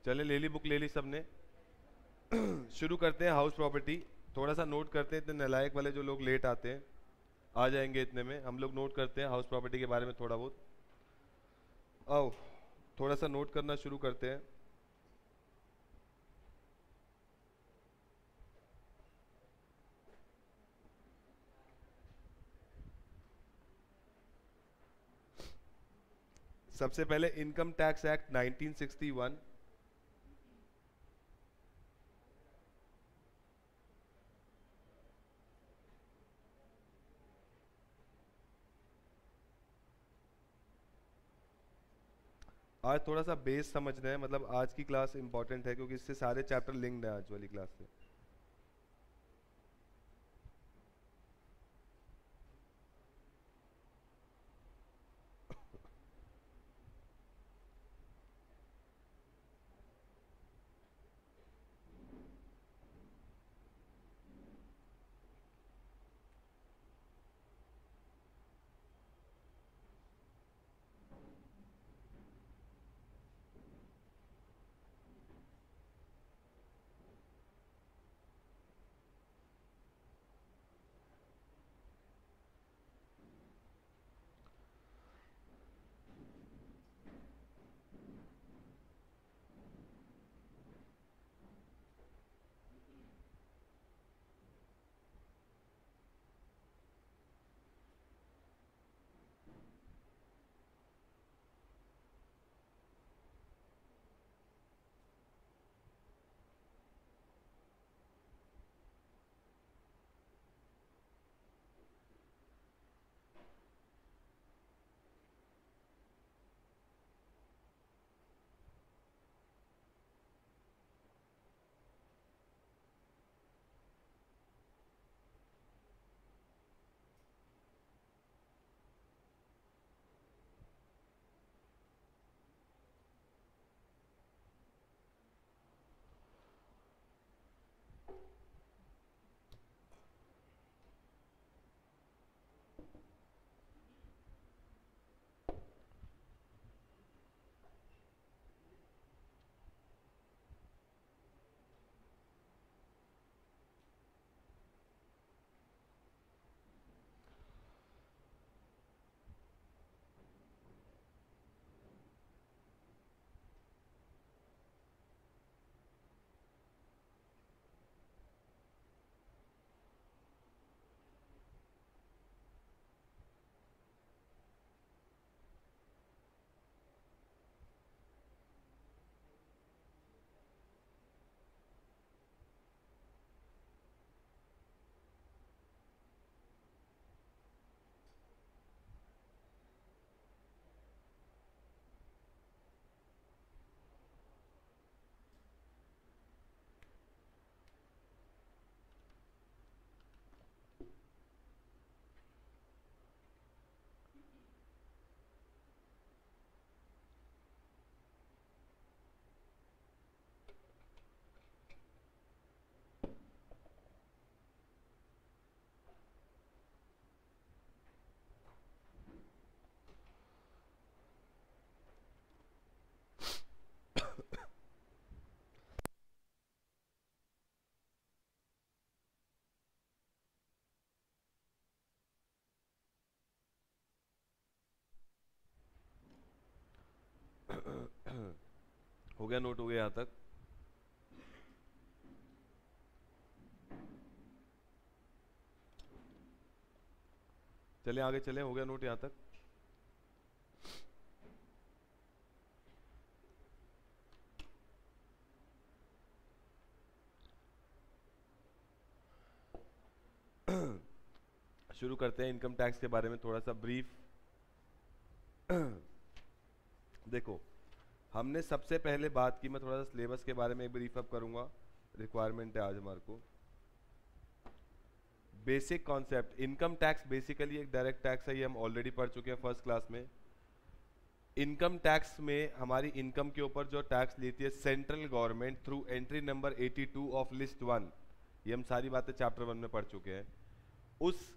चले, ले ली बुक, ले ली सबने। शुरू करते हैं हाउस प्रॉपर्टी। थोड़ा सा नोट करते हैं, इतने नालायक वाले जो लोग लेट आते हैं आ जाएंगे इतने में। हम लोग नोट करते हैं हाउस प्रॉपर्टी के बारे में थोड़ा बहुत। आओ थोड़ा सा नोट करना शुरू करते हैं। सबसे पहले इनकम टैक्स एक्ट 1961। आज थोड़ा सा बेस समझना है, मतलब आज की क्लास इंपॉर्टेंट है क्योंकि इससे सारे चैप्टर लिंक्ड है आज वाली क्लास से। हो गया, नोट हो गया यहाँ तक? चले आगे चले, हो गया नोट यहाँ तक? शुरू करते हैं इनकम टैक्स के बारे में थोड़ा सा ब्रीफ। देखो, हमने सबसे पहले बात की, मैं थोड़ा सा सिलेबस के बारे में ब्रीफ अप करूंगा, रिक्वायरमेंट है आज हमारे को। Basic concept, income tax basically एक डायरेक्ट टैक्स है, ये हम ऑलरेडी पढ़ चुके हैं फर्स्ट क्लास में। इनकम टैक्स में हमारी इनकम के ऊपर जो टैक्स लेती है central government through entry number 82 of list 1, ये हम सारी बातें चैप्टर 1 में पढ़ चुके हैं। उस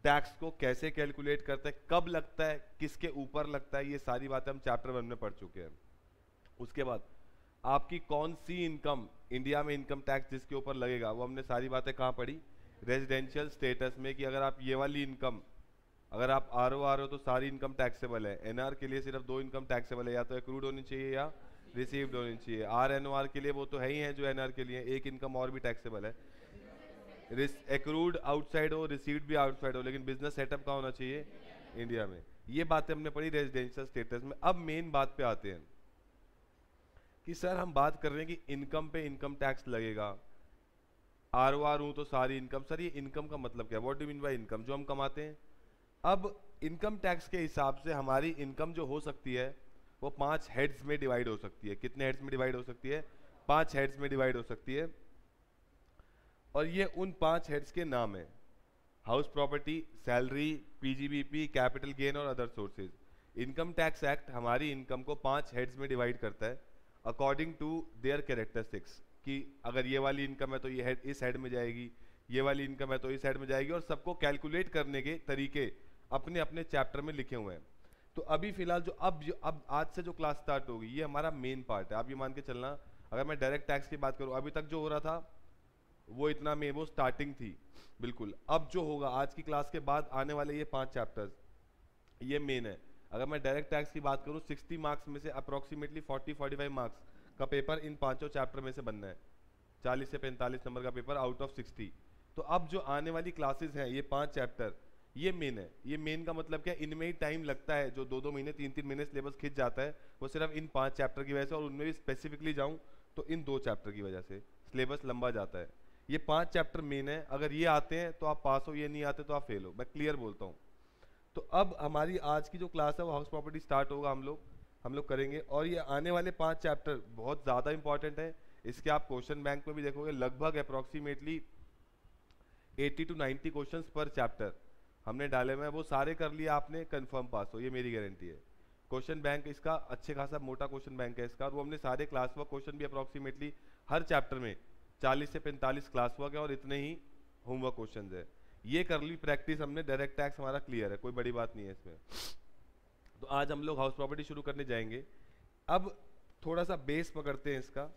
टैक्स को कैसे कैलकुलेट करते हैं, कब लगता है, किसके ऊपर लगता है, ये सारी बातें हम चैप्टर 1 में पढ़ चुके हैं। उसके बाद आपकी कौन सी इनकम इंडिया में इनकम टैक्स जिसके ऊपर लगेगा, वो हमने सारी बातें कहाँ पढ़ी, रेजिडेंशियल स्टेटस में, कि अगर आप ये वाली इनकम, अगर आप आर हो तो सारी इनकम टैक्सेबल है। एनआर के लिए सिर्फ 2 इनकम टैक्सेबल है, या तो एक्रूड होनी चाहिए या रिसीव्ड होनी चाहिए। आर के लिए वो तो है ही है जो एनआर के लिए, एक इनकम और भी टैक्सेबल है, एक्रूड आउटसाइड हो, रिसीव्ड भी आउटसाइड हो, लेकिन बिजनेस सेटअप का होना चाहिए इंडिया में। ये बातें हमने पढ़ी रेजिडेंशियल स्टेटस में। अब मेन बात पे आते हैं कि सर हम बात कर रहे हैं कि इनकम पे इनकम टैक्स लगेगा, आर हूं तो सारी इनकम। सर ये इनकम का मतलब क्या है, what do mean bye income, जो हम कमाते हैं। अब इनकम टैक्स के हिसाब से हमारी इनकम जो हो सकती है वो 5 हेड्स में डिवाइड हो सकती है। कितने हेड्स में डिवाइड हो सकती है, 5 हेड्स में डिवाइड हो सकती है। और ये उन 5 हेड्स के नाम है, house property, salary, PGBP, capital gain और other sources. Income tax act हमारी इनकम को 5 हेड्स में डिवाइड करता है अकॉर्डिंग टू देयर कैरेक्टरिस्टिक्स, कि अगर ये वाली इनकम है तो ये हेड इस हेड में जाएगी, ये वाली इनकम है तो इस हेड में जाएगी, और सबको कैलकुलेट करने के तरीके अपने अपने चैप्टर में लिखे हुए हैं। तो अभी फिलहाल जो अब आज से जो क्लास स्टार्ट होगी ये हमारा मेन पार्ट है। आप ये मान के चलना, अगर मैं डायरेक्ट टैक्स की बात करूं, अभी तक जो हो रहा था वो इतना में वो स्टार्टिंग थी बिल्कुल। अब जो होगा आज की क्लास के बाद आने वाले ये 5 चैप्टर्स, ये मेन है। अगर मैं डायरेक्ट टैक्स की बात करूं, 60 मार्क्स में से अप्रोक्सीमेटली 40-45 मार्क्स का पेपर इन 5 चैप्टर में से बनना है, 40 से 45 नंबर का पेपर आउट ऑफ 60। तो अब जो आने वाली क्लासेस हैं ये 5 चैप्टर, ये मेन है। ये मेन का मतलब क्या, इनमें ही टाइम लगता है, जो 2-2 महीने 3-3 महीने सिलेबस खिंच जाता है, वो सिर्फ इन 5 चैप्टर की वजह से, और उनमें भी स्पेसिफिकली जाऊं तो इन 2 चैप्टर की वजह से सिलेबस लंबा जाता है। ये 5 चैप्टर मेन है, अगर ये आते हैं तो आप पास हो, ये नहीं आते तो आप फेल हो, मैं क्लियर बोलता हूँ। तो अब हमारी आज की जो क्लास है वो हाउस प्रॉपर्टी स्टार्ट होगा, हम लोग करेंगे। और ये आने वाले 5 चैप्टर बहुत ज़्यादा इंपॉर्टेंट है। इसके आप क्वेश्चन बैंक में भी देखोगे, लगभग अप्रोक्सीमेटली 80 to 90 क्वेश्चन पर चैप्टर हमने डाले हुए हैं, वो सारे कर लिए आपने, कंफर्म पास हो, ये मेरी गारंटी है। क्वेश्चन बैंक इसका अच्छे खासा मोटा क्वेश्चन बैंक है इसका, और वो हमने सारे क्लास वर्क क्वेश्चन भी अप्रोक्सीमेटली हर चैप्टर में 40 से 45 क्लास वर्क है और इतने ही होमवर्क क्वेश्चंस है। ये कर ली प्रैक्टिस हमने, डायरेक्ट टैक्स हमारा क्लियर है, कोई बड़ी बात नहीं है इसमें। तो आज हम लोग हाउस प्रॉपर्टी शुरू करने जाएंगे। अब थोड़ा सा बेस पकड़ते हैं इसका।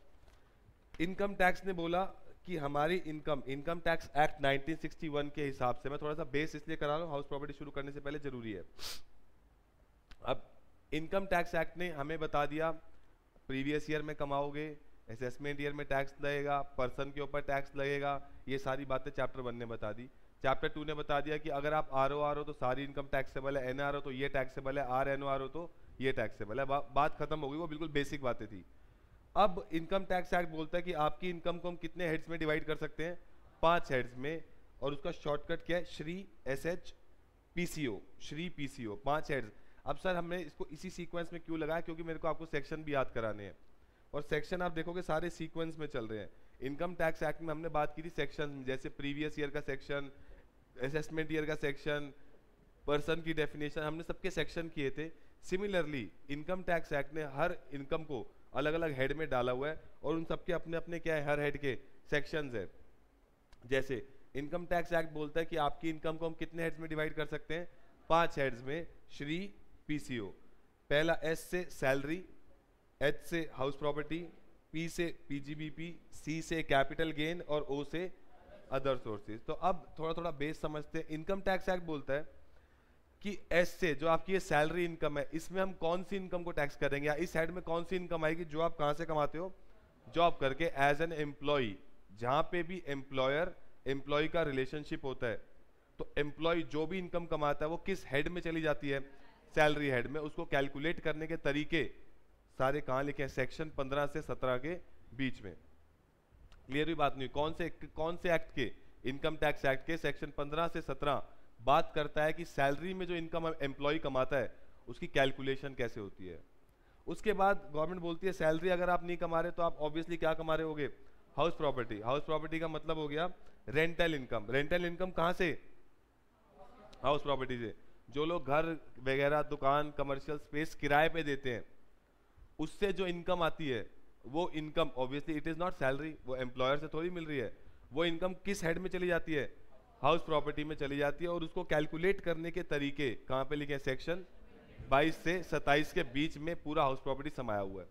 इनकम टैक्स ने बोला कि हमारी इनकम टैक्स एक्ट 1961 के हिसाब से, मैं थोड़ा सा बेस इसलिए करा रहा हूँ, हाउस प्रॉपर्टी शुरू करने से पहले जरूरी है। अब इनकम टैक्स एक्ट ने हमें बता दिया प्रीवियस ईयर में कमाओगे, असेसमेंट ईयर में टैक्स लगेगा, पर्सन के ऊपर टैक्स लगेगा, ये सारी बातें चैप्टर 1 ने बता दी। चैप्टर 2 ने बता दिया कि अगर आप आर हो तो सारी इनकम टैक्सेबल है, एनआर हो तो ये टैक्सेबल है, आर हो तो ये टैक्सेबल है। बात खत्म हो गई, वो बिल्कुल बेसिक बातें थी। अब इनकम टैक्स एक्ट बोलता है कि आपकी इनकम को हम कितने हेड्स में डिवाइड कर सकते हैं, 5 हेड्स में, और उसका शॉर्टकट क्या है, Shri SH PCO, Shri PCO, 5 heads. अब सर हमने इसको इसी सीक्वेंस में क्यों लगाया, क्योंकि मेरे को आपको सेक्शन भी याद कराने हैं, और सेक्शन आप देखोगे सारे सीक्वेंस में चल रहे हैं। इनकम टैक्स एक्ट में हमने बात की थी सेक्शन, जैसे प्रीवियस ईयर का सेक्शन, असेसमेंट ईयर का सेक्शन, पर्सन की डेफिनेशन, हमने सबके सेक्शन किए थे। सिमिलरली इनकम टैक्स एक्ट ने हर इनकम को अलग अलग हेड में डाला हुआ है, और उन सबके अपने अपने क्या है, हर हेड के सेक्शंस है। जैसे इनकम टैक्स एक्ट बोलता है कि आपकी इनकम को हम कितने हेड्स में डिवाइड कर सकते हैं, 5 हेड्स में, श्री PCO। पहला S से सैलरी, H से हाउस प्रॉपर्टी, P से PGBP, C से कैपिटल गेन और O से अदर सोर्सेज। तो अब थोड़ा थोड़ा बेस समझते हैं। इनकम टैक्स एक्ट बोलता है कि एस से जो आपकी ये सैलरी इनकम है, इसमें हम कौन सी इनकम को टैक्स करेंगे, या इस साइड में कौन सी इनकम आएगी जो आप कहां से कमाते हो, जॉब करके एज एन एम्प्लॉय। जहां पे भी एम्प्लॉयर एम्प्लॉय का रिलेशनशिप होता है, तो एम्प्लॉय जो भी इनकम कमाता है वो किस हेड में चली जाती है, सैलरी हेड में। उसको कैलकुलेट करने के तरीके सारे कहां लिखे हैं, सेक्शन 15 से 17 के बीच में। क्लियर भी बात नहीं, कौन से एक्ट के, इनकम टैक्स एक्ट के सेक्शन 15 से 17 बात करता है कि सैलरी में जो इनकम एम्प्लॉय कमाता है उसकी कैलकुलेशन कैसे होती है। उसके बाद गवर्नमेंट बोलती है सैलरी अगर आप नहीं कमा रहे तो आप ऑब्वियसली क्या कमा रहे होगे, हाउस प्रॉपर्टी। हाउस प्रॉपर्टी का मतलब हो गया रेंटल इनकम। रेंटल इनकम कहां से, हाउस प्रॉपर्टी से। जो लोग घर वगैरह, दुकान, कमर्शियल स्पेस किराए पे देते हैं, उससे जो इनकम आती है वो income obviously it is not salary, वो एम्प्लॉयर से थोड़ी मिल रही है। वो इनकम किस हेड में चली जाती है, हाउस प्रॉपर्टी में चली जाती है। और उसको कैलकुलेट करने के तरीके कहां पे लिखे हैं, सेक्शन 22 से 27 के बीच में पूरा हाउस प्रॉपर्टी समाया हुआ है।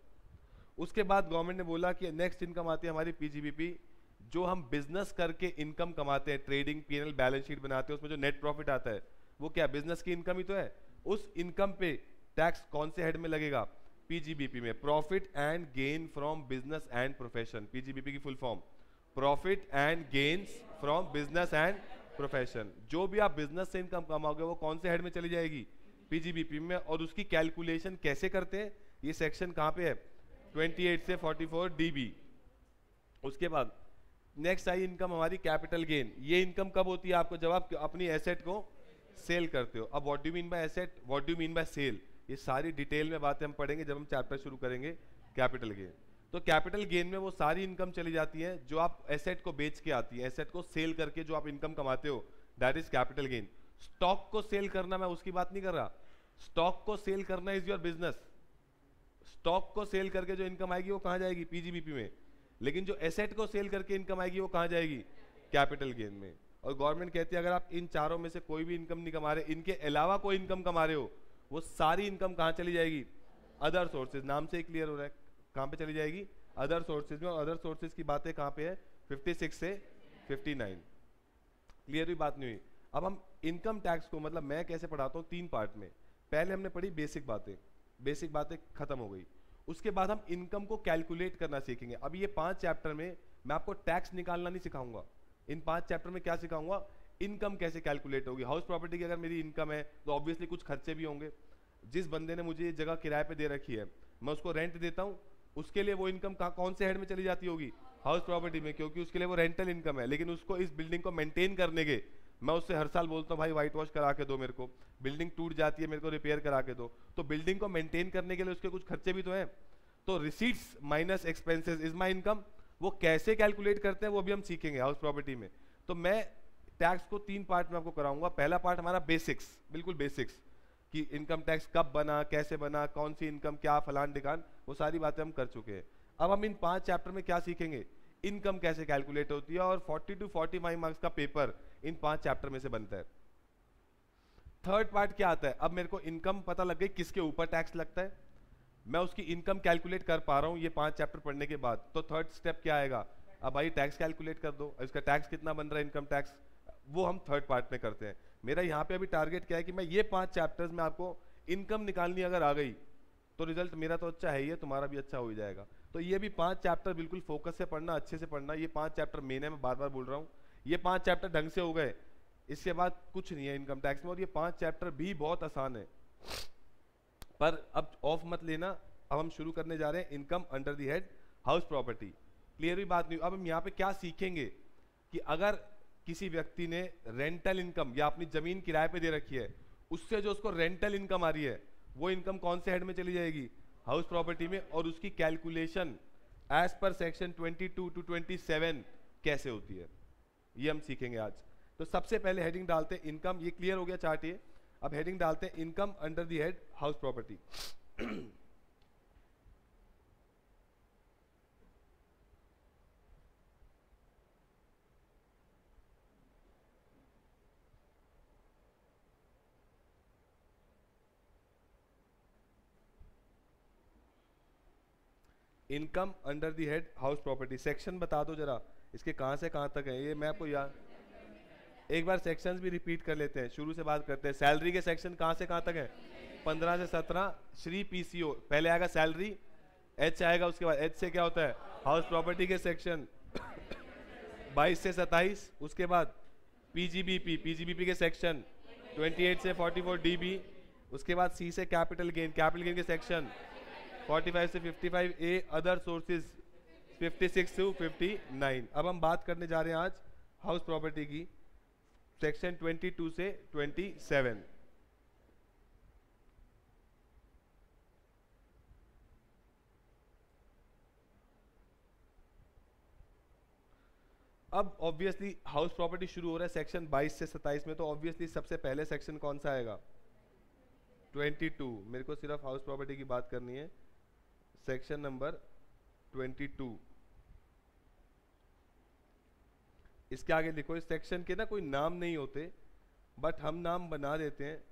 उसके बाद गवर्नमेंट ने बोला कि नेक्स्ट इनकम आती है हमारी पीजीबीपी, जो हम बिजनेस करके इनकम कमाते हैं, ट्रेडिंग पीएनएल बैलेंस शीट बनाते हैं, उसमें जो नेट प्रॉफिट आता है वो क्या बिजनेस की इनकम ही तो है। उस इनकम पे टैक्स कौन से हेड में लगेगा, पीजीबीपी में, profit and gain from business and profession. PGBP की full form profit and gains from business and profession. जो भी आप बिजनेस से इनकम कमाओगे वो कौन से हेड में चली जाएगी, पीजीबीपी में। और उसकी कैलकुलेशन कैसे करते हैं, ये सेक्शन कहां पे है, 28 से 44 डीबी। उसके बाद नेक्स्ट आई इनकम हमारी कैपिटल गेन। ये इनकम कब होती है आपको, जब आप अपनी एसेट को सेल करते हो। अब what do mean by asset, what do mean by sale, ये सारी डिटेल में बातें हम पढ़ेंगे जब हम चैप्टर शुरू करेंगे कैपिटल गेन। तो कैपिटल गेन में वो सारी इनकम चली जाती है जो आप एसेट को बेच के आती है, एसेट को सेल करके जो आप इनकम कमाते हो, that is capital gain. Stock को सेल करना, मैं उसकी बात नहीं कर रहा, स्टॉक को सेल करना इज योर बिजनेस। स्टॉक को सेल करके जो इनकम आएगी वो कहां जाएगी, पीजीबीपी में। लेकिन जो एसेट को सेल करके इनकम आएगी वो कहां जाएगी, कैपिटल गेन में। और गवर्नमेंट कहती है अगर आप इन चारों में से कोई भी इनकम नहीं कमा रहे, इनके अलावा कोई इनकम कमा रहे हो, वो सारी इनकम कहां चली जाएगी, अदर सोर्सेज। नाम से ही क्लियर हो रहा है कहां पे चली जाएगी, अदर सोर्सेज में। और अदर सोर्सेज की बातें कहां पे है, 56 से 59। क्लियर हुई बात नहीं हुई। अब हम इनकम टैक्स को, मतलब मैं कैसे पढ़ाता हूँ, 3 पार्ट में। पहले हमने पढ़ी बेसिक बातें, बेसिक बातें खत्म हो गई। उसके बाद हम इनकम को कैलकुलेट करना सीखेंगे। अब ये 5 चैप्टर में मैं आपको टैक्स निकालना नहीं सिखाऊंगा। इन 5 चैप्टर में क्या सिखाऊंगा, इनकम कैसे कैलकुलेट होगी। हाउस प्रॉपर्टी की अगर मेरी इनकम है तो ऑब्वियसली कुछ खर्चे भी होंगे। जिस बंदे ने मुझे ये जगह किराए पे दे रखी है, मैं उसको रेंट देता हूँ, उसके लिए वो इनकम कौन से हेड में चली जाती होगी, हाउस प्रॉपर्टी में, क्योंकि उसके लिए वो रेंटल इनकम है। लेकिन उसको इस बिल्डिंग को मेंटेन करने के, मैं उससे हर साल बोलता हूँ भाई व्हाइट वॉश करा के दो मेरे को, बिल्डिंग टूट जाती है मेरे को रिपेयर करा के दो, तो बिल्डिंग को मेंटेन करने के लिए उसके कुछ खर्चे भी तो हैं। तो receipts minus expenses is my income. वो कैसे कैलकुलेट करते हैं वो भी हम सीखेंगे हाउस प्रॉपर्टी में। तो मैं टैक्स को 3 पार्ट में आपको कराऊंगा। पहला पार्ट हमारा बेसिक्स, बिल्कुल बेसिक्स, कि इनकम टैक्स कब बना, कैसे बना, कौन सी इनकम, क्या फलान ढिकान, वो सारी बातें हम कर चुके हैं। अब हम इन 5 चैप्टर में क्या सीखेंगे, इनकम कैसे कैलकुलेट होती है। और 40 to 45 मार्क्स का पेपर इन 5 चैप्टर में से बनता है। थर्ड पार्ट क्या आता है, अब मेरे को इनकम पता लग गई किसके ऊपर टैक्स लगता है, मैं उसकी इनकम कैलकुलेट कर पा रहा हूं ये 5 चैप्टर पढ़ने के बाद। तो थर्ड स्टेप क्या आएगा, अब भाई टैक्स कैलकुलेट कर दो, इसका टैक्स कितना बन रहा है, इनकम टैक्स, वो हम थर्ड पार्ट में करते हैं। मेरा यहाँ पे अभी टारगेट क्या है कि मैं ये 5 चैप्टर्स में आपको इनकम निकालनी अगर आ गई तो रिजल्ट मेरा तो अच्छा है ही है, तुम्हारा भी अच्छा हो जाएगा। तो ये भी 5 चैप्टर बिल्कुल फोकस से पढ़ना, अच्छे से पढ़ना। ये 5 चैप्टर मेन है, मैं बार बार बोल रहा हूँ। ये 5 चैप्टर ढंग से हो गए, इसके बाद कुछ नहीं है इनकम टैक्स में। और ये 5 चैप्टर भी बहुत आसान है, पर अब ऑफ मत लेना। अब हम शुरू करने जा रहे हैं income under the head house property. Clear हुई बात नहीं। अब हम यहाँ पे क्या सीखेंगे कि अगर किसी व्यक्ति ने रेंटल इनकम या अपनी जमीन किराए पे दे रखी है, उससे जो उसको रेंटल इनकम आ रही है वो इनकम कौन से हेड में चली जाएगी, हाउस प्रॉपर्टी में। और उसकी calculation as per section 22 to 27 कैसे होती है, ये हम सीखेंगे आज। तो सबसे पहले हेडिंग डालते हैं इनकम, ये क्लियर हो गया चार्ट ये। अब हेडिंग डालते हैं income under the head house property. Income under the head house property, section बता दो जरा, इसके कहां से कहां तक है ये, मैं आपको याद, एक बार सेक्शंस भी रिपीट कर लेते हैं, शुरू से बात करते हैं। सैलरी के सेक्शन कहां से कहां तक है, 15 से 17 श्री पीसीओ, पहले आएगा सैलरी, एच आएगा, उसके बाद एच से क्या होता है हाउस प्रॉपर्टी के सेक्शन 22 से 27, उसके बाद पीजीबीपी, पीजीबीपी के सेक्शन 28 से 44 डीबी, उसके बाद सी से कैपिटल गेन, कैपिटल गेन के सेक्शन 45 से 55 ए, अदर सोर्सेज 56 to 59। अब हम बात करने जा रहे हैं आज हाउस प्रॉपर्टी की, सेक्शन 22 से 27। अब ऑब्वियसली हाउस प्रॉपर्टी शुरू हो रहा है सेक्शन 22 से 27 में, तो ऑब्वियसली सबसे पहले सेक्शन कौन सा आएगा, 22। मेरे को सिर्फ हाउस प्रॉपर्टी की बात करनी है, सेक्शन नंबर 22। इसके आगे लिखो, इस सेक्शन के ना कोई नाम नहीं होते, बट हम नाम बना देते हैं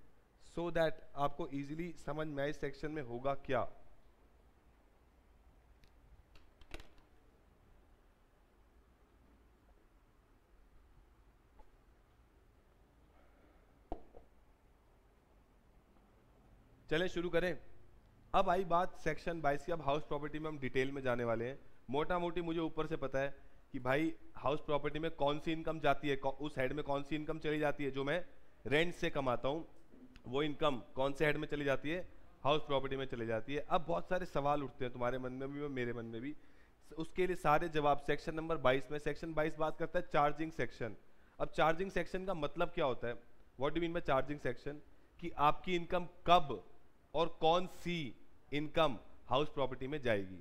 सो दैट आपको इजीली समझ में आए सेक्शन में होगा क्या। चलें शुरू करें। अब आई बात सेक्शन 22 की। अब हाउस प्रॉपर्टी में हम डिटेल में जाने वाले हैं। मोटा मोटी मुझे ऊपर से पता है कि भाई हाउस प्रॉपर्टी में कौन सी इनकम जाती है, उस हेड में कौन सी इनकम चली जाती है जो मैं रेंट से कमाता हूँ, वो इनकम कौन से हेड में चली जाती है, हाउस प्रॉपर्टी में चली जाती है। अब बहुत सारे सवाल उठते हैं तुम्हारे मन में भी और मेरे मन में भी, उसके लिए सारे जवाब सेक्शन नंबर 22 में। सेक्शन 22 बात करता है चार्जिंग सेक्शन। अब चार्जिंग सेक्शन का मतलब क्या होता है, what do mean bye charging section, कि आपकी इनकम कब और कौन सी इनकम हाउस प्रॉपर्टी में जाएगी,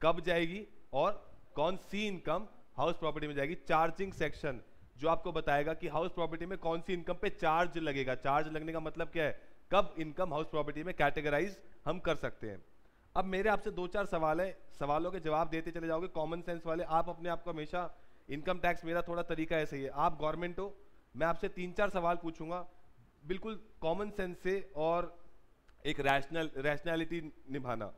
कब जाएगी और कौन सी इनकम हाउस प्रॉपर्टी में जाएगी। चार्जिंग सेक्शन जो आपको बताएगा कि हाउस प्रॉपर्टी में कौन सी इनकम पे चार्ज लगेगा। चार्ज लगने का मतलब क्या है, कब इनकम हाउस प्रॉपर्टी में कैटेगराइज हम कर सकते हैं। अब मेरे आपसे 2-4 सवाल है, सवालों के जवाब देते चले जाओगे कॉमन सेंस वाले। आप अपने आप को हमेशा, इनकम टैक्स मेरा थोड़ा तरीका ऐसे ही है, आप गवर्नमेंट हो, मैं आपसे 3-4 सवाल पूछूंगा बिल्कुल कॉमन सेंस से और एक रैशनैलिटी निभाना,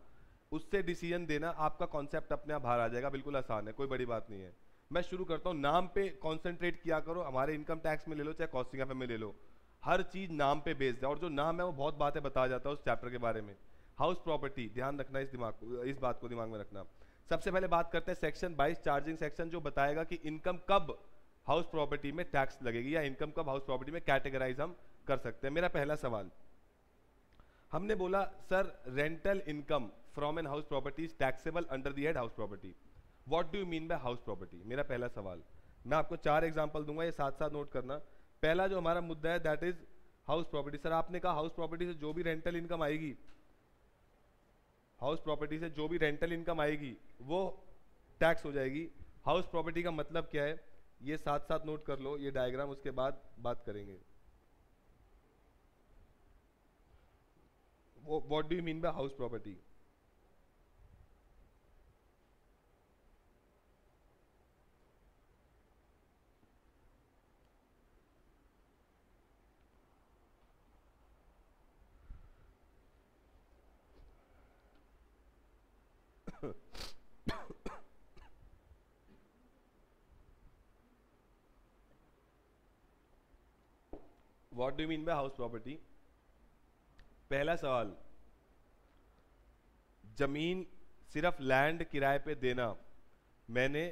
उससे डिसीजन देना, आपका कॉन्सेप्ट अपने आप बाहर आ जाएगा। बिल्कुल आसान है, कोई बड़ी बात नहीं है। मैं शुरू करता हूँ। नाम पे कॉन्सेंट्रेट किया करो, हमारे इनकम टैक्स में ले लो चाहे कॉस्टिंग एफ में ले लो, हर चीज नाम पे बेस्ड है और जो नाम है वो बहुत बातें बता जाता है उस चैप्टर के बारे में। हाउस प्रॉपर्टी, ध्यान रखना इस बात को दिमाग में रखना। सबसे पहले बात करते हैं सेक्शन 22 चार्जिंग सेक्शन, जो बताएगा कि इनकम कब हाउस प्रॉपर्टी में टैक्स लगेगी या इनकम कब हाउस प्रॉपर्टी में कैटेगराइज हम कर सकते हैं। मेरा पहला सवाल, हमने बोला sir rental income from an house property is taxable under the head house property. What do you mean by house property, मेरा पहला सवाल। मैं आपको 4 एग्जांपल दूंगा, ये साथ साथ नोट करना। पहला जो हमारा मुद्दा है that is house property. Sir आपने कहा हाउस प्रॉपर्टी से जो भी रेंटल इनकम आएगी, हाउस प्रॉपर्टी से जो भी रेंटल इनकम आएगी वो टैक्स हो जाएगी। हाउस प्रॉपर्टी का मतलब क्या है, ये साथ साथ नोट कर लो, ये डायग्राम उसके बाद बात करेंगे। What do you mean by house property. What do you mean by house property. पहला सवाल, जमीन सिर्फ लैंड किराए पे देना, मैंने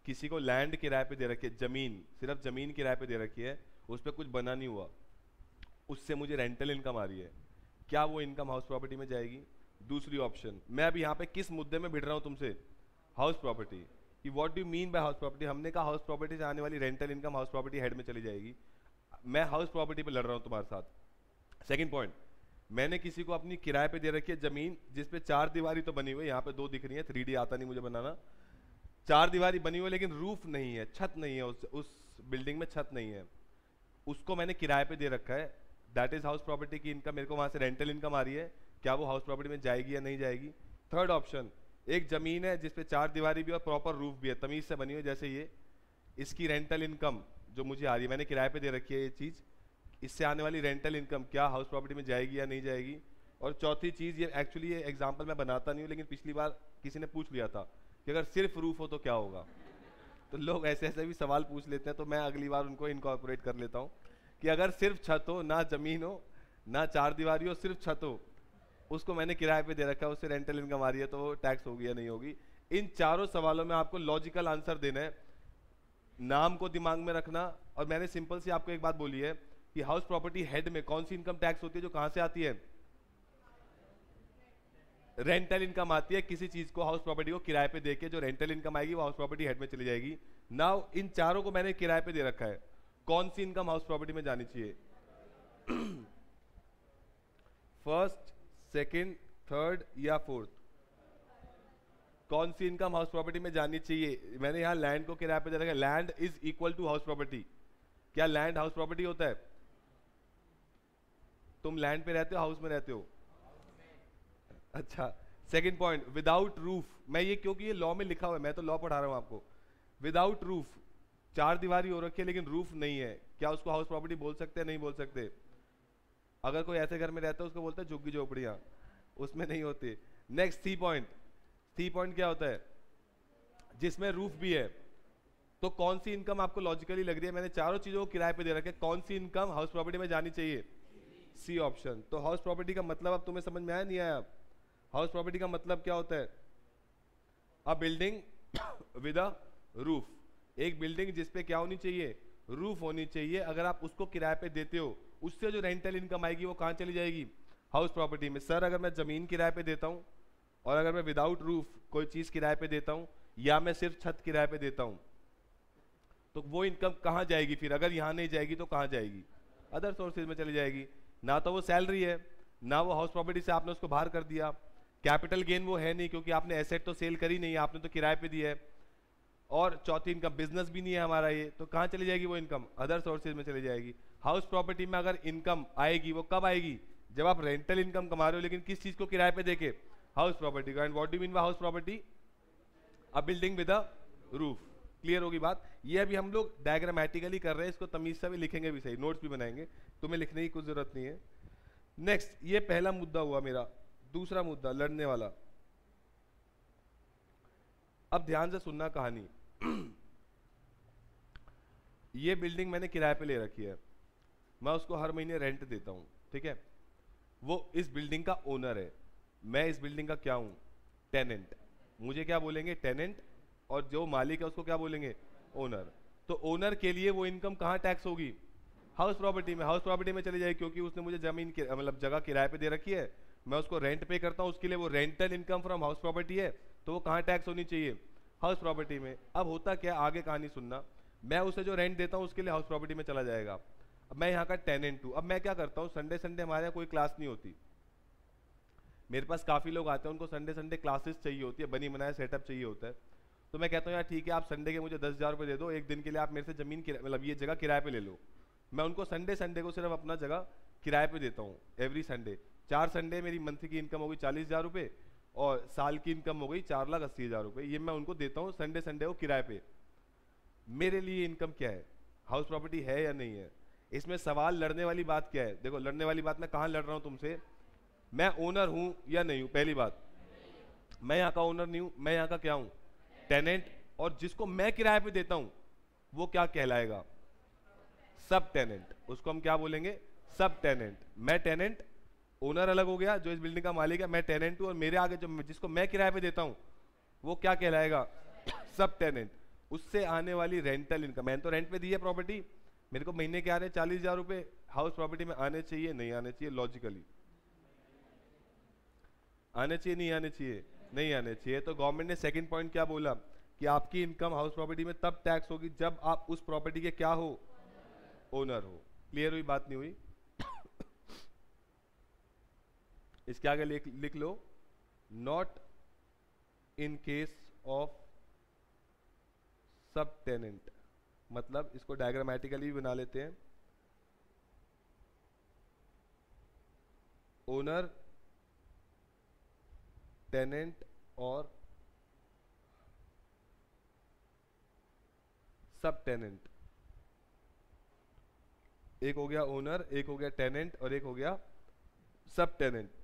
किसी को लैंड किराए पे दे रखी है, जमीन सिर्फ जमीन किराए पे दे रखी है, उस पर कुछ बना नहीं हुआ, उससे मुझे रेंटल इनकम आ रही है, क्या वो इनकम हाउस प्रॉपर्टी में जाएगी। दूसरी ऑप्शन, मैं अब यहाँ पे किस मुद्दे में भिड़ रहा हूँ तुमसे, हाउस प्रॉपर्टी, कि what do mean by house property. हमने कहा हाउस प्रॉपर्टी से आने वाली rental income house property head में चली जाएगी, मैं हाउस प्रॉपर्टी पे लड़ रहा हूँ तुम्हारे साथ। सेकंड पॉइंट, मैंने किसी को अपनी किराए पे दे रखी है जमीन जिसपे 4 दीवारी तो बनी हुई है, यहाँ पे 2 दिख रही है, 3D आता नहीं मुझे बनाना, 4 दीवारी बनी हुई है लेकिन रूफ नहीं है, छत नहीं है, उस बिल्डिंग में छत नहीं है, उसको मैंने किराए पे दे रखा है, दैट इज हाउस प्रॉपर्टी की इनकम, मेरे को वहां से रेंटल इनकम आ रही है, क्या वो हाउस प्रॉपर्टी में जाएगी या नहीं जाएगी। थर्ड ऑप्शन, एक जमीन है जिसपे 4 दीवारी भी और प्रॉपर रूफ भी है, तमीज से बनी हुई जैसे ये, इसकी रेंटल इनकम जो मुझे आ रही है, मैंने किराए पे दे रखी है ये चीज, इससे आने वाली रेंटल इनकम क्या हाउस प्रॉपर्टी में जाएगी या नहीं जाएगी। और चौथी चीज, ये एक्चुअली ये एग्जांपल मैं बनाता नहीं हूँ लेकिन पिछली बार किसी ने पूछ लिया था कि अगर सिर्फ रूफ हो तो क्या होगा, तो लोग ऐसे ऐसे भी सवाल पूछ लेते हैं, तो मैं अगली बार उनको इनकॉर्पोरेट कर लेता हूँ कि अगर सिर्फ छत हो, ना जमीन हो ना 4 दीवारी हो, सिर्फ छत हो, उसको मैंने किराए पे दे रखा है, उससे रेंटल इनकम आ रही है, तो वो टैक्स होगी या नहीं होगी। इन चारों सवालों में आपको लॉजिकल आंसर देना है, नाम को दिमाग में रखना। और मैंने सिंपल सी आपको एक बात बोली है कि हाउस प्रॉपर्टी हेड में कौन सी इनकम टैक्स होती है जो कहां से आती है, रेंटल इनकम आती है। किसी चीज को हाउस प्रॉपर्टी को किराए पे देके जो रेंटल इनकम आएगी वो हाउस प्रॉपर्टी हेड में चली जाएगी। नाउ इन चारों को मैंने किराए पे दे रखा है, कौन सी इनकम हाउस प्रॉपर्टी में जानी चाहिए, फर्स्ट, सेकंड, थर्ड या फोर्थ, कौन सी इनकम हाउस प्रॉपर्टी में जानी चाहिए। मैंने यहाँ लैंड को किराए पे दे रखा है, land is equal to house property. क्या लैंड हाउस प्रॉपर्टी होता है, तुम लैंड पे रहते हो हाउस में रहते हो, अच्छा। सेकंड पॉइंट, विदाउट रूफ, मैं ये क्योंकि ये लॉ में लिखा हुआ है, मैं तो लॉ पढ़ा रहा हूं आपको, विदाउट रूफ, 4 दीवारी हो रखी है लेकिन रूफ नहीं है, क्या उसको हाउस प्रॉपर्टी बोल सकते हैं, नहीं बोल सकते। अगर कोई ऐसे घर में रहता है उसको बोलते हैं झुग्गी झोपड़ियां, उसमें नहीं होती। नेक्स्ट सी पॉइंट क्या होता है, जिसमें रूफ भी है, तो कौन सी इनकम आपको लॉजिकली लग रही है, मैंने चारों चीजों को किराए पे दे रखे, कौन सी इनकम हाउस प्रॉपर्टी में जानी चाहिए, सी ऑप्शन। तो हाउस प्रॉपर्टी का मतलब अब तुम्हें समझ में आया नहीं आया? हाउस प्रॉपर्टी का मतलब क्या होता है? अ बिल्डिंग विद अ रूफ, एक बिल्डिंग जिसपे क्या होनी चाहिए? रूफ होनी चाहिए। अगर आप उसको किराए पे देते हो, उससे जो रेंटल इनकम आएगी वो कहाँ चली जाएगी? हाउस प्रॉपर्टी में। सर अगर मैं जमीन किराए पे देता हूँ और अगर मैं विदाउट रूफ कोई चीज किराए पे देता हूँ या मैं सिर्फ छत किराए पे देता हूँ, तो वो इनकम कहाँ जाएगी फिर? अगर यहाँ नहीं जाएगी तो कहाँ जाएगी? अदर सोर्सेज में चली जाएगी। ना तो वो सैलरी है, ना वो हाउस प्रॉपर्टी से आपने उसको बाहर कर दिया। कैपिटल गेन वो है नहीं क्योंकि आपने एसेट तो सेल करी नहीं, आपने तो किराए पे दिया है। और चौथी इनकम बिजनेस भी नहीं है हमारा ये, तो कहाँ चली जाएगी वो इनकम? अदर सोर्सेज में चली जाएगी। हाउस प्रॉपर्टी में अगर इनकम आएगी वो कब आएगी? जब आप रेंटल इनकम कमा रहे हो, लेकिन किस चीज को किराए पे देके? हाउस प्रॉपर्टी का। And what do mean by house property? A building with a roof. Clear होगी बात? ये अभी हम लोग डायग्रामेटिकली कर रहे हैं, इसको तमीज से भी लिखेंगे भी सही, नोट्स भी बनाएंगे, तुम्हें लिखने की कुछ जरूरत नहीं है। नेक्स्ट, ये पहला मुद्दा हुआ मेरा। दूसरा मुद्दा लड़ने वाला। अब ध्यान से सुनना कहानी। ये बिल्डिंग मैंने किराए पे ले रखी है, मैं उसको हर महीने रेंट देता हूँ, ठीक है? वो इस बिल्डिंग का ओनर है, मैं इस बिल्डिंग का क्या हूँ? टेनेंट। मुझे क्या बोलेंगे? टेनेंट। और जो मालिक है उसको क्या बोलेंगे? ओनर। तो ओनर के लिए वो इनकम कहाँ टैक्स होगी? हाउस प्रॉपर्टी में। हाउस प्रॉपर्टी में चली जाएगी क्योंकि उसने मुझे जमीन मतलब जगह किराए पे दे रखी है, मैं उसको रेंट पे करता हूँ, उसके लिए वो rental income from house property है, तो वो कहाँ टैक्स होनी चाहिए? हाउस प्रॉपर्टी में। अब होता क्या, आगे कहानी सुनना। मैं उसे जो रेंट देता हूँ उसके लिए हाउस प्रॉपर्टी में चला जाएगा। अब मैं यहाँ का टेनेंट हूँ। अब मैं क्या करता हूँ, संडे संडे हमारे यहाँ कोई क्लास नहीं होती, मेरे पास काफी लोग आते हैं, उनको संडे संडे क्लासेस चाहिए होती है, बनी बनाया सेटअप चाहिए होता है। तो मैं कहता हूँ यार ठीक है, आप संडे के मुझे 10,000 रुपये दे दो, एक दिन के लिए आप मेरे से जमीन मतलब ये जगह किराए पे ले लो। मैं उनको संडे संडे को सिर्फ अपना जगह किराए पे देता हूँ, एवरी संडे। 4 संडे मेरी मंथ की इनकम होगी 40,000 रुपये और साल की इनकम हो गई 4,80,000 रुपये। ये मैं उनको देता हूँ संडे संडे को किराए पे। मेरे लिए इनकम क्या है? हाउस प्रॉपर्टी है या नहीं है? इसमें सवाल लड़ने वाली बात क्या है? देखो लड़ने वाली बात मैं कहाँ लड़ रहा हूँ तुमसे, मैं ओनर हूं या नहीं हूं? पहली बात, मैं यहाँ का ओनर नहीं हूं, मैं यहाँ का क्या हूं? टेनेंट। और जिसको मैं किराए पे देता हूं वो क्या कहलाएगा? सब टेनेंट। उसको हम क्या बोलेंगे? सब टेनेंट। मैं टेनेंट, ओनर अलग हो गया जो इस बिल्डिंग का मालिक है, मैं टेनेंट हूं, और मेरे आगे जो जिसको मैं किराए पे देता हूं वो क्या कहलाएगा? सब टेनेंट। उससे आने वाली रेंटल इनकम, मैंने तो रेंट पे दी है प्रॉपर्टी, मेरे को महीने के आ रहे 40,000 रुपए, हाउस प्रॉपर्टी में आने चाहिए नहीं आने चाहिए? लॉजिकली आने चाहिए नहीं आने चाहिए? नहीं आने चाहिए। तो गवर्नमेंट ने सेकंड पॉइंट क्या बोला कि आपकी इनकम हाउस प्रॉपर्टी में तब टैक्स होगी जब आप उस प्रॉपर्टी के क्या हो? ओनर हो। क्लियर हुई बात? नहीं हुई? इसके आगे लिख लो, नॉट इन केस ऑफ सब टेनेंट। मतलब इसको डायग्रामेटिकली भी बना लेते हैं, ओनर, टेनेंट और सब टेनेंट। एक हो गया ओनर, एक हो गया टेनेंट और एक हो गया सब टेनेंट।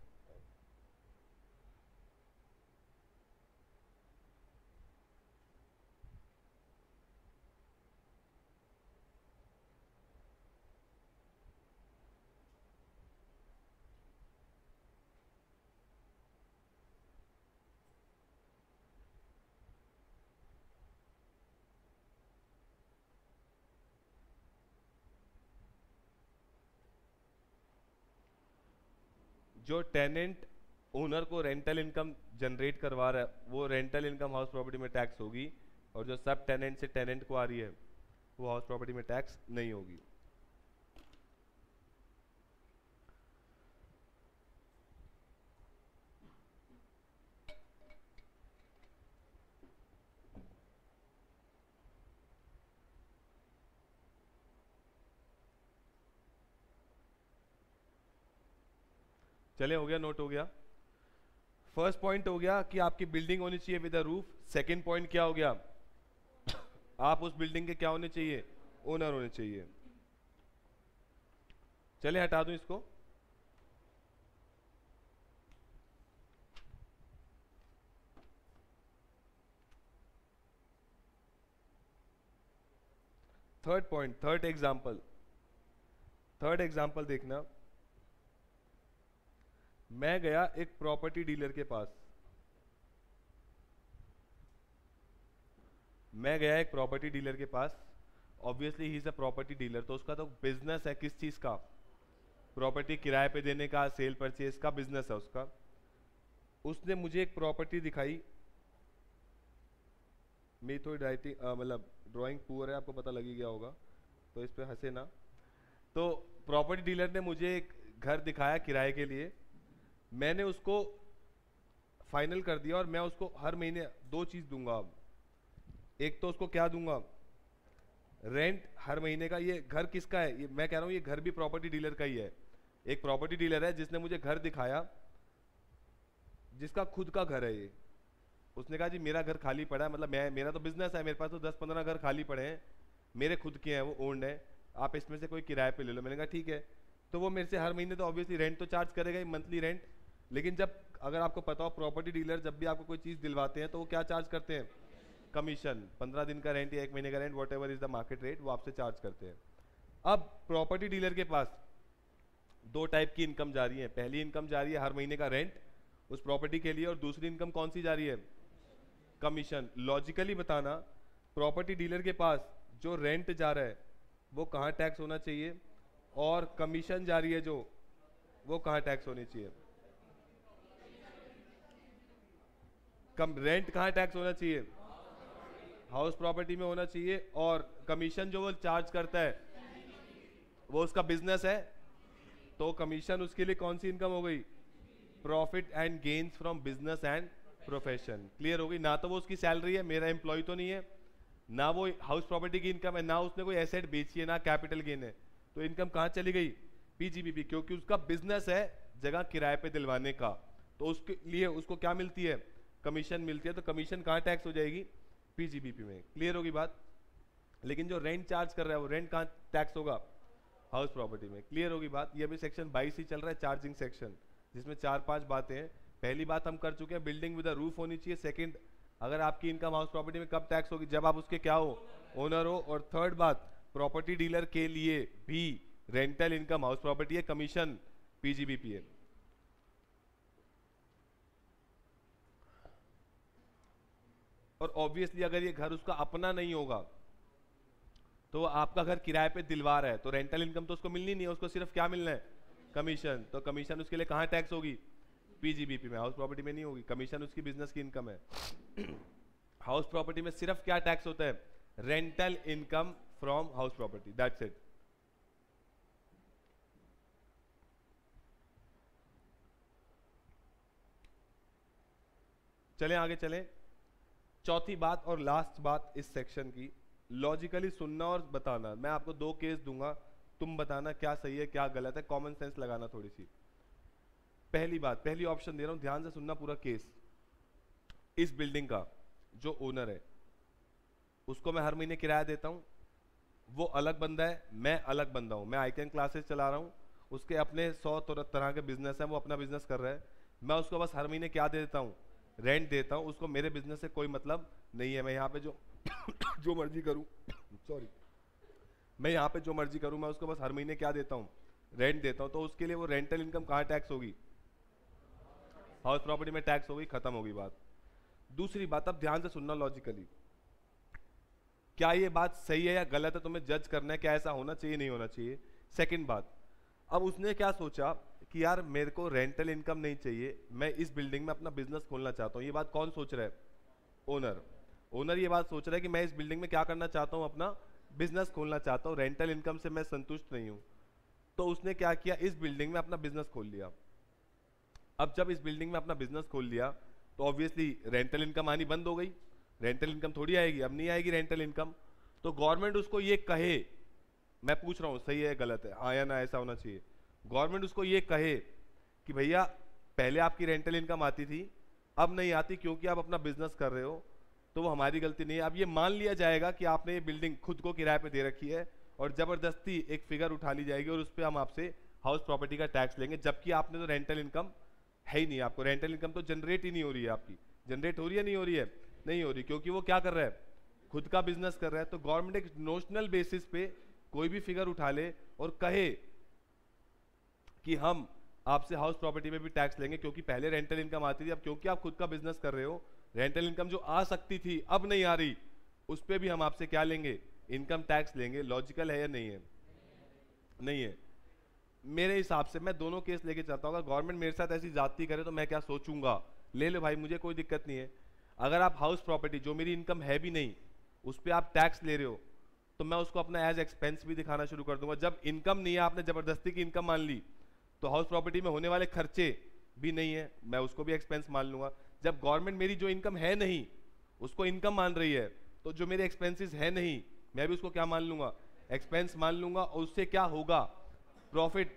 जो टेनेंट ओनर को रेंटल इनकम जनरेट करवा रहा है वो रेंटल इनकम हाउस प्रॉपर्टी में टैक्स होगी, और जो सब टेनेंट से टेनेंट को आ रही है वो हाउस प्रॉपर्टी में टैक्स नहीं होगी। चले, हो गया, नोट हो गया। फर्स्ट पॉइंट हो गया कि आपकी बिल्डिंग होनी चाहिए with a roof. Second point क्या हो गया? आप उस बिल्डिंग के क्या होने चाहिए? ओनर होने चाहिए। चले हटा दूं इसको। थर्ड पॉइंट, थर्ड एग्जांपल देखना। मैं गया एक प्रॉपर्टी डीलर के पास, मैं गया एक प्रॉपर्टी डीलर के पास, obviously he is a property dealer, तो उसका तो बिजनेस है किस चीज का, प्रॉपर्टी किराए पे देने का, सेल परचेज का बिजनेस है उसका। उसने मुझे एक प्रॉपर्टी दिखाई, मेरी थोड़ी राइटिंग मतलब ड्राइंग पुअर है, आपको पता लग ही गया होगा, तो इस पे हंसे ना। तो प्रॉपर्टी डीलर ने मुझे एक घर दिखाया किराए के लिए, मैंने उसको फाइनल कर दिया और मैं उसको हर महीने दो चीज दूंगा। अब एक तो उसको क्या दूंगा, रेंट हर महीने का। ये घर किसका है, ये मैं कह रहा हूँ ये घर भी प्रॉपर्टी डीलर का ही है। एक प्रॉपर्टी डीलर है जिसने मुझे घर दिखाया, जिसका खुद का घर है ये। उसने कहा जी मेरा घर खाली पड़ा है, मतलब मैं, मेरा तो बिजनेस है, मेरे पास तो 10-15 घर खाली पड़े हैं, मेरे खुद के हैं, वो ओन्ड है, आप इसमें से कोई किराए पे ले लो। मैंने कहा ठीक है। तो वो मेरे से हर महीने तो ऑब्वियसली रेंट तो चार्ज करेगा ही, मंथली रेंट। लेकिन जब, अगर आपको पता हो, प्रॉपर्टी डीलर जब भी आपको कोई चीज़ दिलवाते हैं तो वो क्या चार्ज करते हैं, कमीशन। 15 दिन का रेंट या 1 महीने का rent, what ever is the market rate, वो आपसे चार्ज करते हैं। अब प्रॉपर्टी डीलर के पास दो टाइप की इनकम जा रही है। पहली इनकम जा रही है हर महीने का रेंट उस प्रॉपर्टी के लिए, और दूसरी इनकम कौन सी जा रही है, कमीशन। लॉजिकली बताना, प्रॉपर्टी डीलर के पास जो रेंट जा रहा है वो कहाँ टैक्स होना चाहिए, और कमीशन जा रही है जो, वो कहाँ टैक्स होनी चाहिए। कम रेंट कहाँ टैक्स होना चाहिए, हाउस प्रॉपर्टी में होना चाहिए। और कमीशन जो वो चार्ज करता है वो उसका बिजनेस है, तो कमीशन उसके लिए कौन सी इनकम हो गई, profit and gains from business and profession. Clear हो गई ना। तो वो उसकी सैलरी है, मेरा एम्प्लॉय तो नहीं है, ना वो हाउस प्रॉपर्टी की इनकम है, ना उसने कोई एसेट बेची है, ना कैपिटल गेन है। तो इनकम कहाँ चली गई, पीजीबीपी, क्योंकि उसका बिजनेस है जगह किराए पे दिलवाने का, तो उसके लिए उसको क्या मिलती है, कमीशन मिलती है। तो कमीशन कहाँ टैक्स हो जाएगी, पीजीबीपी में। क्लियर होगी बात। लेकिन जो रेंट चार्ज कर रहा है वो रेंट कहाँ टैक्स होगा, हाउस प्रॉपर्टी में। क्लियर होगी बात। ये अभी सेक्शन 22 ही चल रहा है, चार्जिंग सेक्शन, जिसमें 4-5 बातें हैं। पहली बात हम कर चुके हैं, बिल्डिंग विद अ रूफ होनी चाहिए। सेकंड, अगर आपकी इनकम हाउस प्रॉपर्टी में कब टैक्स होगी, जब आप उसके क्या हो, ओनर हो। और थर्ड बात, प्रॉपर्टी डीलर के लिए भी रेंटल इनकम हाउस प्रॉपर्टी है, कमीशन पीजीबीपी है। और ऑब्वियसली अगर ये घर उसका अपना नहीं होगा, तो आपका घर किराए पे दिलवा रहा है, तो रेंटल इनकम तो उसको मिलनी नहीं है, उसको सिर्फ क्या मिलना है, कमीशन। तो कमीशन उसके लिए कहाँ टैक्स होगी, पीजीबीपी में, हाउस प्रॉपर्टी में नहीं होगी। कमीशन उसकी बिजनेस की इनकम है। हाउस प्रॉपर्टी में सिर्फ क्या टैक्स होता है, rental income from house property, that's it. चलें आगे चलें। चौथी बात और लास्ट बात इस सेक्शन की, लॉजिकली सुनना और बताना। मैं आपको 2 केस दूंगा, तुम बताना क्या सही है क्या गलत है, कॉमन सेंस लगाना थोड़ी सी। पहली बात, पहली ऑप्शन दे रहा हूं, ध्यान से सुनना पूरा केस। इस बिल्डिंग का जो ओनर है उसको मैं हर महीने किराया देता हूं, वो अलग बंदा है, मैं अलग बंदा हूं। मैं आईकैन क्लासेस चला रहा हूं, उसके अपने 100 तरह के बिजनेस है, वो अपना बिजनेस कर रहा है। मैं उसको बस हर महीने क्या दे देता हूं, रेंट देता हूं। उसको मेरे बिजनेस से कोई मतलब नहीं है। मैं यहाँ पे जो जो मर्जी करूं, सॉरी, मैं यहाँ पे जो मर्जी करूं, मैं उसको बस हर महीने क्या देता हूं, रेंट देता हूं। तो उसके लिए वो रेंटल इनकम कहाँ टैक्स होगी, हाउस प्रॉपर्टी में टैक्स होगी, खत्म होगी बात। दूसरी बात, अब ध्यान से सुनना लॉजिकली, क्या ये बात सही है या गलत है, तुम्हें जज करना है, क्या ऐसा होना चाहिए नहीं होना चाहिए। सेकंड बात, अब उसने क्या सोचा कि यार मेरे को रेंटल इनकम नहीं चाहिए, मैं इस बिल्डिंग में अपना बिजनेस खोलना चाहता हूँ। ये बात कौन सोच रहा है, ओनर। ओनर ये बात सोच रहा है कि मैं इस बिल्डिंग में क्या करना चाहता हूँ, अपना बिजनेस खोलना चाहता हूँ, रेंटल इनकम से मैं संतुष्ट नहीं हूँ। तो उसने क्या किया, इस बिल्डिंग में अपना बिजनेस खोल लिया। अब जब इस बिल्डिंग में अपना बिजनेस खोल लिया तो ऑब्वियसली रेंटल इनकम आनी बंद हो गई, रेंटल इनकम थोड़ी आएगी, अब नहीं आएगी रेंटल इनकम। तो गवर्नमेंट उसको ये कहे, मैं पूछ रहा हूँ सही है गलत है, हाँ या ना, ऐसा होना चाहिए। गवर्नमेंट उसको ये कहे कि भैया पहले आपकी रेंटल इनकम आती थी, अब नहीं आती क्योंकि आप अपना बिजनेस कर रहे हो, तो वो हमारी गलती नहीं है। अब ये मान लिया जाएगा कि आपने ये बिल्डिंग खुद को किराए पे दे रखी है और जबरदस्ती एक फिगर उठा ली जाएगी और उस पर हम आपसे हाउस प्रॉपर्टी का टैक्स लेंगे, जबकि आपने तो रेंटल इनकम है ही नहीं, आपको रेंटल इनकम तो जनरेट ही नहीं हो रही है। आपकी जनरेट हो रही है नहीं हो रही है, नहीं हो रही, क्योंकि वो क्या कर रहा है, खुद का बिजनेस कर रहा है। तो गवर्नमेंट एक नोशनल बेसिस पे कोई भी फिगर उठा ले और कहे कि हम आपसे हाउस प्रॉपर्टी में भी टैक्स लेंगे, क्योंकि पहले रेंटल इनकम आती थी, अब क्योंकि आप खुद का बिजनेस कर रहे हो, रेंटल इनकम जो आ सकती थी अब नहीं आ रही, उस पर भी हम आपसे क्या लेंगे, इनकम टैक्स लेंगे। लॉजिकल है या नहीं है? नहीं है। मेरे हिसाब से मैं दोनों केस लेके चलता हूँ, अगर गवर्नमेंट मेरे साथ ऐसी जाती करे तो मैं क्या सोचूंगा, ले लो भाई, मुझे कोई दिक्कत नहीं है। अगर आप हाउस प्रॉपर्टी जो मेरी इनकम है भी नहीं उस पर आप टैक्स ले रहे हो, तो मैं उसको अपना एज एक्सपेंस भी दिखाना शुरू कर दूंगा। जब इनकम नहीं है, आपने जबरदस्ती की इनकम मान ली, तो हाउस प्रॉपर्टी में होने वाले खर्चे भी नहीं है, मैं उसको भी एक्सपेंस मान लूंगा। जब गवर्नमेंट मेरी जो इनकम है नहीं उसको इनकम मान रही है, तो जो मेरे एक्सपेंसेस है नहीं मैं भी उसको क्या मान लूंगा, एक्सपेंस मान लूंगा। और उससे क्या होगा, प्रॉफिट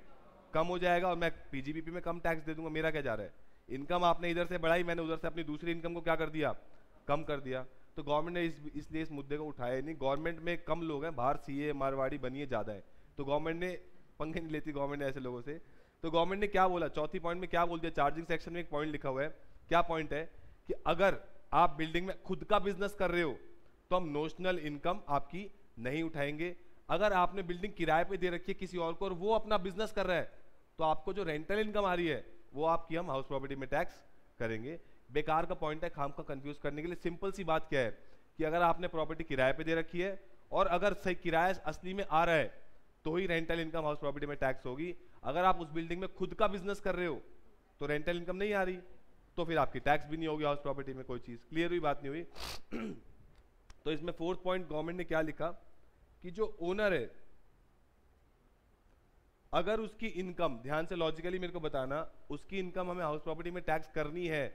कम हो जाएगा और मैं पीजीबीपी में कम टैक्स दे दूंगा। मेरा क्या जा रहा है, इनकम आपने इधर से बढ़ाई, मैंने उधर से अपनी दूसरी इनकम को क्या कर दिया, कम कर दिया। तो गवर्नमेंट ने इसलिए इस मुद्दे को उठाया नहीं। गवर्नमेंट में कम लोग हैं, बाहर सीए मारवाड़ी बनिए ज्यादा है, तो गवर्नमेंट ने पंगे नहीं लेती गवर्नमेंट ने ऐसे लोगों से। तो गवर्नमेंट ने क्या बोला, चौथी पॉइंट में क्या बोल दिया, चार्जिंग सेक्शन में एक पॉइंट लिखा हुआ है। क्या पॉइंट है कि अगर आप बिल्डिंग में खुद का बिजनेस कर रहे हो तो हम नोशनल इनकम आपकी नहीं उठाएंगे। अगर आपने बिल्डिंग किराए पे दे रखी है किसी और को और वो अपना बिजनेस कर रहा है, तो आपको जो रेंटल इनकम आ रही है वो आपकी हम हाउस प्रॉपर्टी में टैक्स करेंगे। बेकार का पॉइंट है, खाम का कंफ्यूज करने के लिए। सिंपल सी बात क्या है कि अगर आपने प्रॉपर्टी किराए पे दे रखी है और अगर सही किराया असली में आ रहा है तो ही रेंटल इनकम हाउस प्रॉपर्टी में टैक्स होगी। अगर आप उस बिल्डिंग में खुद का बिजनेस कर रहे हो तो रेंटल इनकम नहीं आ रही, तो फिर आपकी टैक्स भी नहीं होगी हाउस प्रॉपर्टी में। कोई चीज क्लियर हुई, बात नहीं हुई? तो इसमें फोर्थ पॉइंट गवर्नमेंट ने क्या लिखा कि जो ओनर है अगर उसकी इनकम, ध्यान से लॉजिकली मेरे को बताना, उसकी इनकम हमें हाउस प्रॉपर्टी में टैक्स करनी है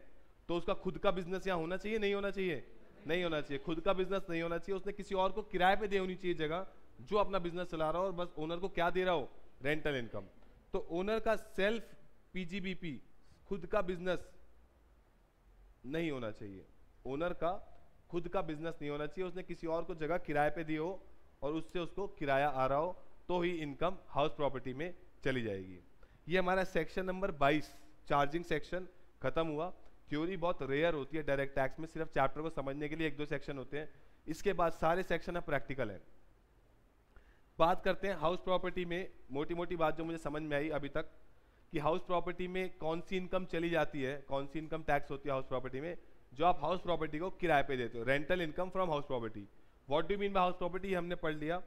तो उसका खुद का बिजनेस यहाँ होना चाहिए, नहीं होना चाहिए? नहीं होना चाहिए। खुद का बिजनेस नहीं होना चाहिए, उसने किसी और को किराए पे दे होनी चाहिए जगह जो अपना बिजनेस चला रहा हो, और बस ओनर को क्या दे रहा हो, रेंटल इनकम। तो ओनर का सेल्फ पीजीबीपी खुद का बिजनेस नहीं होना चाहिए, ओनर का खुद का बिजनेस नहीं होना चाहिए, उसने किसी और को जगह किराए पे दी हो और उससे उसको किराया आ रहा हो, तो ही इनकम हाउस प्रॉपर्टी में चली जाएगी। ये हमारा सेक्शन नंबर 22 चार्जिंग सेक्शन खत्म हुआ। थ्योरी बहुत रेयर होती है डायरेक्ट टैक्स में, सिर्फ चैप्टर को समझने के लिए एक दो सेक्शन होते हैं, इसके बाद सारे सेक्शन अब प्रैक्टिकल है। बात करते हैं हाउस प्रॉपर्टी में, मोटी मोटी बात जो मुझे समझ में आई अभी तक कि हाउस प्रॉपर्टी में कौन सी इनकम चली जाती है, कौन सी इनकम टैक्स होती है हाउस प्रॉपर्टी में, जो आप हाउस प्रॉपर्टी को किराए पे देते हो, rental income from house property. What do mean by house property, हमने पढ़ लिया।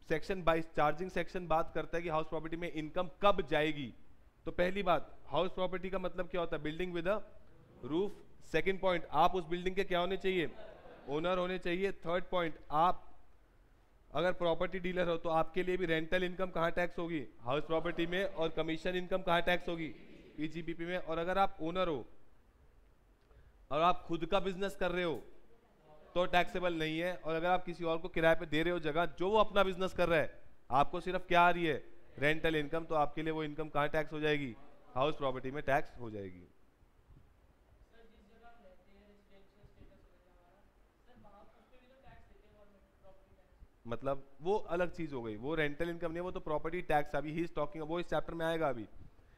सेक्शन 22 चार्जिंग सेक्शन बात करता है कि हाउस प्रॉपर्टी में इनकम कब जाएगी। तो पहली बात, हाउस प्रॉपर्टी का मतलब क्या होता है, building with a roof. Second point, आप उस बिल्डिंग के क्या होने चाहिए, ओनर होने चाहिए। थर्ड पॉइंट, आप अगर प्रॉपर्टी डीलर हो तो आपके लिए भी रेंटल इनकम कहाँ टैक्स होगी, हाउस प्रॉपर्टी में, और कमीशन इनकम कहाँ टैक्स होगी, पीजीबीपी में। और अगर आप ओनर हो और आप खुद का बिजनेस कर रहे हो तो टैक्सेबल नहीं है, और अगर आप किसी और को किराए पे दे रहे हो जगह जो वो अपना बिजनेस कर रहा है, आपको सिर्फ क्या आ रही है, रेंटल इनकम, तो आपके लिए वो इनकम कहाँ टैक्स हो जाएगी, हाउस प्रॉपर्टी में टैक्स हो जाएगी। मतलब वो अलग चीज हो गई, वो रेंटल इनकम नहीं, वो तो प्रॉपर्टी टैक्स। अभी ही इज टॉकिंग, वो इस चैप्टर में आएगा। अभी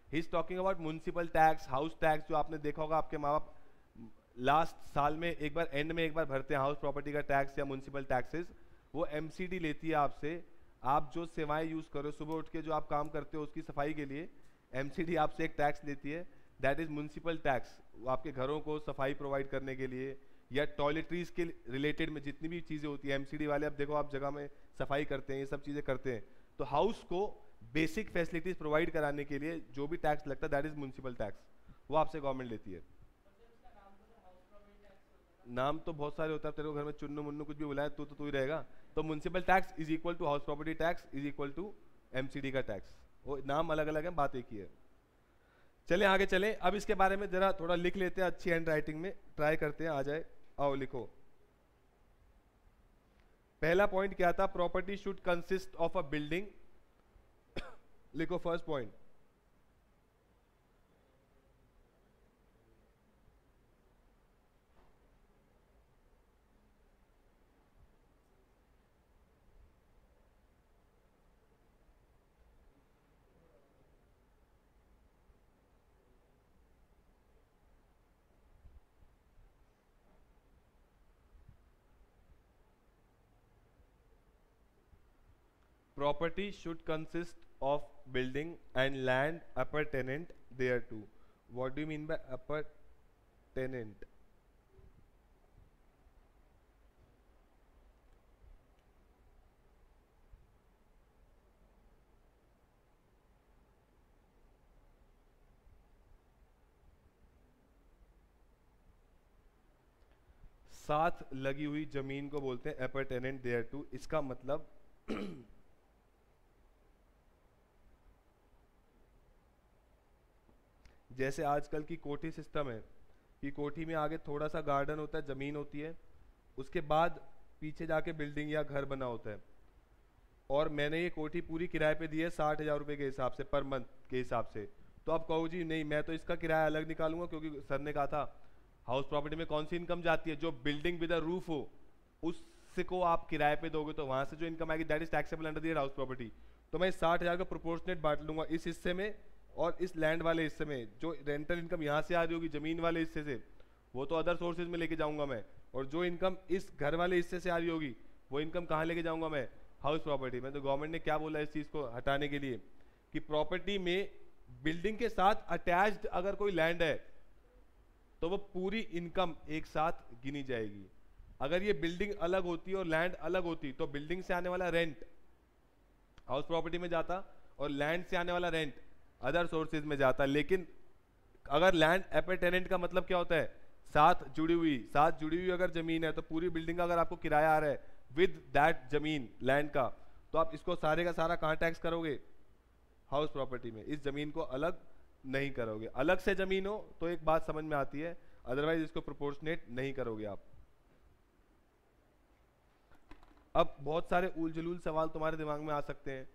he is talking about municipal tax, house tax, जो आपने देखा होगा आपके माँ बाप लास्ट साल में एक बार, एंड में एक बार भरते हैं हाउस प्रॉपर्टी का टैक्स या म्युनिसिपल टैक्सेस। वो एमसीडी लेती है आपसे, आप जो सेवाएं यूज करो, सुबह उठ के जो आप काम करते हो उसकी सफाई के लिए एमसीडी आपसे एक टैक्स लेती है, दैट इज म्युनिसिपल टैक्स। वो आपके घरों को सफाई प्रोवाइड करने के लिए या टॉयलेटरीज के रिलेटेड में जितनी भी चीजें होती है, एमसीडी वाले अब देखो आप जगह में सफाई करते हैं, ये सब चीजें करते हैं। तो हाउस को बेसिक फैसिलिटीज प्रोवाइड कराने के लिए जो भी टैक्स लगता है दैट इज म्युनिसिपल टैक्स, वो आपसे गवर्नमेंट लेती है। नाम तो बहुत सारे होता है, तेरे को घर में चुन्नू मुन्नू कुछ भी बुलाए तो तू ही रहेगा। तो municipal tax is equal to house property tax is equal to MCD का टैक्स, वो नाम अलग अलग है, बात एक ही है। चले आगे चले, अब इसके बारे में जरा थोड़ा लिख लेते हैं, अच्छी हैंड राइटिंग में ट्राई करते हैं, आ जाए, आओ लिखो। पहला पॉइंट क्या था, property should consist of a building. लिखो first point, property should consist of building and land appurtenant thereto. What do you mean by appurtenant? साथ लगी हुई जमीन को बोलते हैं appurtenant thereto. इसका मतलब जैसे आजकल की कोठी सिस्टम है कि कोठी में आगे थोड़ा सा गार्डन होता है, जमीन होती है, उसके बाद पीछे जाके बिल्डिंग या घर बना होता है, और मैंने ये कोठी पूरी किराए पे दी है 60,000 रुपए के हिसाब से, पर मंथ के हिसाब से, तो आप कहो जी नहीं मैं तो इसका किराया अलग निकालूंगा, क्योंकि सर ने कहा था हाउस प्रॉपर्टी में कौन सी इनकम जाती है, जो बिल्डिंग विद अ रूफ हो उससे को आप किराए पे दोगे तो वहां से जो इनकम आएगी that is taxable under the house property. तो मैं 60,000 का प्रोपोर्शनेट बांट लूंगा इस हिस्से में और इस लैंड वाले हिस्से में। जो रेंटल इनकम यहाँ से आ रही होगी जमीन वाले हिस्से से, वो तो अदर सोर्सेज में लेके जाऊंगा मैं, और जो इनकम इस घर वाले हिस्से से आ रही होगी वो इनकम कहाँ लेके जाऊंगा मैं, हाउस प्रॉपर्टी में। तो गवर्नमेंट ने क्या बोला इस चीज को हटाने के लिए कि प्रॉपर्टी में बिल्डिंग के साथ अटैच्ड अगर कोई लैंड है तो वो पूरी इनकम एक साथ गिनी जाएगी। अगर ये बिल्डिंग अलग होती और लैंड अलग होती तो बिल्डिंग से आने वाला रेंट हाउस प्रॉपर्टी में जाता और लैंड से आने वाला रेंट अदर सोर्सेज में जाता। लेकिन अगर लैंड appurtenant का मतलब क्या होता है, साथ जुड़ी हुई अगर जमीन है तो पूरी बिल्डिंग का अगर आपको किराया आ रहा है विद दैट जमीन लैंड का, तो आप इसको सारे का सारा कहाँ टैक्स करोगे, हाउस प्रॉपर्टी में। इस जमीन को अलग नहीं करोगे। अलग से जमीन हो तो एक बात समझ में आती है, अदरवाइज इसको प्रोपोर्शनेट नहीं करोगे आप। अब बहुत सारे उल जलूल सवाल तुम्हारे दिमाग में आ सकते हैं,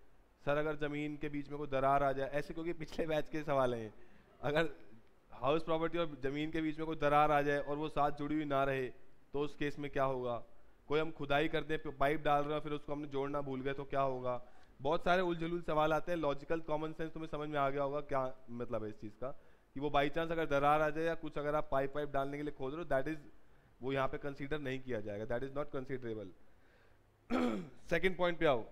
सर अगर जमीन के बीच में कोई दरार आ जाए, ऐसे क्योंकि पिछले बैच के सवाल हैं, अगर हाउस प्रॉपर्टी और जमीन के बीच में कोई दरार आ जाए और वो साथ जुड़ी हुई ना रहे तो उस केस में क्या होगा, कोई हम खुदाई करते हैं पाइप डाल रहे हैं फिर उसको हमने जोड़ना भूल गए तो क्या होगा। बहुत सारे उलझुल सवाल आते हैं। लॉजिकल कॉमन सेंस तुम्हें समझ में आ गया होगा क्या मतलब है इस चीज़ का, कि वो बाई चांस अगर दरार आ जाए या कुछ अगर आप पाइप डालने के लिए खोद रहे हो, दैट इज वो यहाँ पे कंसीडर नहीं किया जाएगा, that is not considerable. Second point पे आओ।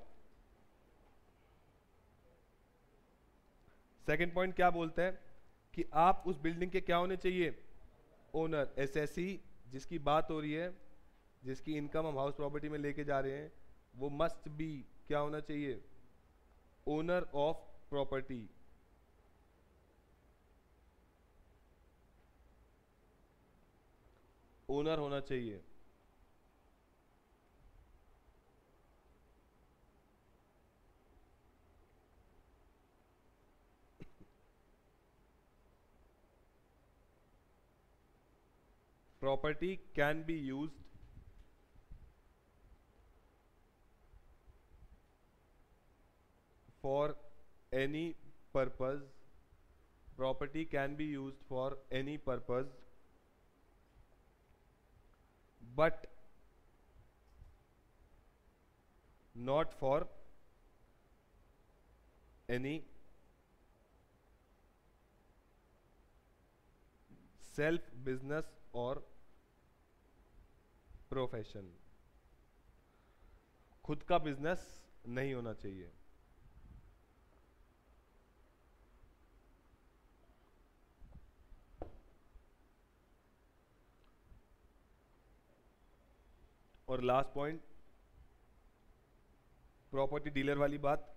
सेकेंड पॉइंट क्या बोलते हैं कि आप उस बिल्डिंग के क्या होने चाहिए, ओनर। एसएससी जिसकी बात हो रही है, जिसकी इनकम हम हाउस प्रॉपर्टी में लेके जा रहे हैं, वो मस्ट बी क्या होना चाहिए, ओनर ऑफ प्रॉपर्टी। ओनर होना चाहिए। Property can be used for any purpose. Property can be used for any purpose, but not for any self business और प्रोफेशन। खुद का बिजनेस नहीं होना चाहिए। और लास्ट पॉइंट प्रॉपर्टी डीलर वाली बात।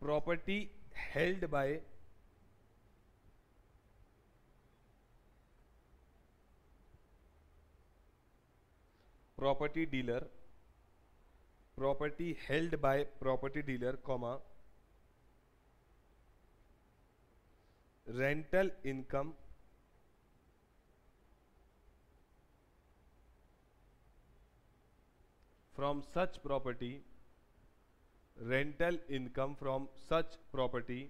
Property held by property dealer, property held by property dealer, comma, rental income from such property, rental income from such property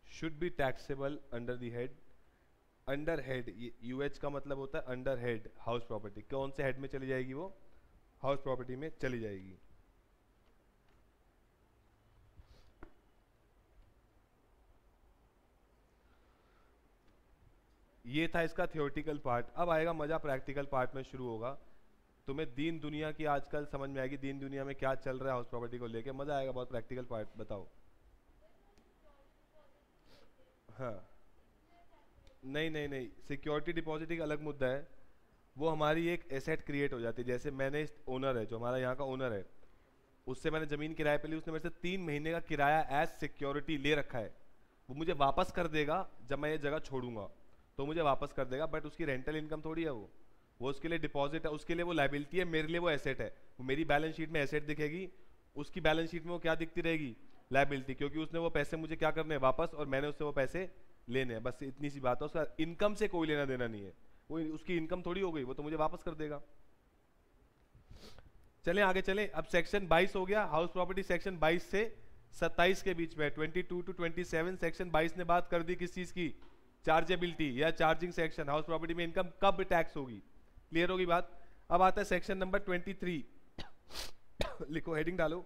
should be taxable under the head। Under head, UH का मतलब होता है under head house property. कौन से head में चली जाएगी वो, हाउस प्रॉपर्टी में चली जाएगी। ये था इसका थियोरेटिकल पार्ट। अब आएगा मजा, प्रैक्टिकल पार्ट में शुरू होगा। तुम्हें दीन दुनिया की आजकल समझ में आएगी, दीन दुनिया में क्या चल रहा है हाउस प्रॉपर्टी को लेके, मजा आएगा बहुत। प्रैक्टिकल पार्ट बताओ। हाँ, नहीं नहीं नहीं, सिक्योरिटी डिपॉजिट एक अलग मुद्दा है। वो हमारी एक एसेट क्रिएट हो जाती है। जैसे मैंने ओनर है, जो हमारा यहाँ का ओनर है, उससे मैंने जमीन किराए पे ली, उसने मेरे से 3 महीने का किराया एज सिक्योरिटी ले रखा है। वो मुझे वापस कर देगा जब मैं ये जगह छोड़ूंगा, तो मुझे वापस कर देगा, बट उसकी रेंटल इनकम थोड़ी है वो उसके लिए डिपॉजिट है, उसके लिए वो लाइबिलिटी है, मेरे लिए वो एसेट है। वो मेरी बैलेंस शीट में एसेट दिखेगी, उसकी बैलेंस शीट में वो क्या दिखती रहेगी, लाइबिलिटी, क्योंकि उसने वो पैसे मुझे क्या करने हैं, वापस, और मैंने उससे वो पैसे लेने हैं। बस इतनी सी बात है, उसका इनकम से कोई लेना देना नहीं है। वो उसकी इनकम थोड़ी हो गई, वो तो मुझे वापस कर देगा। चलें आगे चलें। अब सेक्शन 22 हो गया। हाउस प्रॉपर्टी सेक्शन 22 से 27 के बीच में, 22 टू 27 सेक्शन 22 ने बात कर दी किस चीज की, चार्जेबिलिटी या चार्जिंग सेक्शन। हाउस प्रॉपर्टी में इनकम कब टैक्स होगी, क्लियर होगी बात। अब आता है सेक्शन नंबर 23 लिखो, हेडिंग डालो,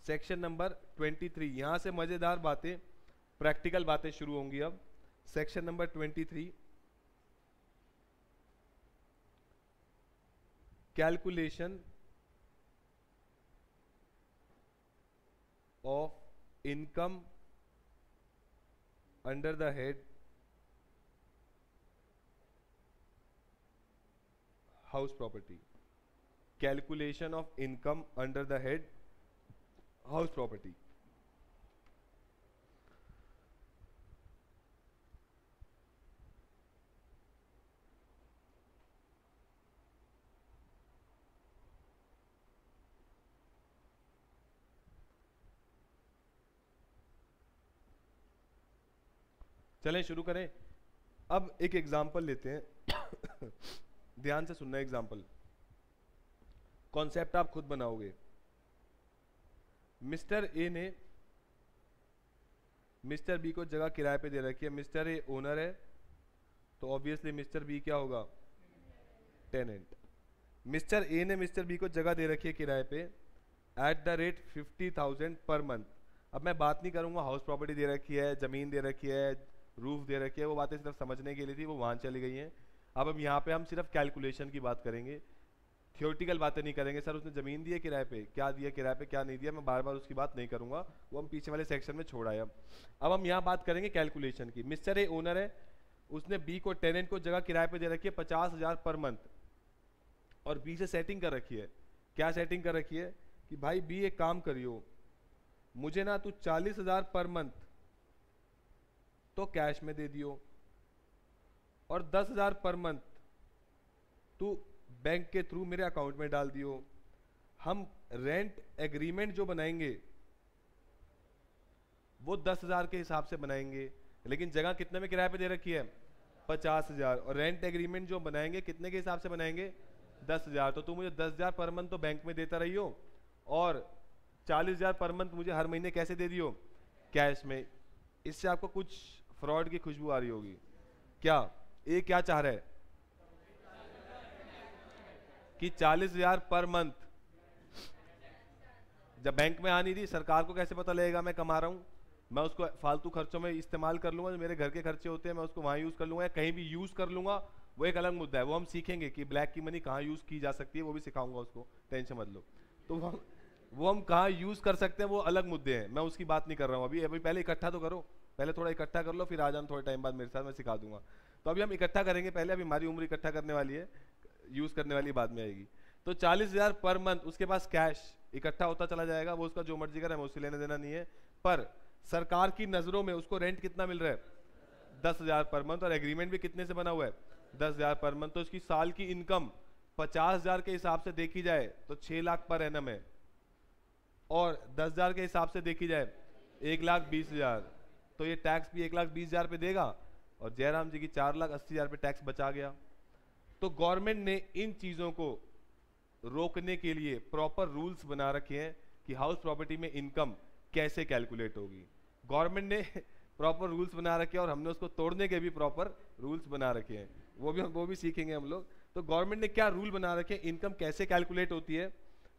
सेक्शन नंबर 23। यहां से मजेदार बातें, प्रैक्टिकल बातें शुरू होंगी। अब section number 23, calculation of income under the head house property. Calculation of income under the head house property. चलें शुरू करें। अब एक एग्जाम्पल लेते हैं ध्यान से सुनना एग्जाम्पल, कॉन्सेप्ट आप खुद बनाओगे। मिस्टर ए ने मिस्टर बी को जगह किराए पे दे रखी है। मिस्टर ए ओनर है, तो ऑब्वियसली मिस्टर बी क्या होगा, टेनेंट। मिस्टर ए ने मिस्टर बी को जगह दे रखी है किराए पे at the rate 50,000 per month. अब मैं बात नहीं करूंगा हाउस प्रॉपर्टी दे रखी है, जमीन दे रखी है, रूफ दे रखी है, वो बातें सिर्फ समझने के लिए थी, वो वहां चली गई हैं। अब हम यहाँ पे हम सिर्फ कैलकुलेशन की बात करेंगे, थियोरेटिकल बातें नहीं करेंगे। सर उसने जमीन दी है किराए पे, क्या दिया किराए पे, क्या नहीं दिया, मैं बार बार उसकी बात नहीं करूंगा, वो हम पीछे वाले सेक्शन में छोड़ आए। अब हम यहाँ बात करेंगे कैलकुलेशन की। मिस्टर ए ओनर है, उसने बी को टेनेंट को जगह किराए पे दे रखी है 50,000 पर मंथ, और बी से सेटिंग कर रखी है। क्या सेटिंग कर रखी है कि भाई बी एक काम करियो, मुझे ना तू 40,000 पर मंथ तो कैश में दे दियो, और 10,000 पर मंथ तू बैंक के थ्रू मेरे अकाउंट में डाल दियो। हम रेंट एग्रीमेंट जो बनाएंगे वो 10,000 के हिसाब से बनाएंगे, लेकिन जगह कितने में किराए पे दे रखी है, 50,000, और रेंट एग्रीमेंट जो बनाएंगे कितने के हिसाब से बनाएंगे, 10,000। तो तू मुझे 10,000 पर मंथ तो बैंक में देता रहियो, और 40,000 पर मंथ मुझे हर महीने कैसे दे दियो, कैश में। इससे आपको कुछ फ्रॉड की खुशबू आ रही होगी। क्या ये क्या चाह रहा है कि 40,000 पर मंथ, जब बैंक में आ नहीं रही, सरकार को कैसे पता लगेगा मैं कमा रहा हूं, मैं उसको फालतू खर्चों में इस्तेमाल कर लूंगा, जो मेरे घर के खर्चे होते हैं मैं उसको वहां यूज कर लूंगा, या कहीं भी यूज कर लूंगा, वो एक अलग मुद्दा है। वो हम सीखेंगे कि ब्लैक की मनी कहाँ यूज की जा सकती है, वो भी सिखाऊंगा उसको, टेंशन मत लो। तो वो हम कहाँ यूज कर सकते हैं, वो अलग मुद्दे हैं, मैं उसकी बात नहीं कर रहा हूँ अभी। अभी पहले इकट्ठा तो करो, पहले थोड़ा इकट्ठा कर लो, फिर आ जाना थोड़े टाइम बाद मेरे साथ, मैं सिखा दूंगा। तो अभी हम इकट्ठा करेंगे पहले, अभी हमारी उम्र इकट्ठा करने वाली है, यूज करने वाली बाद में आएगी। तो 40,000 पर मंथ, उसके पास कैश इकट्ठा होता चला जाएगा, वो उसका जो मर्जी करे, हमें उससे लेना देना नहीं है। पर सरकार की नजरों में उसको रेंट कितना मिल रहा है, 10,000 पर मंथ, और एग्रीमेंट भी कितने से बना हुआ है, 10,000 पर मंथ। तो उसकी साल की इनकम 50,000 के हिसाब से देखी जाए तो 6 लाख पर एनम है, और 10,000 के हिसाब से देखी जाए 1,20,000, तो ये टैक्स भी 1,20,000 पे देगा, और जयराम जी की 4,80,000 पे टैक्स बचा गया। तो गवर्नमेंट ने इन चीजों को रोकने के लिए प्रॉपर रूल्स बना रखे हैं कि हाउस प्रॉपर्टी में इनकम कैसे कैलकुलेट होगी। गवर्नमेंट ने प्रॉपर रूल्स बना रखे हैं, और हमने उसको तोड़ने के भी प्रॉपर रूल्स बना रखे हैं, वो भी सीखेंगे हम लोग। तो गवर्नमेंट ने क्या रूल बना रखे, इनकम कैसे कैलकुलेट होती है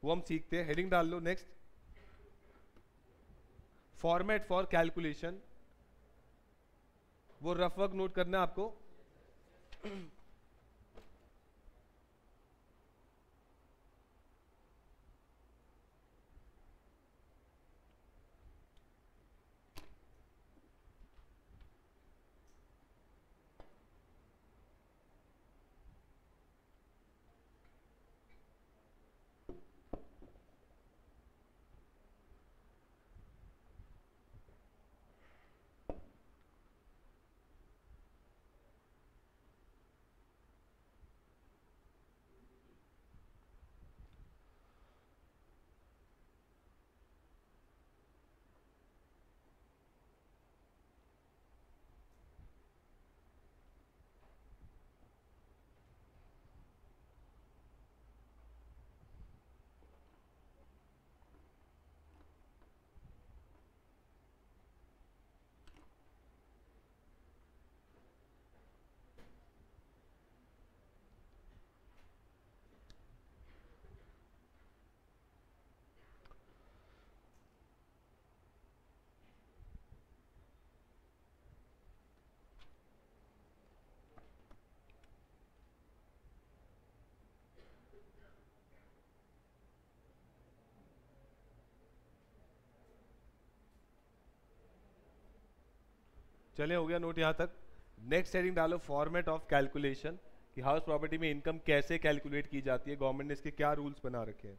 वो हम सीखते हैं। हेडिंग डाल लो नेक्स्ट, फॉर्मेट फॉर कैलकुलेशन, वो रफ वर्क नोट करना है आपको। चले, हो गया नोट यहाँ तक। नेक्स्ट हेडिंग डालो, फॉर्मेट ऑफ कैलकुलेशन, कि हाउस प्रॉपर्टी में इनकम कैसे कैलकुलेट की जाती है, गवर्नमेंट ने इसके क्या रूल्स बना रखे हैं।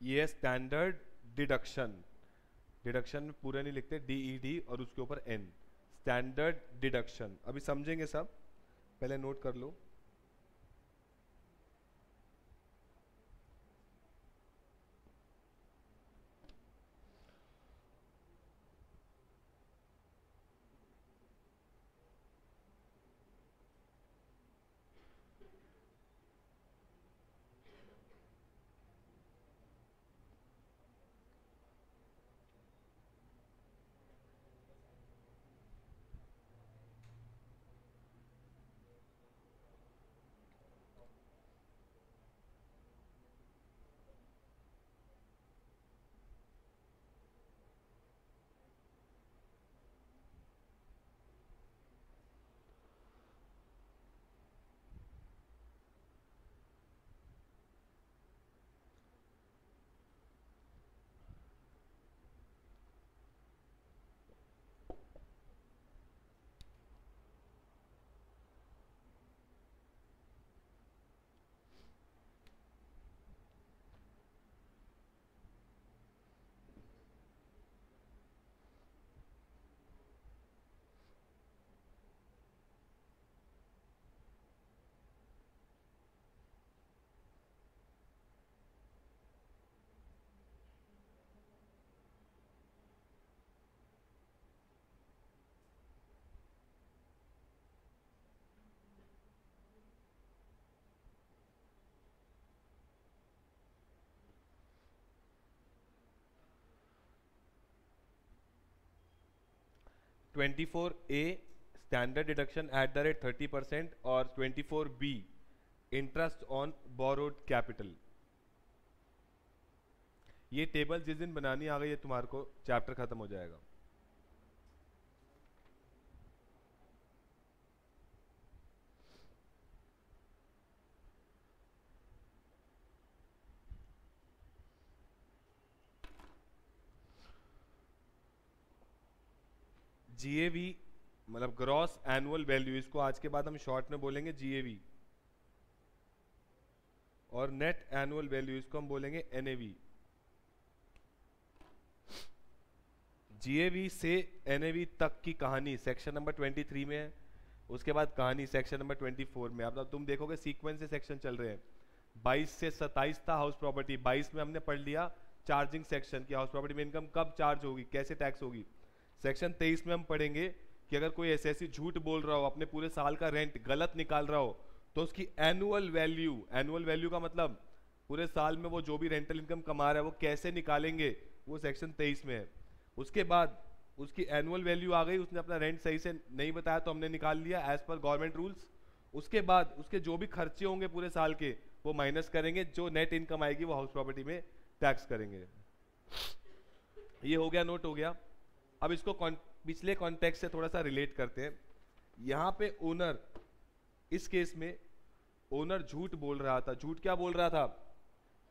ये है स्टैंडर्ड डिडक्शन। डिडक्शन में पूरे नहीं लिखते, DED और उसके ऊपर N, स्टैंडर्ड डिडक्शन। अभी समझेंगे सब, पहले नोट कर लो। 24A standard deduction at the rate 30% और 24B interest on borrowed capital. ये टेबल जिस दिन बनानी आ गई है तुम्हारे को चैप्टर खत्म हो जाएगा। जीएवी मतलब ग्रॉस एनुअल वैल्यू, इसको आज के बाद हम शॉर्ट में बोलेंगे जीएवी, और नेट एनुअल वैल्यू इसको हम बोलेंगे एनएवी। जीएवी से एनएवी तक की कहानी सेक्शन नंबर 23 में है, उसके बाद कहानी सेक्शन नंबर 24 में। अब तुम देखोगे सीक्वेंस से सेक्शन चल रहे हैं। 22 से 27 था हाउस प्रॉपर्टी, 22 में हमने पढ़ लिया चार्जिंग सेक्शन की हाउस प्रॉपर्टी में इनकम कब चार्ज होगी, कैसे टैक्स होगी। सेक्शन 23 में हम पढ़ेंगे कि अगर कोई ऐसी झूठ बोल रहा हो, अपने पूरे साल का रेंट गलत निकाल रहा हो, तो उसकी एनुअल वैल्यू का मतलब पूरे साल में वो जो भी रेंटल इनकम कमा रहा है वो कैसे निकालेंगे, वो सेक्शन 23 में है। उसके बाद उसकी एनुअल वैल्यू आ गई, उसने अपना रेंट सही से नहीं बताया तो हमने निकाल लिया एज पर गवर्नमेंट रूल्स। उसके बाद उसके जो भी खर्चे होंगे पूरे साल के वो माइनस करेंगे, जो नेट इनकम आएगी वो हाउस प्रॉपर्टी में टैक्स करेंगे। ये हो गया, नोट हो गया। अब इसको पिछले कॉन्टेक्स्ट से थोड़ा सा रिलेट करते हैं। यहाँ पे ओनर, इस केस में ओनर झूठ बोल रहा था। झूठ क्या बोल रहा था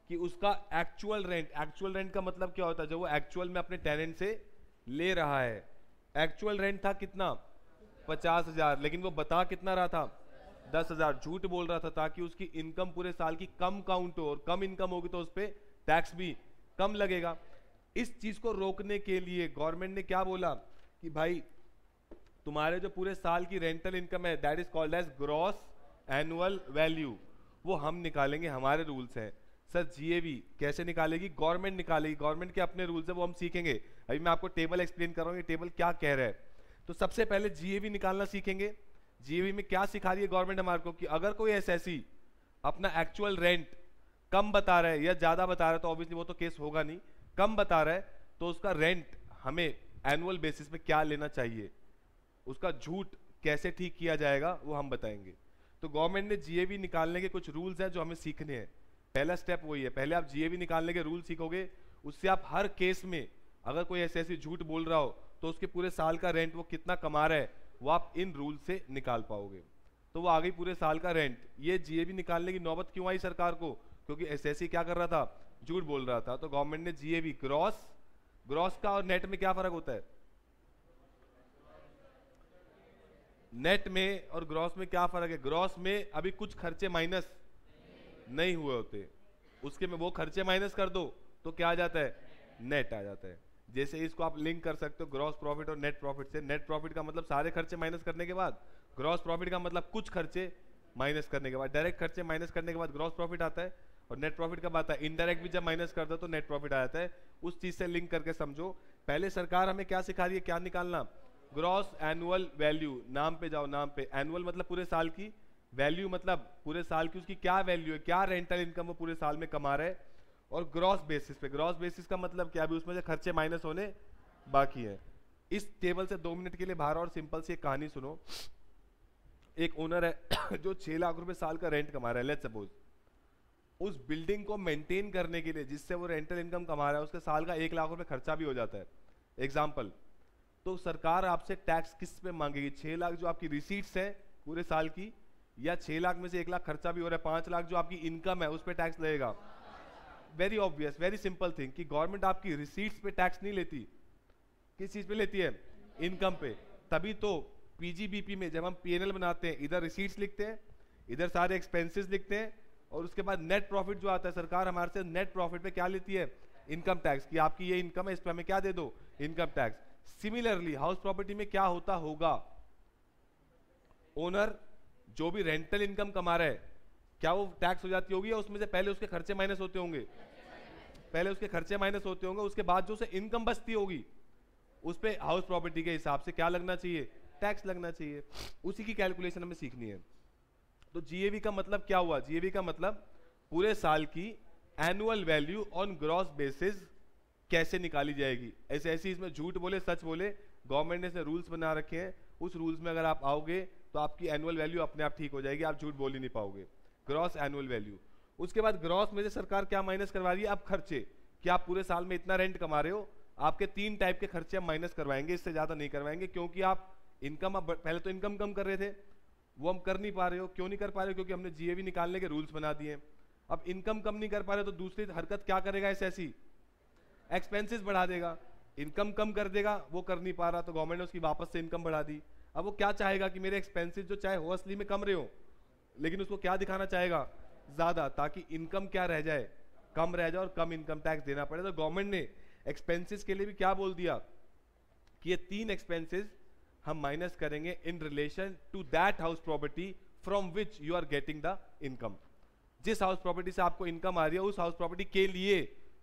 कि उसका एक्चुअल रेंट का मतलब क्या होता है, जो वो एक्चुअल में अपने टेनेंट से ले रहा है। एक्चुअल रेंट था कितना, 50,000, लेकिन वो बता कितना रहा था, 10,000। झूठ बोल रहा था ताकि उसकी इनकम पूरे साल की कम काउंट हो, और कम इनकम होगी तो उस पर टैक्स भी कम लगेगा। इस चीज को रोकने के लिए गवर्नमेंट ने क्या बोला कि भाई तुम्हारे जो पूरे साल की रेंटल इनकम है that is called as gross annual value, वो हम निकालेंगे, हमारे रूल्स हैं। सर जीएवी कैसे निकालेगी, गवर्नमेंट निकालेगी, गवर्नमेंट के अपने रूल्स है, वो हम सीखेंगे। अभी मैं आपको टेबल एक्सप्लेन कर रहा हूँ, ये टेबल क्या कह रहा है। तो सबसे पहले जीएवी निकालना सीखेंगे। जीएवी में क्या सिखा रही है गवर्नमेंट हमारे को कि अगर कोई एसएससी अपना एक्चुअल रेंट कम बता रहा है या ज्यादा बता रहा है, तो ऑब्वियसली वो तो केस होगा नहीं, कम बता रहा है तो उसका रेंट हमें एनुअल बेसिस पे क्या लेना चाहिए, उसका झूठ कैसे ठीक किया जाएगा वो हम बताएंगे। तो गवर्नमेंट ने जीएवी निकालने के कुछ रूल्स हैं जो हमें सीखने हैं। पहला स्टेप वही है, पहले आप जीएवी निकालने के रूल सीखोगे, उससे आप हर केस में अगर कोई ऐसे झूठ बोल रहा हो तो उसके पूरे साल का रेंट वो कितना कमा रहा है वो आप इन रूल से निकाल पाओगे। तो वो आ गई पूरे साल का रेंट। ये जीएवी निकालने की नौबत क्यों आई सरकार को, क्योंकि एसएससी क्या कर रहा था, झूठ बोल रहा था। तो गवर्नमेंट ने जीएवी ग्रॉस का और नेट में क्या फर्क होता है, नेट में और ग्रॉस में क्या फर्क है। ग्रॉस में अभी कुछ खर्चे माइनस नहीं हुए होते, उसके में वो खर्चे माइनस कर दो तो क्या आ जाता है, नेट आ जाता है। जैसे इसको आप लिंक कर सकते हो ग्रॉस प्रॉफिट और नेट प्रॉफिट से। नेट प्रॉफिट का मतलब सारे खर्चे माइनस करने के बाद, ग्रॉस प्रॉफिट का मतलब कुछ खर्चे माइनस करने के बाद। डायरेक्ट खर्चे माइनस करने के बाद ग्रॉस प्रॉफिट आता है, और नेट प्रॉफिट कब आता है, इनडायरेक्ट भी जब माइनस कर दो तो नेट प्रॉफिट आ जाता है। उस चीज से लिंक करके समझो। पहले सरकार हमें क्या सिखा रही है, क्या निकालना, ग्रॉस एनुअल वैल्यू। नाम पे जाओ, नाम पे एनुअल मतलब पूरे साल की, वैल्यू मतलब पूरे साल की उसकी क्या वैल्यू है, क्या रेंटल इनकम वो पूरे साल में कमा रहा है। और ग्रॉस बेसिस पे, ग्रॉस बेसिस का मतलब क्या, अभी उसमें से खर्चे माइनस होने बाकी है। इस टेबल से 2 मिनट के लिए बाहर और सिंपल सी एक कहानी सुनो। एक ओनर है जो 6 लाख रुपए साल का रेंट कमा रहा है। लेट्स सपोज उस बिल्डिंग को मेंटेन करने के लिए जिससे वो रेंटल इनकम कमा रहा है उसके साल का 1 लाख रुपए खर्चा भी हो जाता है, एग्जाम्पल। तो सरकार आपसे टैक्स किस पे मांगेगी, 6 लाख जो आपकी रिसीट्स है पूरे साल की, या 6 लाख में से 1 लाख खर्चा भी हो रहा है, 5 लाख जो आपकी इनकम है उस पर टैक्स लगेगा। Very obvious, very simple thing कि गवर्नमेंट आपकी रिसीट्स पे टैक्स नहीं लेती, किस चीज पे लेती है, इनकम पे। तभी तो पीजीबीपी में जब हम पीएनएल बनाते हैं, इधर रिसीट्स लिखते हैं, इधर सारे एक्सपेंसेस लिखते हैं, और उसके बाद नेट प्रॉफिट जो आता है सरकार हमारे से नेट प्रॉफिट पे क्या लेती है, इनकम टैक्स, कि आपकी ये इनकम है इस पे हमें क्या दे दो, income tax. Similarly house property में क्या होता होगा, ओनर जो भी रेंटल इनकम कमा रहा है क्या वो टैक्स हो जाती होगी, या उसमें से पहले उसके खर्चे माइनस होते होंगे, पहले उसके खर्चे माइनस होते होंगे, उसके बाद जो उसे इनकम बचती होगी उस पे हाउस प्रॉपर्टी के हिसाब से क्या लगना चाहिए, टैक्स लगना चाहिए। उसी की कैलकुलेशन हमें सीखनी है। तो जीएवी का मतलब क्या हुआ, जीएवी का मतलब पूरे साल की annual value on gross basis कैसे निकाली जाएगी। ऐसे इसमें झूठ बोले सच बोले गवर्नमेंट ने रूल्स बना रखे हैं, उस रूल्स में अगर आप आओगे तो आपकी एनुअल वैल्यू अपने आप ठीक हो जाएगी, आप झूठ बोल ही नहीं पाओगे। Gross annual value. उसके बाद ग्रॉस में से सरकार क्या माइनस करवा रही है, आप खर्चे, कि आप पूरे साल में इतना रेंट कमा रहे हो, आपके 3 टाइप के खर्चे हम माइनस करवाएंगे, इससे ज्यादा नहीं करवाएंगे, क्योंकि आप इनकम, आप पहले तो इनकम कम कर रहे थे, वो हम कर नहीं पा रहे हो। क्यों नहीं कर पा रहे हो, क्योंकि हमने जीएवी निकालने के रूल्स बना दिए। अब इनकम कम नहीं कर पा रहे तो दूसरी हरकत क्या करेगा एसएससी, एक्सपेंसेस बढ़ा देगा। इनकम कम कर देगा, वो कर नहीं पा रहा तो गवर्नमेंट ने उसकी वापस से इनकम बढ़ा दी। अब वो क्या चाहेगा कि मेरे एक्सपेंसेस जो चाहे हो असली में कम रहे हो, लेकिन उसको क्या दिखाना चाहेगा, ज्यादा, ताकि इनकम क्या रह जाए, कम रह जाए और कम इनकम टैक्स देना पड़े। तो गवर्नमेंट ने एक्सपेंसेस के लिए भी क्या बोल दिया कि ये 3 एक्सपेंसेस हम माइनस करेंगे in relation to that house property from which you are getting the income. जिस हाउस प्रॉपर्टी से आपको इनकम आ रही है, उस हाउस प्रॉपर्टी के लिए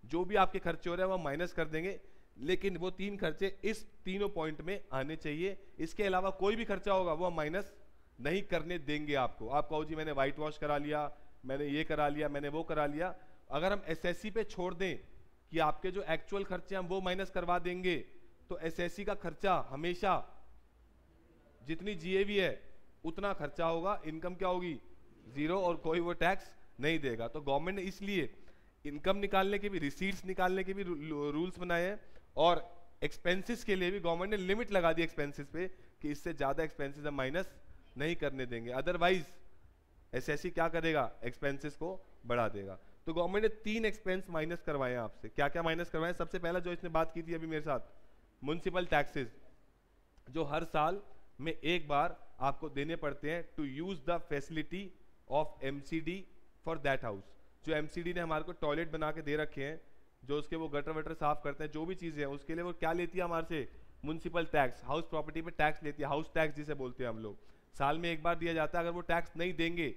जो भी आपके खर्चे हो रहे हैं वो माइनस कर देंगे, लेकिन वो 3 खर्चे इस तीनों पॉइंट में आने चाहिए। इसके अलावा कोई भी खर्चा होगा वो हम माइनस नहीं करने देंगे आपको। आप कहो जी मैंने व्हाइट वॉश करा लिया, मैंने ये करा लिया, मैंने वो करा लिया, अगर हम एसएससी पे छोड़ दें कि आपके जो एक्चुअल खर्चे हम वो माइनस करवा देंगे, तो एसएससी का खर्चा हमेशा जितनी जीएवी है उतना खर्चा होगा, इनकम क्या होगी, 0, और कोई वो टैक्स नहीं देगा। तो गवर्नमेंट ने इसलिए इनकम निकालने के भी, रिसीट्स निकालने के भी रूल्स बनाए हैं, और एक्सपेंसेस के लिए भी गवर्नमेंट ने लिमिट लगा दी एक्सपेंसेस पे कि इससे ज्यादा एक्सपेंसेस हम माइनस नहीं करने देंगे, अदरवाइज एसएससी क्या करेगा, एक्सपेंसेस को बढ़ा देगा। तो गवर्नमेंट ने 3 एक्सपेंस माइनस करवाए आपसे। क्या क्या माइनस करवाए, सबसे पहला जो इसने बात की थी अभी मेरे साथ, म्युनिसिपल टैक्सेस, जो हर साल में एक बार आपको देने पड़ते हैं to use the facility of MCD for that house. जो एमसीडी ने हमारे को टॉयलेट बना के दे रखे हैं, जो उसके वो गटर वटर साफ करते हैं, जो भी चीजें हैं उसके लिए वो क्या लेती है हमारे से, म्युनिसिपल टैक्स, हाउस प्रॉपर्टी पे टैक्स लेती है, हाउस टैक्स जिसे बोलते हैं हम लोग। साल में एक बार दिया जाता है, अगर वो टैक्स नहीं देंगे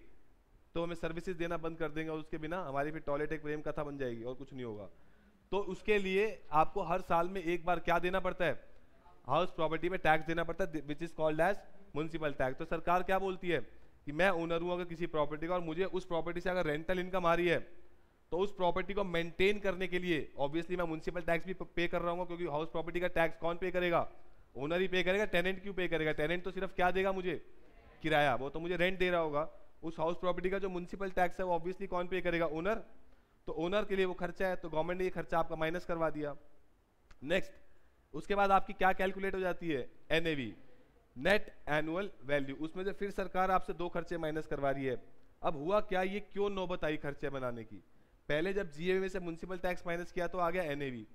तो हमें सर्विसेज देना बंद कर देंगे, और उसके बिना हमारी फिर टॉयलेट एक प्रेम कथा बन जाएगी और कुछ नहीं होगा। तो उसके लिए आपको हर साल में एक बार क्या देना पड़ता है, हाउस प्रॉपर्टी पे टैक्स देना पड़ता है, which is called as municipal tax. तो सरकार क्या बोलती है कि मैं ओनर हूं अगर किसी प्रॉपर्टी का, और मुझे उस प्रॉपर्टी से अगर रेंटल इनकम आ रही है, तो उस प्रॉपर्टी को मेंटेन करने के लिए ऑब्वियसली मैं म्युनिसिपल टैक्स भी पे कर रहा हूँ, क्योंकि हाउस प्रॉपर्टी का टैक्स कौन पे करेगा, ओनर ही पे करेगा, टेनेंट क्यों पे करेगा, टेनेंट तो सिर्फ क्या देगा मुझे, किराया, वो तो मुझे रेंट दे रहा होगा। उस हाउस प्रॉपर्टी का जो म्युनिसिपल टैक्स है वो ऑब्वियसली कौन पे करेगा, ओनर। तो ओनर के लिए वो खर्चा है, तो गवर्नमेंट ने ये खर्चा आपका माइनस करवा दिया। नेक्स्ट, उसके बाद आपकी क्या कैलकुलेट हो जाती है, एनएवी, नेट एनुअल वैल्यू। उसमें से फिर सरकार आपसे 2 खर्चे माइनस करवा रही है। अब हुआ क्या, ये क्यों नौबत आई खर्चे बनाने की, पहले जब जीएवी में से म्युनिसिपल टैक्स माइनस किया तो आ गया एनएवी।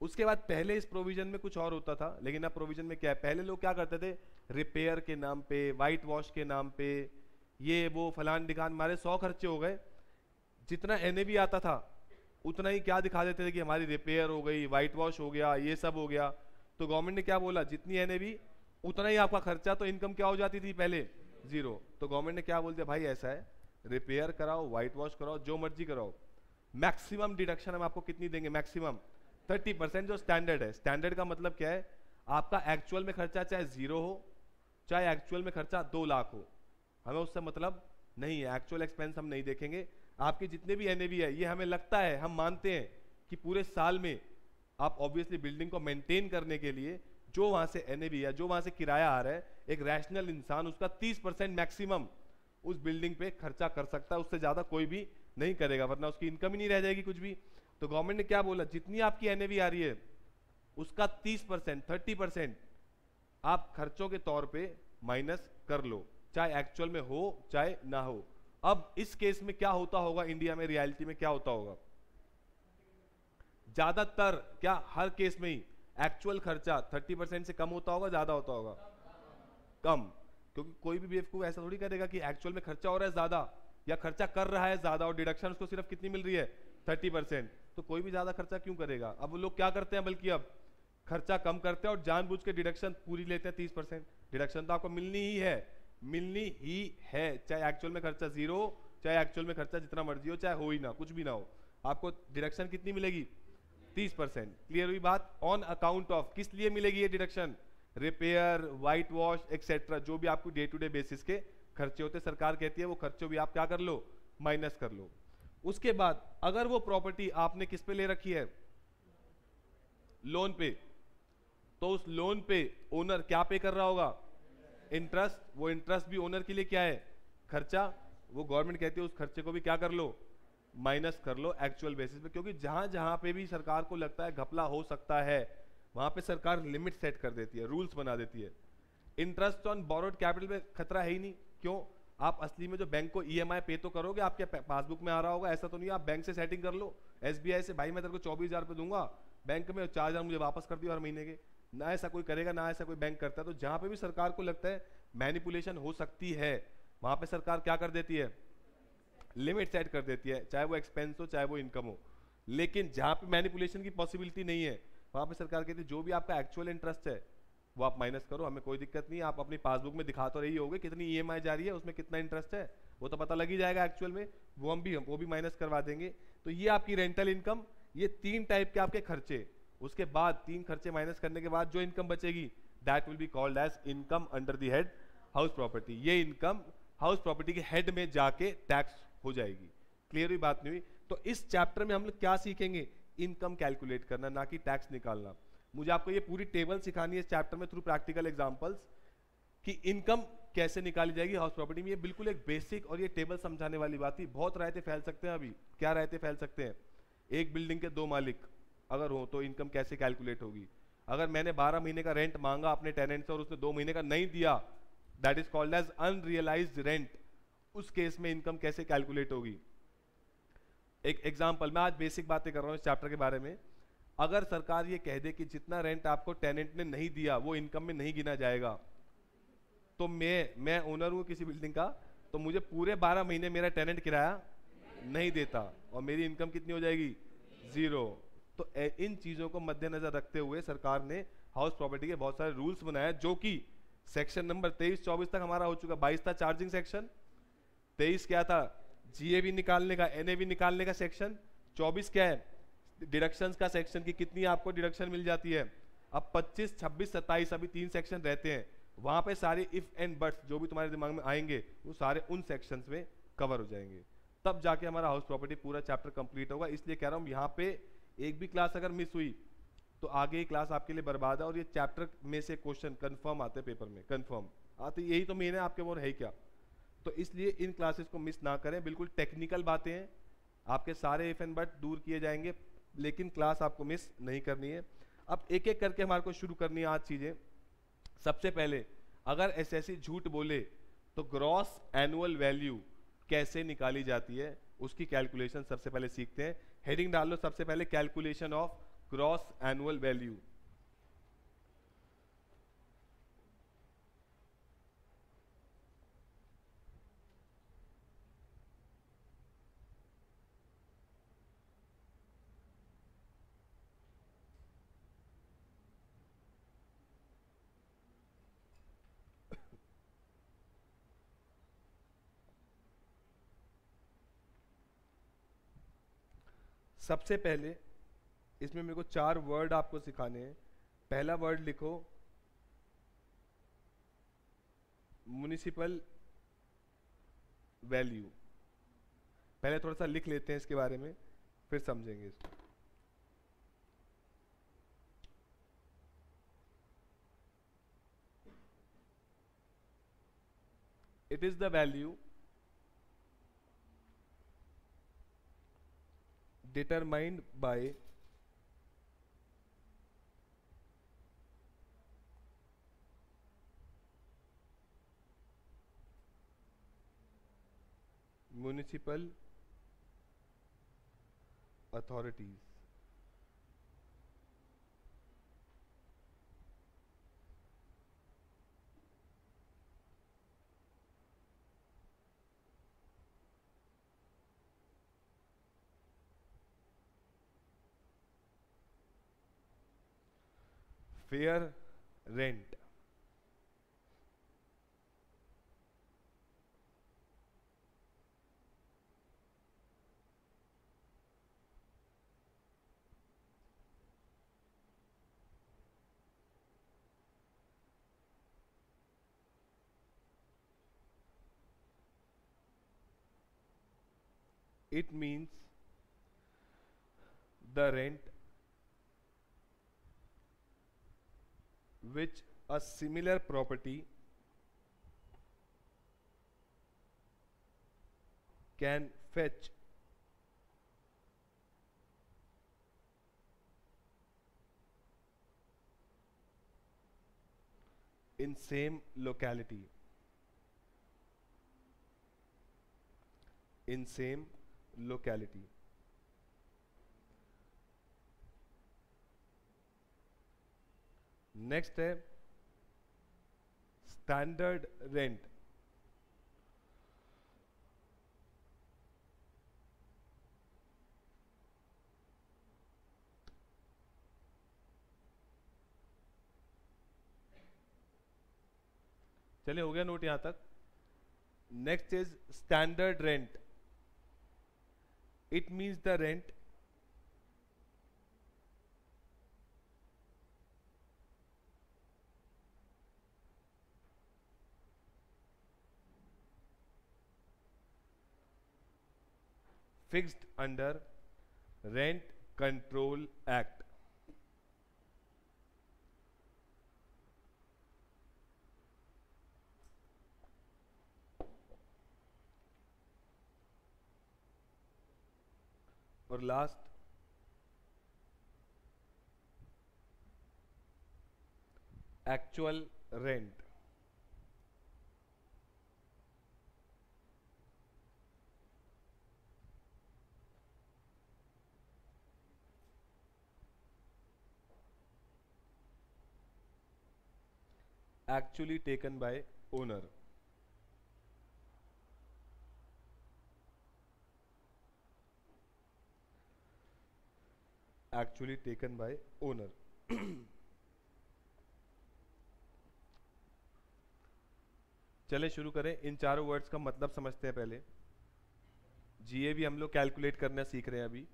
उसके बाद पहले इस प्रोविजन में कुछ और होता था, लेकिन अब प्रोविजन में क्या है, पहले लोग क्या करते थे, रिपेयर के नाम पे, व्हाइट वॉश के नाम पे, ये वो फलान डिकान, हमारे 100 खर्चे हो गए, जितना एनएवी आता था उतना ही क्या दिखा देते थे कि हमारी रिपेयर हो गई, व्हाइट वॉश हो गया, ये सब हो गया। तो गवर्नमेंट ने क्या बोला, जितनी एनएवी उतना ही आपका खर्चा, तो इनकम क्या हो जाती थी पहले, 0। तो गवर्नमेंट ने क्या बोल दिया, भाई ऐसा है, रिपेयर कराओ, व्हाइट वॉश कराओ, जो मर्जी कराओ, मैक्सिमम डिडक्शन हम आपको कितनी देंगे, मैक्सिमम 30%, जो स्टैंडर्ड है। स्टैंडर्ड का मतलब क्या है, आपका एक्चुअल में खर्चा चाहे 0 हो, चाहे एक्चुअल में खर्चा 2 लाख हो, हमें उससे मतलब नहीं है, एक्चुअल एक्सपेंस हम नहीं देखेंगे। आपके जितने भी एनएवी है, ये हमें लगता है, हम मानते हैं कि पूरे साल में आप ऑब्वियसली बिल्डिंग को मेंटेन करने के लिए जो वहां से एनएवी है, जो वहां से किराया आ रहा है, एक रैशनल इंसान उसका 30% मैक्सिमम उस बिल्डिंग पे खर्चा कर सकता है, उससे ज्यादा कोई भी नहीं करेगा, वरना उसकी इनकम ही नहीं रह जाएगी कुछ भी। तो गवर्नमेंट ने क्या बोला, जितनी आपकी एनएवी आ रही है उसका 30%, 30% आप खर्चों के तौर पे माइनस कर लो, चाहे एक्चुअल में हो चाहे ना हो। अब इस केस में क्या होता होगा इंडिया में, रियलिटी में क्या होता होगा, ज्यादातर, क्या हर केस में ही एक्चुअल खर्चा 30% से कम होता होगा, ज्यादा होता होगा, कम, क्योंकि कोई भी बेवकूफ ऐसा थोड़ी करेगा कि एक्चुअल में खर्चा हो रहा है ज्यादा या खर्चा कर रहा है ज्यादा और डिडक्शन उसको सिर्फ कितनी मिल रही है, 30%, तो कोई भी ज्यादा खर्चा क्यों करेगा। अब लोग क्या करते हैं, बल्कि अब खर्चा कम करते हैं और जानबूझ के डिडक्शन पूरी लेते हैं, 30%। डिडक्शन तो आपको मिलनी ही है, मिलनी ही है, चाहे एक्चुअल में खर्चा 0 हो, चाहे एक्चुअल में खर्चा जितना मर्जी हो, चाहे हो ही ना, कुछ भी ना हो, आपको डिडक्शन कितनी मिलेगी, 30%। क्लियर हुई बात। ऑन अकाउंट ऑफ, किस लिए मिलेगी ये deduction, repair, white wash etcetera, जो भी आपको डे टू डे बेसिस के खर्चे होते, सरकार कहती है वो खर्चे भी आप क्या कर लो, माइनस कर लो। उसके बाद अगर वो प्रॉपर्टी आपने किस पे ले रखी है, लोन पे, तो उस लोन पे ओनर क्या पे कर रहा होगा? इंटरेस्ट। वो इंटरेस्ट भी ओनर के लिए क्या है? खर्चा। वो गवर्नमेंट कहती है उस खर्चे को भी क्या कर लो? माइनस कर लो एक्चुअल बेसिस पे, क्योंकि जहां जहां पे भी सरकार को लगता है घपला हो सकता है वहां पे सरकार लिमिट सेट कर देती है, रूल्स बना देती है। इंटरेस्ट ऑन बोरोड कैपिटल में खतरा है ही नहीं। क्यों? आप असली में जो बैंक को ईएमआई पे तो करोगे, आपके पासबुक में आ रहा होगा। ऐसा तो नहीं आप बैंक से सेटिंग कर लो एसबीआई से, भाई मैं तेरे को 24,000 रुपये दूंगा बैंक में, 4,000 मुझे वापस कर दियो हर महीने के। ना ऐसा कोई करेगा, ना ऐसा कोई बैंक करता है। तो जहां पे भी सरकार को लगता है मैनिपुलेशन हो सकती है वहां पे सरकार क्या कर देती है? लिमिट सेट कर देती है, चाहे वो एक्सपेंस हो चाहे वो इनकम हो। लेकिन जहां पे मैनिपुलेशन की पॉसिबिलिटी नहीं है वहां पे सरकार कहती है जो भी आपका एक्चुअल इंटरेस्ट है वो आप माइनस करो, हमें कोई दिक्कत नहीं है। आप अपनी पासबुक में दिखा तो रही होगे कितनी ईएमआई जा रही है, उसमें कितना इंटरेस्ट है, वो तो पता लग ही जाएगा एक्चुअल में, वो भी माइनस करवा देंगे। तो ये आपकी रेंटल इनकम, ये 3 टाइप के आपके खर्चे। उसके बाद 3 खर्चे माइनस करने के बाद जो इनकम बचेगी that will be called as income under the head house property. ये इनकम हाउस प्रॉपर्टी के हेड में जाके टैक्स हो जाएगी। क्लियर हुई बात? नहीं हुई? तो इस चैप्टर में हम लोग क्या सीखेंगे? इनकम कैलकुलेट करना, ना कि टैक्स निकालना। मुझे आपको ये पूरी टेबल सिखानी है इस चैप्टर में थ्रू प्रैक्टिकल एग्जांपल्स कि इनकम कैसे निकाली जाएगी हाउस प्रॉपर्टी में। ये बिल्कुल एक बेसिक और ये टेबल समझाने वाली बात थी। बहुत रायते फैल सकते हैं अभी। क्या रायते फैल सकते हैं? एक बिल्डिंग के 2 मालिक अगर हो तो इनकम कैसे कैलकुलेट होगी? अगर मैंने 12 महीने का रेंट मांगा अपने टेनेंट से और उसने 2 महीने का नहीं दिया, that is called as unrealised rent. उस केस में इनकम कैसे कैलकुलेट होगी? एक एग्जांपल, मैं आज बेसिक बातें कर रहा हूं इस चैप्टर के बारे में। अगर सरकार ये कह दे कि जितना रेंट आपको टेनेंट ने नहीं दिया वो इनकम में नहीं गिना जाएगा, तो मैं ओनर हूं किसी बिल्डिंग का, तो मुझे पूरे 12 महीने मेरा टेनेंट किराया नहीं देता और मेरी इनकम कितनी हो जाएगी? 0। तो इन चीजों को मद्देनजर रखते हुए सरकार ने हाउस प्रॉपर्टी के बहुत सारे रूल्स बनाए, जो कि सेक्शन नंबर 23-24 तक हमारा हो चुका। 22 था चार्जिंग सेक्शन, 23 क्या था? जीएबी निकालने का, एनएबी निकालने का सेक्शन। 24 क्या है? डिडक्शंस का सेक्शन की कितनी आपको डिडक्शन मिल जाती है। अब 25, 26, 27 अभी 3 सेक्शन रहते हैं। वहां पे सारे इफ एंड बट्स जो भी तुम्हारे दिमाग में आएंगे वो सारे उन सेक्शंस में कवर हो जाएंगे। तब जाके हमारा हाउस प्रॉपर्टी पूरा चैप्टर कंप्लीट होगा। इसलिए कह रहा हूं यहाँ पे एक भी क्लास अगर मिस हुई तो आगे ही क्लास आपके लिए बर्बाद है। और ये चैप्टर में से क्वेश्चन कंफर्म आते हैं पेपर में, कंफर्म आते, यही तो मेन है आपके, वो है क्या। तो इसलिए इन क्लासेस को मिस ना करें। बिल्कुल टेक्निकल बातें हैं, आपके सारे इफ एंड बट दूर किए जाएंगे, लेकिन क्लास आपको मिस नहीं करनी है। अब एक एक करके हमारे को शुरू करनी है आज चीजें। सबसे पहले अगर एसएससी झूठ बोले तो ग्रॉस एनुअल वैल्यू कैसे निकाली जाती है उसकी कैलकुलेशन सबसे पहले सीखते हैं। हेडिंग डाल लो सबसे पहले, calculation of gross annual value. सबसे पहले इसमें मेरे को 4 वर्ड आपको सिखाने हैं। पहला वर्ड लिखो म्युनिसिपल वैल्यू। पहले थोड़ा सा लिख लेते हैं इसके बारे में, फिर समझेंगे इसको। It is the value determined by municipal authorities। Fair rent, it means the rent which a similar property can fetch in same locality, in same locality. Next है स्टैंडर्ड रेंट। चलिए हो गया नोट यहां तक। Next is standard rent. It means the rent fixed under Rent Control Act. और last actual rent. actually taken by owner। actually taken by owner। चले शुरू करें। इन चारों वर्ड्स का मतलब समझते हैं पहले। जीए भी हम लोग कैलकुलेट करना सीख रहे हैं अभी।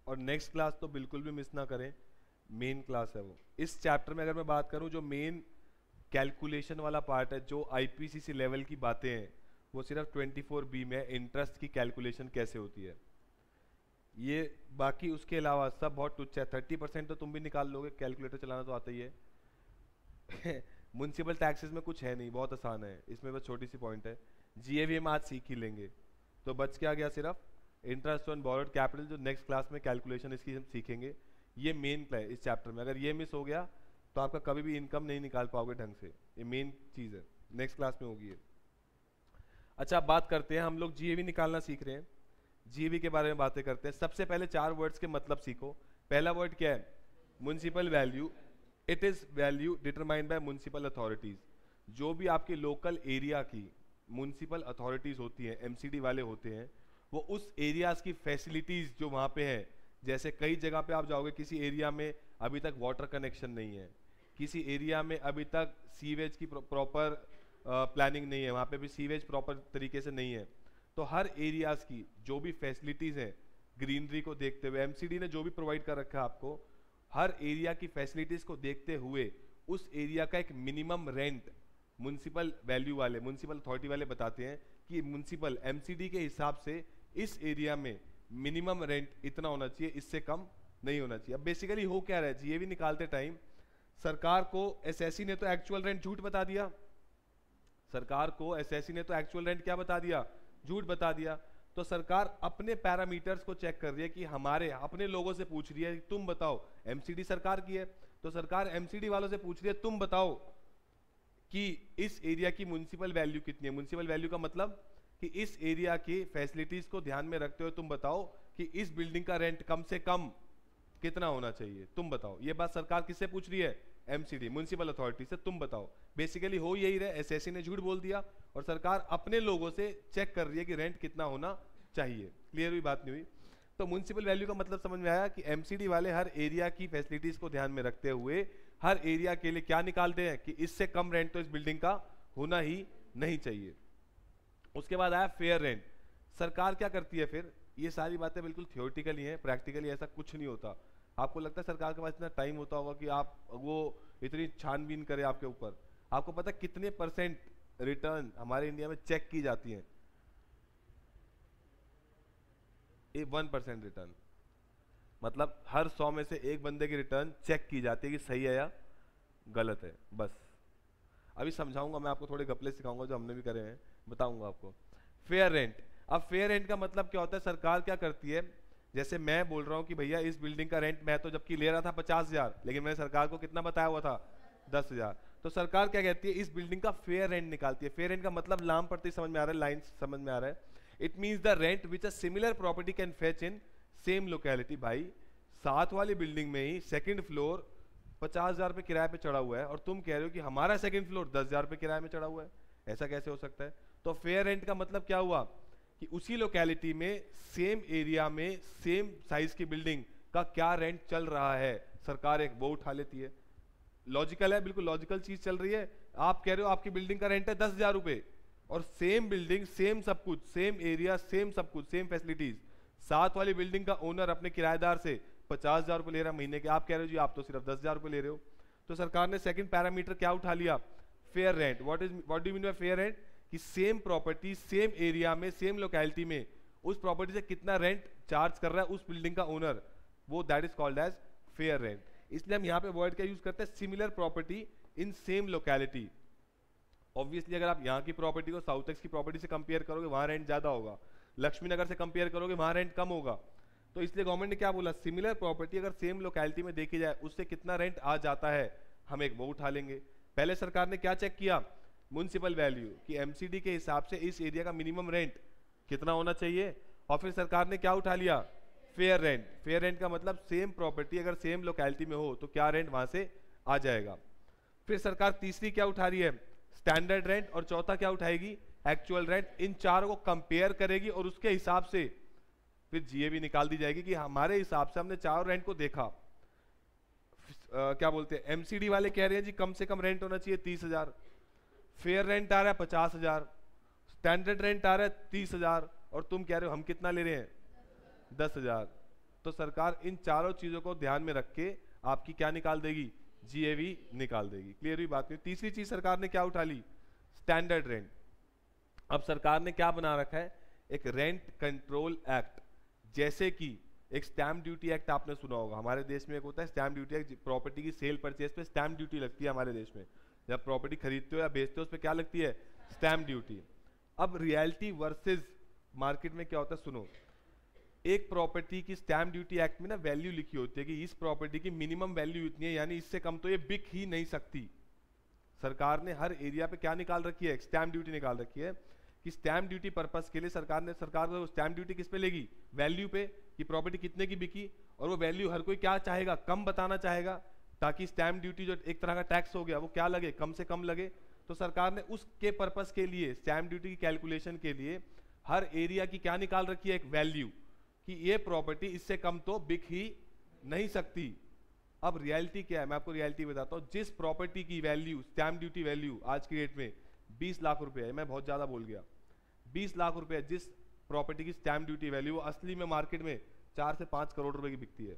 और नेक्स्ट क्लास तो बिल्कुल भी मिस ना करें, मेन क्लास है वो। इस चैप्टर में अगर मैं बात करूं, जो मेन कैलकुलेशन वाला पार्ट है, जो आईपीसीसी लेवल की बातें हैं, वो सिर्फ 24B में इंटरेस्ट की कैलकुलेशन कैसे होती है। ये बाकी उसके अलावा सब बहुत तुच्छ है। 30% तो तुम भी निकाल लोगे, कैलकुलेटर चलाना तो आता ही है। म्युनिसिपल टैक्सेस में कुछ है नहीं, बहुत आसान है। इसमें बस छोटी सी पॉइंट है। जीएवी हम आज सीख ही लेंगे। तो बच क्या गया सिर्फ इंटरेस्ट ऑन बोरोड कैपिटल, जो नेक्स्ट क्लास में कैलकुलेशन इसकी हम सीखेंगे। ये मेन है इस चैप्टर में। अगर ये मिस हो गया तो आपका कभी भी इनकम नहीं निकाल पाओगे ढंग से। ये मेन चीज़ है, नेक्स्ट क्लास में होगी ये। अच्छा, अब बात करते हैं, हम लोग जीएवी निकालना सीख रहे हैं। जीएवी के बारे में बातें करते हैं। सबसे पहले 4 वर्ड्स के मतलब सीखो। पहला वर्ड क्या है? Municipal value. It is value determined by municipal authorities. जो भी आपके लोकल एरिया की म्युनिसिपल अथॉरिटीज होती हैं, एमसीडी वाले होते हैं, वो उस एरियाज की फैसिलिटीज जो वहां पे है, जैसे कई जगह पे आप जाओगे, किसी एरिया में अभी तक वाटर कनेक्शन नहीं है, किसी एरिया में अभी तक सीवेज की प्रॉपर प्लानिंग नहीं है, वहां पे भी सीवेज प्रॉपर तरीके से नहीं है। तो हर एरियाज की जो भी फैसिलिटीज हैं, ग्रीनरी को देखते हुए एमसीडी ने जो भी प्रोवाइड कर रखा है आपको, हर एरिया की फैसिलिटीज को देखते हुए उस एरिया का एक मिनिमम रेंट म्युनिसिपल वैल्यू वाले, म्युनिसिपल अथॉरिटी वाले बताते हैं कि म्युनिसिपल एमसीडी के हिसाब से इस एरिया में मिनिमम रेंट इतना होना चाहिए, इससे कम नहीं होना चाहिए। अब बेसिकली हो क्या रहा है, जीएवी निकालते टाइम सरकार को एसएससी ने तो एक्चुअल रेंट झूठ बता दिया। सरकार को एसएससी ने तो एक्चुअल रेंट क्या बता दिया? झूठ बता दिया। तो सरकार अपने पैरामीटर्स को चेक कर रही है कि हमारे अपने लोगों से पूछ रही है कि तुम बताओ, एमसीडी सरकार की है तो सरकार एमसीडी वालों से पूछ रही है तुम बताओ कि इस एरिया की म्युनिसिपल वैल्यू कितनी है। म्युनिसिपल वैल्यू का मतलब कि इस एरिया की फैसिलिटीज को ध्यान में रखते हुए तुम बताओ कि इस बिल्डिंग का रेंट कम से कम कितना होना चाहिए, तुम बताओ। ये बात सरकार किससे पूछ रही है? एमसीडी, म्युनिसिपल अथॉरिटी से, तुम बताओ। बेसिकली हो यही रहा है, एसएससी ने झूठ बोल दिया और सरकार अपने लोगों से चेक कर रही है कि रेंट कितना होना चाहिए। क्लियर हुई बात? नहीं हुई? तो म्युनिसिपल वैल्यू का मतलब समझ में आया कि एमसीडी वाले हर एरिया की फैसिलिटीज को ध्यान में रखते हुए हर एरिया के लिए क्या निकालते हैं कि इससे कम रेंट तो इस बिल्डिंग का होना ही नहीं चाहिए। उसके बाद आया फेयर रेंट। सरकार क्या करती है फिर? ये सारी बातें बिल्कुल थियोरेटिकली हैं, प्रैक्टिकली ऐसा कुछ नहीं होता। आपको लगता है सरकार के पास इतना टाइम होता होगा कि आप वो इतनी छानबीन करे आपके ऊपर? आपको पता है कितने परसेंट रिटर्न हमारे इंडिया में चेक की जाती है? 1% रिटर्न, मतलब हर 100 में से एक बंदे की रिटर्न चेक की जाती है कि सही है या गलत है। बस अभी समझाऊंगा मैं आपको, थोड़े गपले सिखाऊंगा जो हमने भी करे हैं, बताऊंगा आपको। फेयर रेंट, अब फेयर रेंट का मतलब क्या होता है? सरकार क्या करती है, जैसे मैं बोल रहा हूँ कि भैया इस बिल्डिंग का रेंट मैं तो जबकि ले रहा था 50,000, लेकिन मैंने सरकार को कितना बताया हुआ था? 10,000। तो सरकार क्या कहती है, इस बिल्डिंग का फेयर रेंट निकालती है। फेयर रेंट का मतलब लाम पड़ते समझ में आ रहा है, लाइन समझ में आ रहा है? It means the rent which a similar property can fetch in same locality. भाई साथ वाली बिल्डिंग में ही सेकंड फ्लोर 50,000 रुपये किराए पे चढ़ा हुआ है और तुम कह रहे हो कि हमारा सेकंड फ्लोर 10,000 रुपये किराए में चढ़ा हुआ है, ऐसा कैसे हो सकता है? तो फेयर रेंट का मतलब क्या हुआ कि उसी लोकेलिटी में सेम एरिया में सेम साइज की बिल्डिंग का क्या रेंट चल रहा है, सरकार एक वो उठा लेती है। लॉजिकल है, बिल्कुल लॉजिकल चीज चल रही है। आप कह रहे हो आपकी बिल्डिंग का रेंट है 10,000 रुपये और सेम बिल्डिंग सेम सब कुछ, सेम एरिया सेम सब कुछ, सेम फैसिलिटीज, साथ वाली बिल्डिंग का ओनर अपने किराएदार से 50,000 रुपये ले रहा है महीने के, आप कह रहे हो जी आप तो सिर्फ 10,000 रुपये ले रहे हो। तो सरकार ने सेकंड पैरामीटर क्या उठा लिया? Fair rent. What do you mean bye fair rent? कि सेम प्रॉपर्टी सेम एरिया में सेम लोकेलिटी में उस प्रॉपर्टी से कितना रेंट चार्ज कर रहा है उस बिल्डिंग का ओनर, वो that is called as fair rent. इसलिए हम यहाँ पे वर्ड क्या यूज करते हैं? Similar property in same locality. Obviously अगर आप यहाँ की प्रॉपर्टी को साउथ एक्स की प्रॉपर्टी से कंपेयर करोगे वहां रेंट ज्यादा होगा, लक्ष्मी नगर से कंपेयर करोगे वहां रेंट कम होगा। तो इसलिए गवर्नमेंट ने क्या बोला, सिमिलर प्रॉपर्टी अगर सेम लोकेलिटी में देखी जाए उससे कितना रेंट आ जाता है हम एक वो उठा लेंगे। पहले सरकार ने क्या चेक किया? म्युनिसिपल वैल्यू, कि एमसीडी के हिसाब से इस एरिया का मिनिमम रेंट कितना होना चाहिए, और फिर सरकार ने क्या उठा लिया? Fair rent. फेयर रेंट का मतलब सेम प्रॉपर्टी अगर सेम लोकेलिटी में हो तो क्या रेंट वहां से आ जाएगा। फिर सरकार तीसरी क्या उठा रही है? स्टैंडर्ड रेंट, और चौथा क्या उठाएगी? Actual rent. इन चारों को कंपेयर करेगी और उसके हिसाब से फिर जीएवी निकाल दी जाएगी कि हमारे हिसाब से हमने चारों रेंट को देखा। क्या बोलते हैं, एमसीडी वाले कह रहे हैं जी कम से कम रेंट होना चाहिए 30,000, फेयर रेंट आ रहा है 50,000, स्टैंडर्ड रेंट आ रहा है 30,000, और तुम कह रहे हो हम कितना ले रहे हैं? 10,000। तो सरकार इन चारों चीजों को ध्यान में रख के आपकी क्या निकाल देगी? जीएवी निकाल देगी। क्लियर हुई बात नहीं? तीसरी चीज सरकार ने क्या उठा ली? Standard rent. अब सरकार ने क्या बना रखा है? एक रेंट कंट्रोल एक्ट। जैसे कि एक स्टैम्प ड्यूटी एक्ट आपने सुना होगा, हमारे देश में एक होता है स्टैम्प ड्यूटी एक्ट, प्रॉपर्टी की सेल परचेज पे स्टैम्प ड्यूटी लगती है हमारे देश में। जब प्रॉपर्टी खरीदते हो या बेचते हो उस पर क्या लगती है? Stamp duty. अब रियलिटी वर्सेस मार्केट में क्या होता है, सुनो। एक प्रॉपर्टी की स्टैम्प ड्यूटी एक्ट में ना वैल्यू लिखी होती है कि इस प्रॉपर्टी की मिनिमम वैल्यू इतनी है, यानी इससे कम तो ये बिक ही नहीं सकती। सरकार ने हर एरिया पे क्या निकाल रखी है? स्टैम्प ड्यूटी निकाल रखी है कि स्टैम्प ड्यूटी पर्पस के लिए सरकार को स्टैम्प ड्यूटी किस पे लेगी? वैल्यू पे, कि प्रॉपर्टी कितने की बिकी, और वो वैल्यू हर कोई क्या चाहेगा? कम बताना चाहेगा, ताकि स्टैम्प ड्यूटी जो एक तरह का टैक्स हो गया वो क्या लगे? कम से कम लगे। तो सरकार ने उसके पर्पस के लिए स्टैम्प ड्यूटी की कैलकुलेशन के लिए हर एरिया की क्या निकाल रखी है? एक वैल्यू, कि ये प्रॉपर्टी इससे कम तो बिक ही नहीं सकती। अब रियलिटी क्या है, मैं आपको रियलिटी बताता हूँ। जिस प्रॉपर्टी की वैल्यू, स्टैम्प ड्यूटी वैल्यू आज की डेट में 20 लाख रुपए है, मैं बहुत ज्यादा बोल गया, 20 लाख रुपए जिस प्रॉपर्टी की स्टैम्प ड्यूटी वैल्यू, वो असली में मार्केट में 4 से 5 करोड़ रुपए की बिकती है।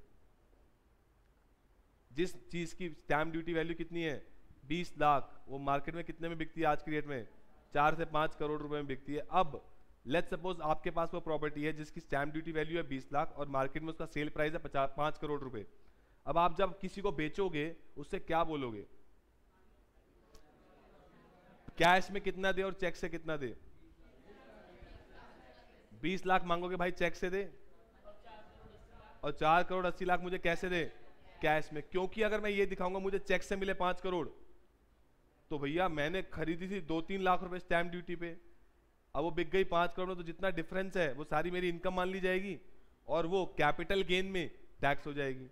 जिस चीज की स्टैम्प ड्यूटी वैल्यू कितनी है? 20 लाख, वो मार्केट में कितने में बिकती है आज की डेट में? 4 से 5 करोड़ रुपए में बिकती है। अब लेट्स सपोज आपके पास वो प्रॉपर्टी है जिसकी स्टैम्प ड्यूटी वैल्यू है 20 लाख और मार्केट में उसका सेल प्राइस है 5 करोड़ रुपए। अब आप जब किसी को बेचोगे उससे क्या बोलोगे? कैश में कितना दे और चेक से कितना दे? 20 लाख मांगोगे भाई चेक से दे, और 4 करोड़ 80 लाख मुझे कैसे दे? कैश में। क्योंकि अगर मैं ये दिखाऊंगा मुझे चेक से मिले 5 करोड़, तो भैया मैंने खरीदी थी 2-3 लाख रुपए स्टैम्प ड्यूटी पे, अब वो बिक गई 5 करोड़, तो जितना डिफरेंस है वो सारी मेरी इनकम मान ली जाएगी और वो कैपिटल गेन में टैक्स हो जाएगी।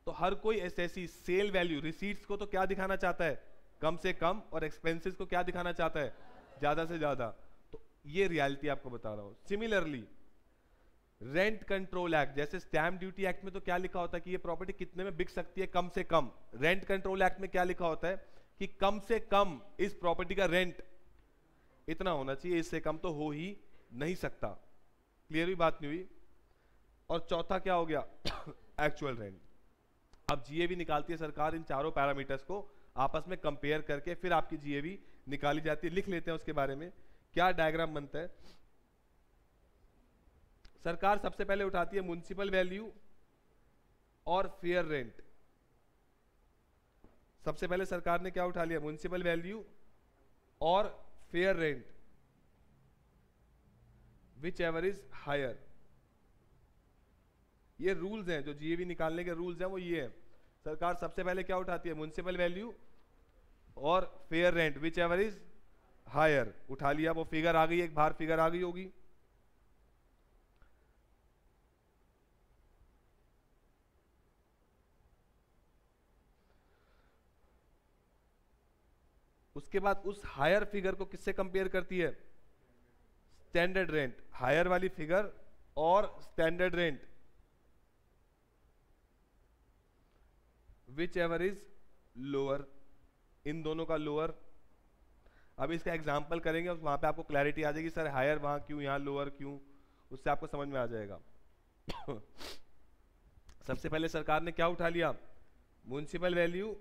तो हर कोई ऐसी सेल वैल्यू, रिसीट्स को तो क्या दिखाना चाहता है? कम से कम, और एक्सपेंसेस को क्या दिखाना चाहता है? ज्यादा से ज्यादा। तो ये रियलिटी आपको बता रहा हूं। सिमिलरली रेंट कंट्रोल एक्ट, जैसे स्टैम्प ड्यूटी एक्ट में तो क्या लिखा होता है कि ये प्रॉपर्टी कितने में बिक सकती है? कम से कम। रेंट कंट्रोल एक्ट में क्या लिखा होता है कि कम से कम इस प्रॉपर्टी का रेंट इतना होना चाहिए, इससे कम तो हो ही नहीं सकता। क्लियर हुई बात? नहीं हुई? और चौथा क्या हो गया? Actual rent. अब जीएवी निकालती है सरकार इन चारों पैरामीटर्स को आपस में कंपेयर करके फिर आपकी जीएवी निकाली जाती है। लिख लेते हैं उसके बारे में क्या डायग्राम बनता है। सरकार सबसे पहले उठाती है म्युनिसिपल वैल्यू और फेयर रेंट। सबसे पहले सरकार ने क्या उठा लिया, म्युनिसिपल वैल्यू और fair rent, whichever is higher. ये रूल्स हैं, जो जीएवी निकालने के रूल्स हैं वो ये हैं। सरकार सबसे पहले क्या उठाती है, म्युनिसिपल वैल्यू और fair rent, whichever is higher. उठा लिया, वो फिगर आ गई, एक बाहर फिगर आ गई होगी। उसके बाद उस हायर फिगर को किससे कंपेयर करती है, स्टैंडर्ड रेंट। हायर वाली फिगर और standard rent, whichever is lower, इन दोनों का लोअर। अब इसका एग्जांपल करेंगे, वहां पे आपको क्लैरिटी आ जाएगी, सर हायर वहां क्यों, यहां लोअर क्यों, उससे आपको समझ में आ जाएगा। सबसे पहले सरकार ने क्या उठा लिया, म्युनिसिपल वैल्यू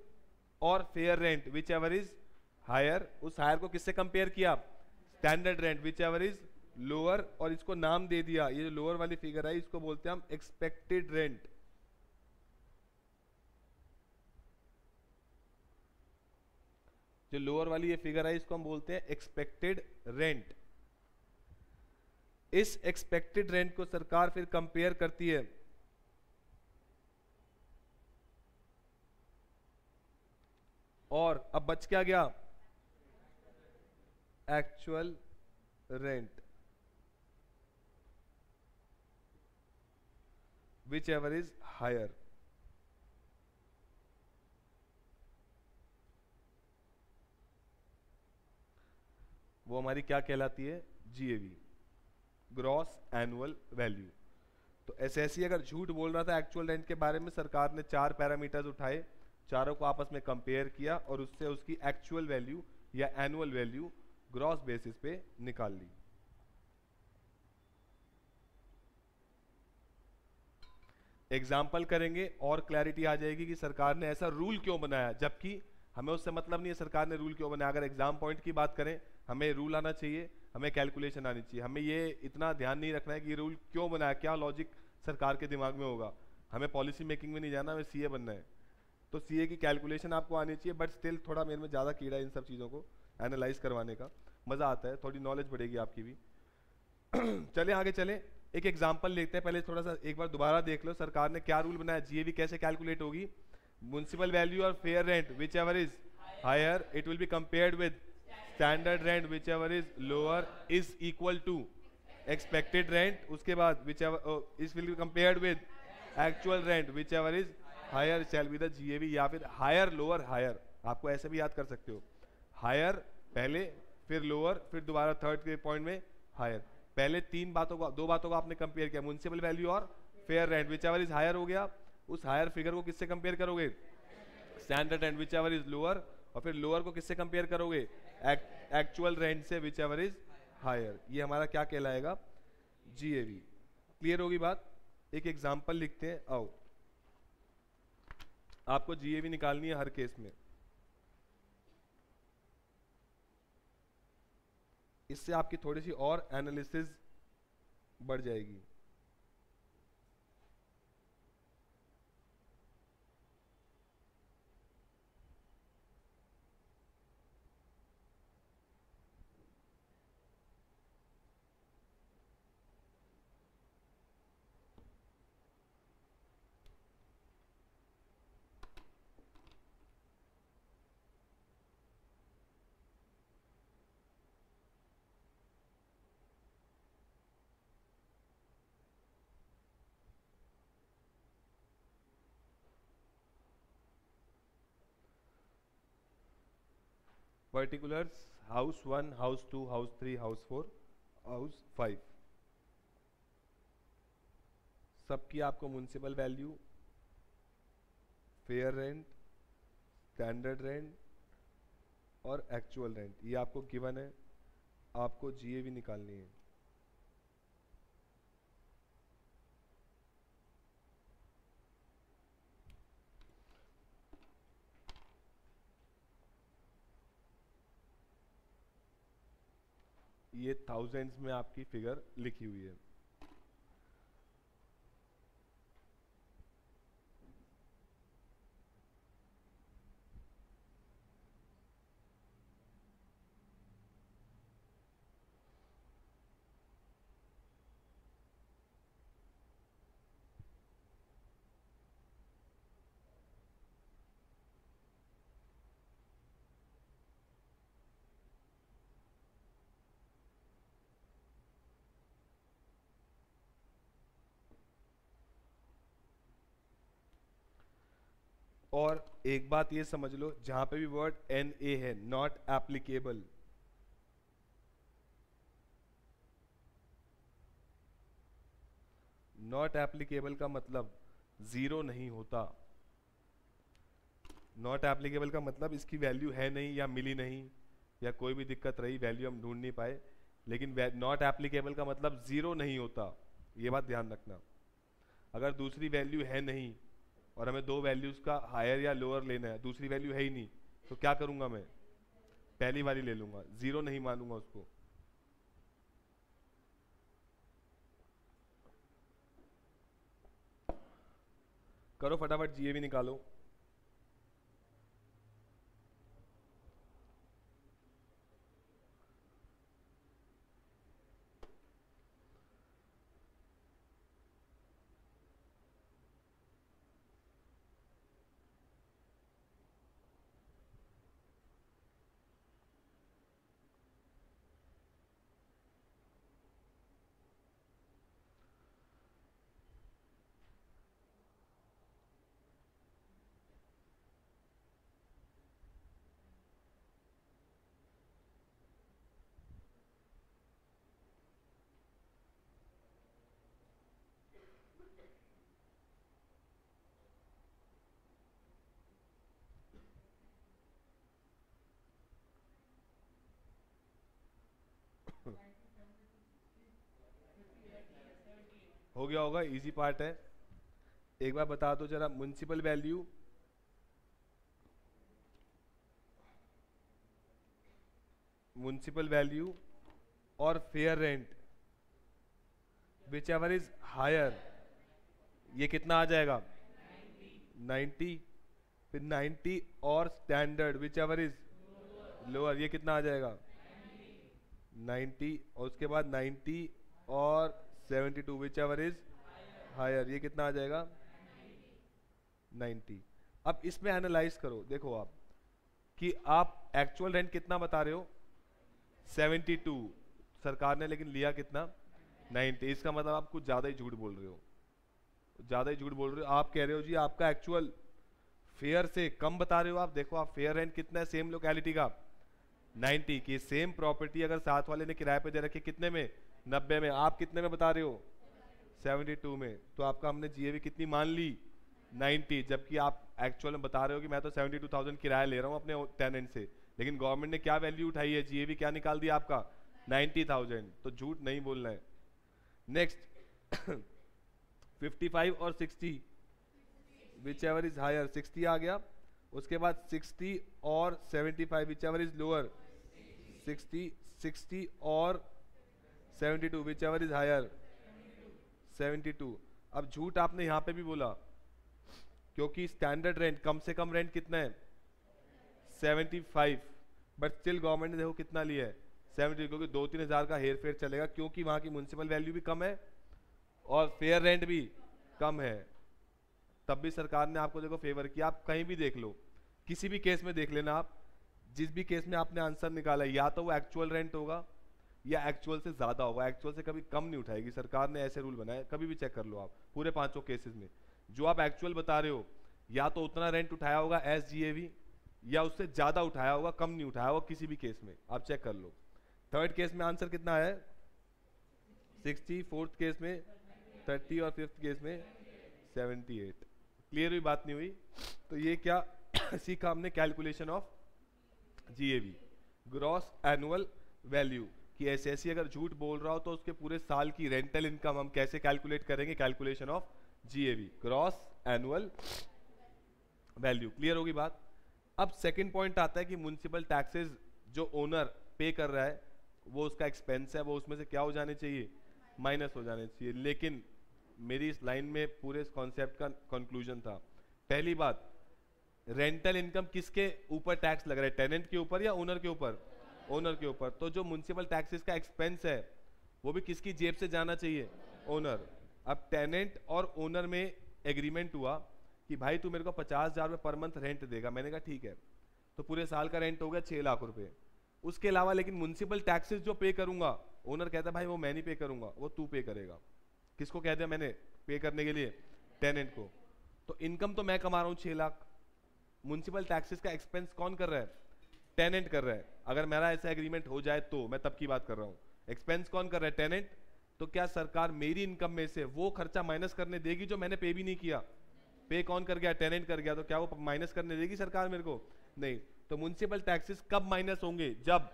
और fair rent, whichever is higher. उस हायर को किससे कंपेयर किया, standard rent, whichever is lower, और इसको नाम दे दिया, ये जो लोअर वाली फिगर है इसको बोलते हैं हम एक्सपेक्टेड रेंट। जो लोअर वाली ये फिगर है इसको हम बोलते हैं एक्सपेक्टेड रेंट। इस एक्सपेक्टेड रेंट को सरकार फिर कंपेयर करती है और अब बच क्या गया, actual rent, whichever is higher. वो हमारी क्या कहलाती है, जीएवी, ग्रॉस एनुअल वैल्यू। तो एसएससी अगर झूठ बोल रहा था एक्चुअल रेंट के बारे में, सरकार ने 4 पैरामीटर्स उठाए, चारों को आपस में कंपेयर किया और उससे उसकी एक्चुअल वैल्यू या एनुअल वैल्यू ग्रॉस बेसिस पे निकाल ली। एग्जाम्पल करेंगे और क्लैरिटी आ जाएगी कि सरकार ने ऐसा रूल क्यों बनाया, जबकि हमें उससे मतलब नहीं है सरकार ने रूल क्यों बनाया। अगर एग्जाम पॉइंट की बात करें, हमें रूल आना चाहिए, हमें कैलकुलेशन आनी चाहिए, हमें ये इतना ध्यान नहीं रखना है कि रूल क्यों बनाया, क्या लॉजिक सरकार के दिमाग में होगा। हमें पॉलिसी मेकिंग में नहीं जाना, हमें सीए बनना है। तो सीए की कैलकुलेशन आपको आनी चाहिए, बट स्टिल थोड़ा मेरे में ज़्यादा कीड़ा है इन सब चीज़ों को एनालाइज करवाने का, मज़ा आता है, थोड़ी नॉलेज बढ़ेगी आपकी भी। चले आगे चले, एक एग्जांपल लेते हैं। पहले थोड़ा सा एक बार दोबारा देख लो सरकार ने क्या रूल बनाया, जीएवी कैसे कैलकुलेट होगी। म्युनिसिपल वैल्यू और fair rent, whichever is higher, it will be compared with standard rent, whichever is lower, is equal to expected rent. उसके बाद whichever is will be compared with actual rent, whichever is higher shall be the GAV, या फिर higher lower higher, आपको ऐसे भी याद कर सकते हो। हायर पहले, फिर लोअर, फिर दोबारा थर्ड के पॉइंट में हायर। पहले दो बातों को आपने कंपेयर किया, म्युनिसिपल वैल्यू और fair rent, whichever is higher हो गया। उस हायर फिगर को किससे कंपेयर करोगे, standard rent, whichever is lower, और फिर लोअर को किससे कंपेयर करोगे, एक्चुअल रेंट से, विच एवर इज हायर। ये हमारा क्या कहलाएगा, जीएवी। क्लियर होगी बात। एक एग्जांपल लिखते हैं, आओ। आपको जीएवी निकालनी है हर केस में, इससे आपकी थोड़ी सी और एनालिसिस बढ़ जाएगी। Particulars, house 1, house 2, house 3, house 4, house 5, सबकी आपको municipal value, fair rent, standard rent और एक्चुअल रेंट, ये आपको गिवन है। आपको जीएवी निकालनी है। ये थाउजेंड्स में आपकी फिगर लिखी हुई है। और एक बात ये समझ लो, जहां पे भी वर्ड एन ए है, नॉट एप्लीकेबल, नॉट एप्लीकेबल का मतलब जीरो नहीं होता। नॉट एप्लीकेबल का मतलब इसकी वैल्यू है नहीं, या मिली नहीं, या कोई भी दिक्कत रही, वैल्यू हम ढूंढ नहीं पाए। लेकिन नॉट एप्लीकेबल का मतलब जीरो नहीं होता, ये बात ध्यान रखना। अगर दूसरी वैल्यू है नहीं और हमें दो वैल्यूज का हायर या लोअर लेना है, दूसरी वैल्यू है ही नहीं, तो क्या करूंगा मैं? पहली वाली ले लूंगा, जीरो नहीं मानूंगा उसको। करो फटाफट, जीए भी निकालो। हो गया होगा, इजी पार्ट है। एक बार बता दो जरा, म्युनिसिपल वैल्यू, म्युनिसिपल वैल्यू और fair rent, whichever is higher, ये कितना आ जाएगा? 90। फिर 90 और standard whichever is lower, ये कितना आ जाएगा? 90। और उसके बाद 90 और 72 विच एवर इज हायर, ये कितना आ जाएगा? 90। अब इसमें एनालाइज करो, देखो आप कि आप एक्चुअल रेंट कितना बता रहे हो? 72। सरकार ने लेकिन लिया कितना? 90। इसका मतलब आप कुछ ज्यादा ही झूठ बोल रहे हो, ज्यादा ही झूठ बोल रहे हो। आप कह रहे हो जी आपका एक्चुअल फेयर से कम बता रहे हो आप। देखो आप फेयर रेंट कितना है सेम लोकेलिटी का? 90 की। सेम प्रॉपर्टी अगर साथ वाले ने किराए पे दे रखी कितने में? 90 में। आप कितने में बता रहे हो? 72 में। तो आपका हमने जीएवी कितनी मान ली? 90। जबकि आप एक्चुअल में बता रहे हो कि मैं तो 72,000 किराया ले रहा हूँ अपने टेनेंट से, लेकिन गवर्नमेंट ने क्या वैल्यू उठाई है? जीएवी क्या निकाल दिया आपका? 90,000। तो झूठ नहीं बोलना है। नेक्स्ट 55 और 60 विच एवर इज हायर, 60 आ गया। उसके बाद 60 और 75 विच एवर इज लोअर, 60 और 72 विच एवर इज हायर, 72। अब झूठ आपने यहां पे भी बोला, क्योंकि स्टैंडर्ड रेंट, कम से कम रेंट कितना है? 75। बट स्टिल गवर्नमेंट ने देखो कितना लिया है? 70, क्योंकि 2-3 हजार का हेर फेर चलेगा, क्योंकि वहां की म्युनिसिपल वैल्यू भी कम है और फेयर रेंट भी कम है। तब भी सरकार ने आपको देखो फेवर किया। आप कहीं भी देख लो, किसी भी केस में देख लेना आप, जिस भी केस में आपने आंसर निकाला, या तो वो एक्चुअल रेंट होगा या एक्चुअल से ज्यादा होगा। एक्चुअल से कभी कम नहीं उठाएगी सरकार ने, ऐसे रूल बनाए। कभी भी चेक कर लो आप, पूरे 5 केसेस में जो आप एक्चुअल बता रहे हो, या तो उतना रेंट उठाया होगा एस जीएवी, या उससे ज्यादा उठाया होगा, कम नहीं उठाया होगा किसी भी केस में। आप चेक कर लो। थर्ड केस में आंसर कितना है? 60, फोर्थ केस में 30 और फिफ्थ केस में 78। क्लियर हुई? बात नहीं हुई? तो ये क्या सीखा हमने? Calculation of GAV, gross annual value, कि एसएससी अगर झूठ बोल रहा हो तो उसके पूरे साल की रेंटल इनकम हम कैसे कैलकुलेट करेंगे? Calculation of GAV, gross annual value. Clear होगी बात? अब सेकंड पॉइंट आता है कि म्युनिसिपल टैक्सेस जो ओनर पे कर रहा है, वो उसका एक्सपेंस है, वो उसमें से क्या हो जाने चाहिए, माइनस हो जाने चाहिए। लेकिन मेरी इस लाइन में पूरे इस कॉन्सेप्ट का कंक्लूजन था, पहली बात, रेंटल इनकम किसके ऊपर टैक्स लग रहा है, टेनेंट के ऊपर या ओनर के ऊपर, ओनर के ऊपर। तो जो म्युनिसिपल टैक्सेस का एक्सपेंस है वो भी किसकी जेब से जाना चाहिए, ओनर। अब टेनेंट और ओनर में एग्रीमेंट हुआ कि भाई तू मेरे को 50,000 रुपये पर मंथ रेंट देगा, मैंने कहा ठीक है, तो पूरे साल का रेंट हो गया 6 लाख रुपए। उसके अलावा लेकिन म्युनिसिपल टैक्सेस जो पे करूंगा, ओनर कहता है भाई वो मैं नहीं पे करूंगा, वो तू पे करेगा। किसको कह दिया मैंने पे करने के लिए, टेनेंट को। तो इनकम तो मैं कमा रहा हूँ 6 लाख, म्युनिसिपल टैक्सेस का एक्सपेंस कौन कर रहा है, टेनेंट कर रहा है। अगर मेरा ऐसा एग्रीमेंट हो जाए तो मैं तब की बात कर रहा हूँ, एक्सपेंस कौन कर रहा है, टेनेंट। तो क्या सरकार मेरी इनकम में से वो खर्चा माइनस करने देगी जो मैंने पे भी नहीं किया, पे कौन कर गया, टेनेंट कर गया, तो क्या वो माइनस करने देगी सरकार मेरे को, नहीं। तो म्युनिसिपल टैक्सेस कब माइनस होंगे, जब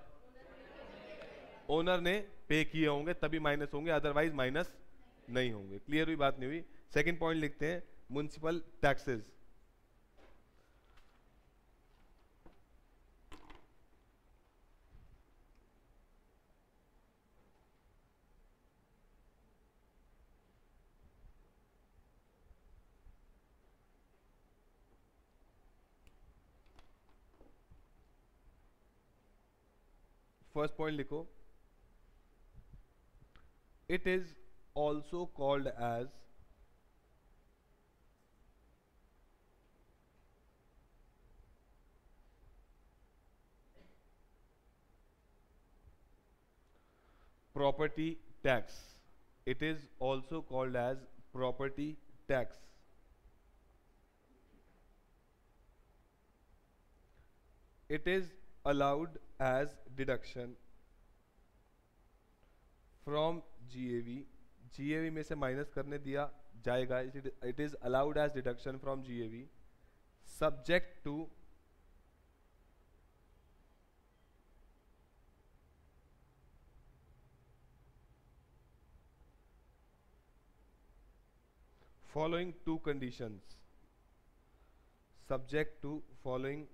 ओनर ने पे किए होंगे तभी माइनस होंगे, अदरवाइज माइनस नहीं होंगे। क्लियर हुई, बात नहीं हुई। सेकंड पॉइंट लिखते हैं, म्युनिसिपल टैक्सेस। फर्स्ट पॉइंट लिखो, it is also called as property tax. It is also called as property tax. It is allowed as deduction from GAV. GAV में से माइनस करने दिया जाएगा। It is allowed as deduction from GAV subject to following two conditions, subject to following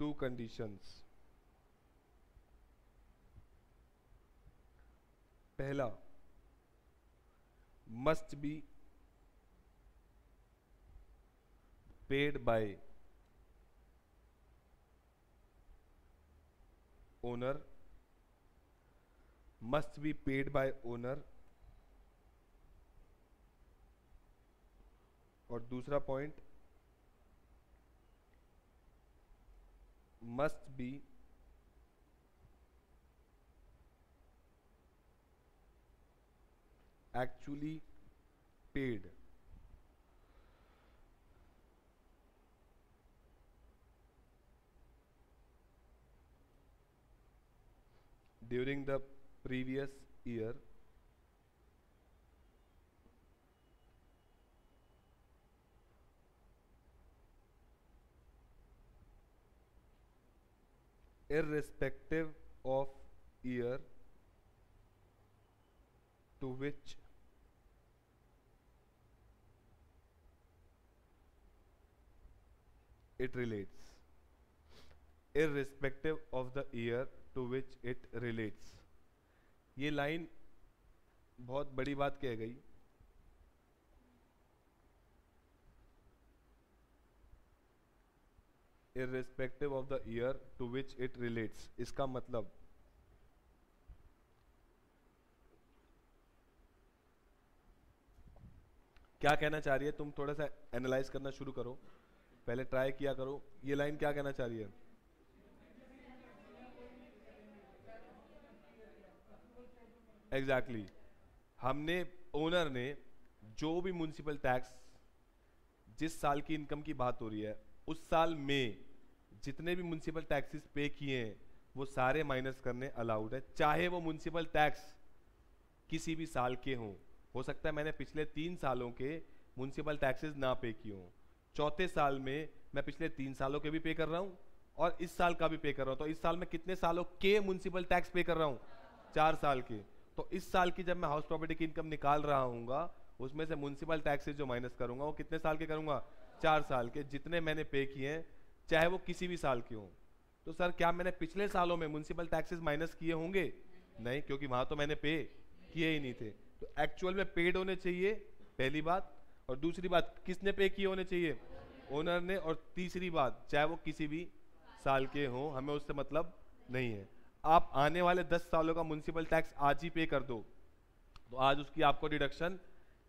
two conditions. पहला, must be paid by owner, must be paid by owner। और दूसरा point, must be actually paid during the previous year irrespective of year to which it relates, irrespective of the year to which it relates। ये line बहुत बड़ी बात कह गई। irrespective of the year to which it relates, इसका मतलब क्या कहना चाह रही है, तुम थोड़ा सा एनालाइज करना शुरू करो, पहले ट्राई किया करो। ये लाइन क्या कहना चाह रही है, एग्जैक्टली हमने, ओनर ने जो भी म्युनिसिपल टैक्स, जिस साल की इनकम की बात हो रही है उस साल में जितने भी म्युनिसिपल टैक्सेस पे किए हैं वो सारे माइनस करने अलाउड है, चाहे वो म्युनिसिपल टैक्स किसी भी साल के हों। हो सकता है मैंने पिछले 3 सालों के म्युनिसिपल टैक्सेस ना पे किए हों, चौथे साल में मैं पिछले 3 सालों के भी पे कर रहा हूँ और इस साल का भी पे कर रहा हूँ। तो इस साल में कितने सालों के म्युनिसिपल टैक्स पे कर रहा हूँ, 4 साल के। तो इस साल की जब मैं हाउस प्रॉपर्टी की इनकम निकाल रहा हूँ उसमें से म्युनिसिपल टैक्सेस जो माइनस करूंगा वो कितने साल के करूंगा, 4 साल के, जितने मैंने पे किए हैं चाहे वो किसी भी साल के हों। तो सर क्या मैंने पिछले सालों में म्युनिसिपल टैक्सेस माइनस किए होंगे, नहीं, क्योंकि वहां तो मैंने पे किए ही नहीं थे, तो एक्चुअल में पेड होने चाहिए पहली बात, और दूसरी बात किसने पे किए होने चाहिए, ओनर ने, और तीसरी बात चाहे वो किसी भी साल के हों, हमें उससे मतलब नहीं है। आप आने वाले 10 सालों का म्युनिसिपल टैक्स आज ही पे कर दो तो आज उसकी आपको डिडक्शन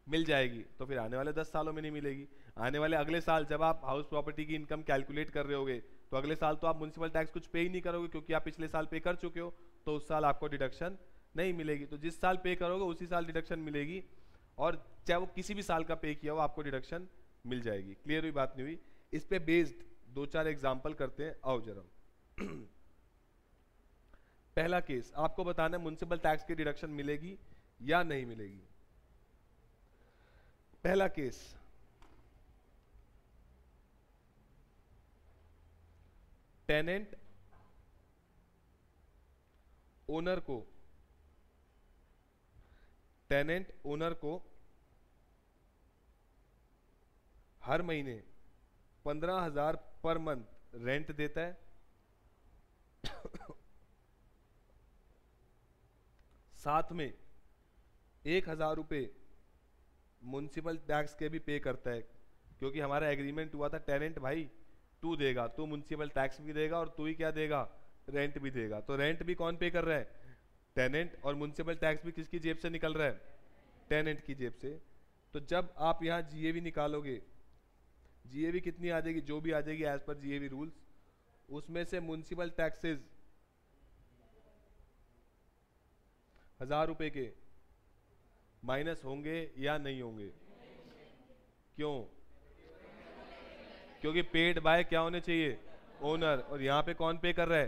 मिल जाएगी, तो फिर आने वाले 10 सालों में नहीं मिलेगी। आने वाले अगले साल जब आप हाउस प्रॉपर्टी की इनकम कैलकुलेट कर रहे होगे तो अगले साल तो आप म्युनिसिपल टैक्स कुछ पे ही नहीं करोगे, क्योंकि आप पिछले साल पे कर चुके हो, तो उस साल आपको डिडक्शन नहीं मिलेगी। तो जिस साल पे करोगे उसी साल डिडक्शन मिलेगी, और चाहे वो किसी भी साल का पे किया हो आपको डिडक्शन मिल जाएगी। क्लियर हुई बात नहीं हुई? इस पे बेस्ड 2-4 एग्जाम्पल करते हैं, आओ जरा। पहला केस आपको बताना है म्युनिसिपल टैक्स की डिडक्शन मिलेगी या नहीं मिलेगी। पहला केस, टेनेंट ओनर को हर महीने 15,000 पर मंथ रेंट देता है, साथ में 1,000 रुपये म्युनिसिपल टैक्स के भी पे करता है, क्योंकि हमारा एग्रीमेंट हुआ था टेनेंट भाई तू देगा, तू म्युनिसिपल टैक्स भी देगा और तू ही क्या देगा, रेंट भी देगा। तो रेंट भी कौन पे कर रहा है, टेनेंट, और म्युनिसिपल टैक्स भी किसकी जेब से निकल रहा है, टेनेंट की जेब से। तो जब आप यहाँ जीएवी निकालोगे, जीएवी कितनी आ जाएगी, जो भी आ जाएगी एज पर जीएवी रूल्स, उसमें से म्युनिसिपल टैक्सेस 1,000 रुपए के माइनस होंगे या नहीं होंगे? क्यों? क्योंकि पेड बाय क्या होने चाहिए, ओनर, और यहाँ पे कौन पे कर रहा है,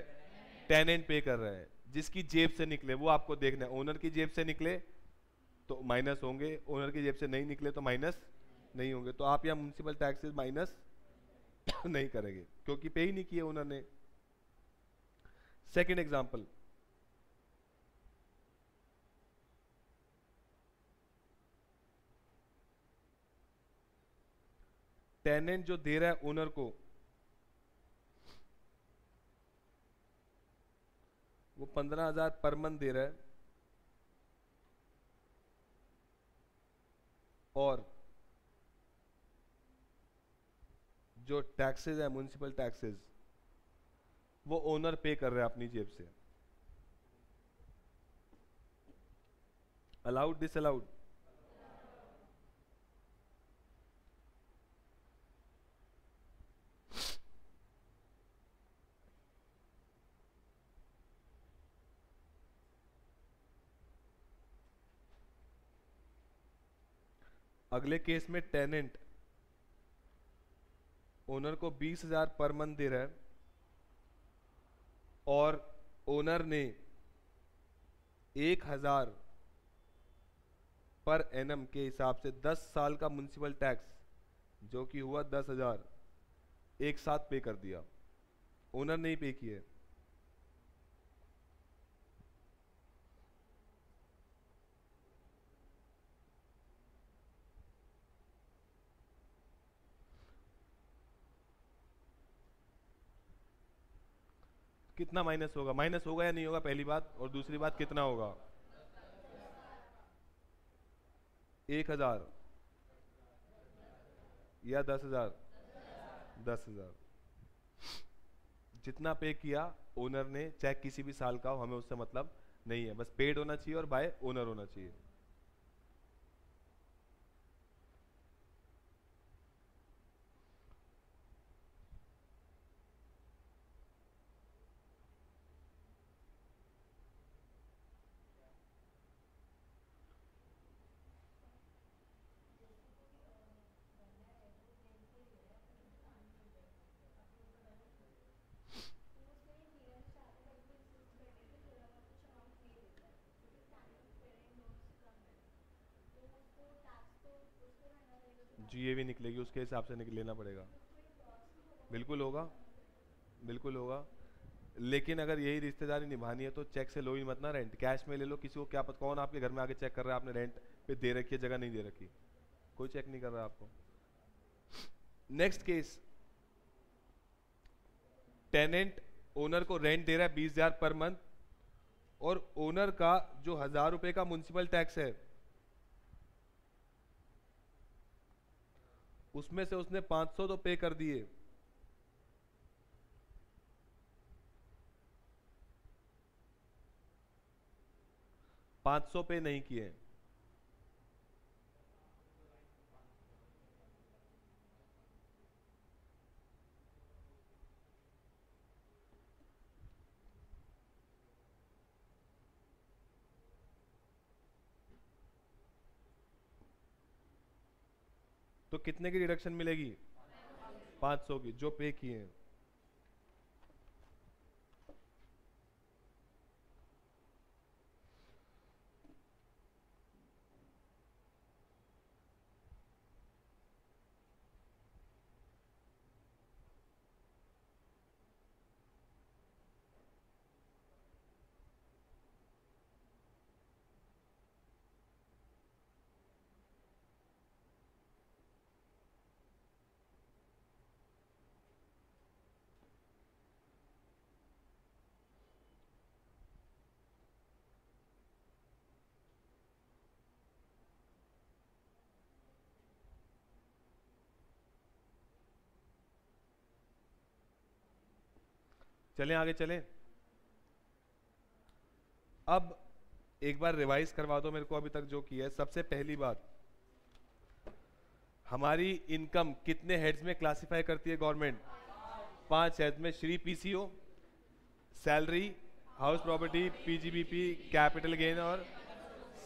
टेनेंट पे कर रहा है। जिसकी जेब से निकले वो आपको देखना है, ओनर की जेब से निकले तो माइनस होंगे, ओनर की जेब से नहीं निकले तो माइनस नहीं होंगे। तो आप यहाँ म्युनिसिपल टैक्सेस माइनस नहीं करेंगे क्योंकि पे ही नहीं किए ओनर ने। सेकेंड एग्जाम्पल, टेनेंट जो दे रहा है ओनर को, वो 15,000 पर मंथ दे रहा है, और जो टैक्सेस है म्युनिसिपल टैक्सेस वो ओनर पे कर रहा है अपनी जेब से। Allowed, disallowed? अगले केस में टेनेंट ओनर को 20,000 पर मंथ दे रहा है, और ओनर ने 1,000 पर एनम के हिसाब से 10 साल का म्युनिसिपल टैक्स जो कि हुआ 10,000 एक साथ पे कर दिया, ओनर नहीं पे किए। कितना माइनस होगा, माइनस होगा या नहीं होगा पहली बात, और दूसरी बात कितना होगा, 1,000 या 10,000? 10,000 जितना पे किया ओनर ने, चाहे किसी भी साल का हो, हमें उससे मतलब नहीं है, बस पेड होना चाहिए और बाय ओनर होना चाहिए। जीएवी निकलेगी उसके हिसाब से लेना पड़ेगा। बिल्कुल होगा, बिल्कुल होगा, लेकिन अगर यही रिश्तेदारी निभानी है तो चेक से लो ही मत ना, रेंट कैश में ले लो। किसी को क्या पता कौन आपके घर में आके चेक कर रहा है आपने रेंट पे दे रखी है जगह नहीं दे रखी, कोई चेक नहीं कर रहा आपको। नेक्स्ट केस, टेनेंट ओनर को रेंट दे रहा है 20,000 पर मंथ, और ओनर का जो 1000 रुपए का म्युनिसिपल टैक्स है उसमें से उसने 500 तो पे कर दिए, 500 पे नहीं किए। तो कितने की डिडक्शन मिलेगी? 500 की, जो पे किए हैं। चलें आगे चलें। अब एक बार रिवाइज करवा दो मेरे को अभी तक जो किया है। सबसे पहली बात, हमारी इनकम कितने हेड्स में क्लासिफाई करती है गवर्नमेंट? 5 हेड्स में। Shri PCO, salary, house property, PGBP, capital gain और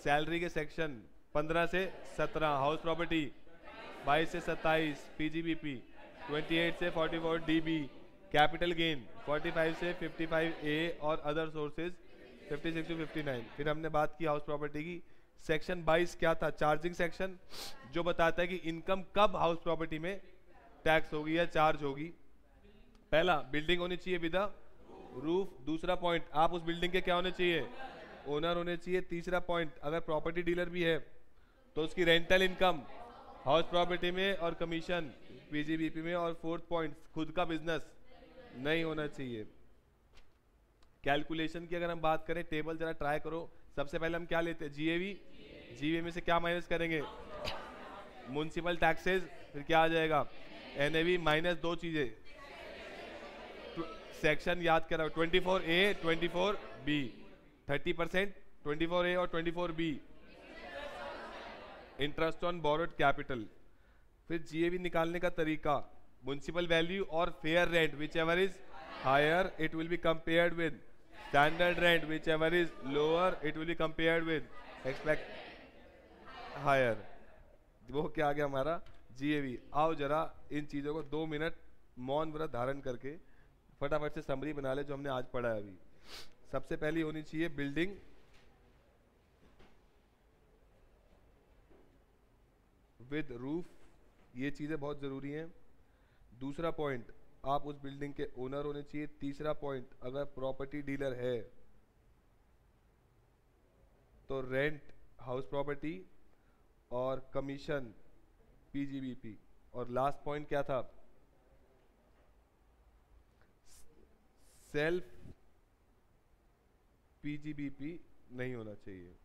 सैलरी के सेक्शन 15 से 17, हाउस प्रॉपर्टी 22 से 27, पीजीबीपी 28 से 44 डीबी, कैपिटल गेन 45 से 55 ए और अदर सोर्सेज 56 टू 59। फिर हमने बात की हाउस प्रॉपर्टी की। सेक्शन 22 क्या था? चार्जिंग सेक्शन, जो बताता है कि इनकम कब हाउस प्रॉपर्टी में टैक्स होगी या चार्ज होगी। पहला, बिल्डिंग होनी चाहिए विद रूफ। दूसरा पॉइंट, आप उस बिल्डिंग के क्या होने चाहिए? ओनर होने चाहिए। तीसरा पॉइंट, अगर प्रॉपर्टी डीलर भी है तो उसकी रेंटल इनकम हाउस प्रॉपर्टी में और कमीशन पीजीबीपी में। और फोर्थ पॉइंट, खुद का बिजनेस नहीं होना चाहिए। कैलकुलेशन की अगर हम बात करें, टेबल जरा ट्राई करो। सबसे पहले हम क्या लेते हैं? जीएवी। जीएवी में से क्या माइनस करेंगे? Municipal taxes. फिर क्या आ जाएगा? एनएवी माइनस दो चीजें, सेक्शन याद करा 24A 24B, 30%, 24A और 24B, interest on borrowed capital. फिर जीएवी निकालने का तरीका, म्युनिसिपल वैल्यू और fair rent, whichever is higher it will be compared with standard rent, whichever is lower it will be compared with expect higher. वो क्या आ गया हमारा? GAV. आओ जरा इन चीजों को 2 मिनट मौन व्रत धारण करके फटाफट से समरी बना ले जो हमने आज पढ़ा है अभी। सबसे पहली होनी चाहिए बिल्डिंग विद रूफ, ये चीजें बहुत जरूरी हैं। दूसरा पॉइंट, आप उस बिल्डिंग के ओनर होने चाहिए। तीसरा पॉइंट, अगर प्रॉपर्टी डीलर है तो रेंट हाउस प्रॉपर्टी और कमीशन पीजीबीपी। और लास्ट पॉइंट क्या था? सेल्फ पीजीबीपी नहीं होना चाहिए।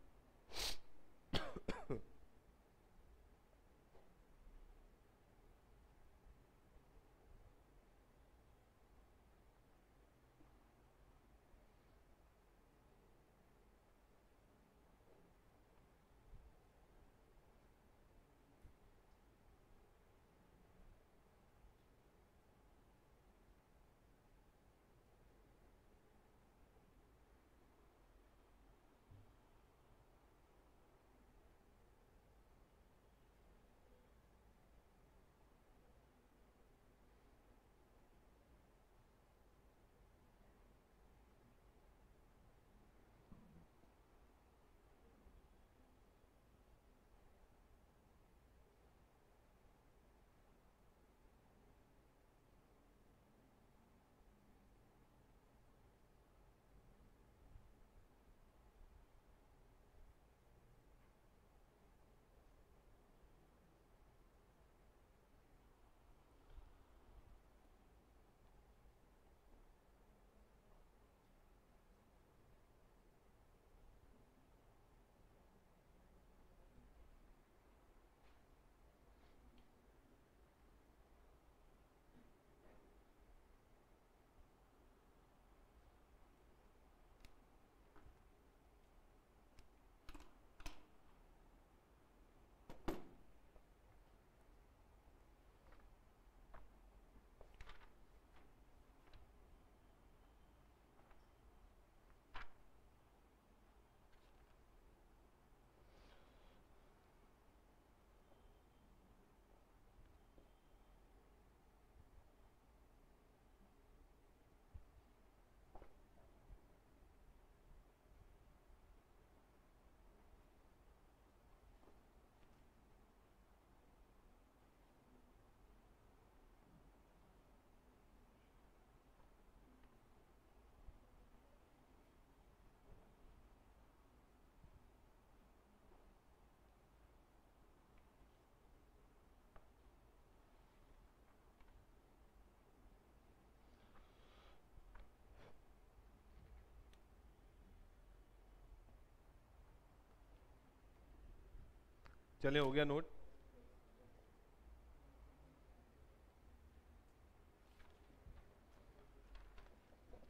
चले, हो गया नोट?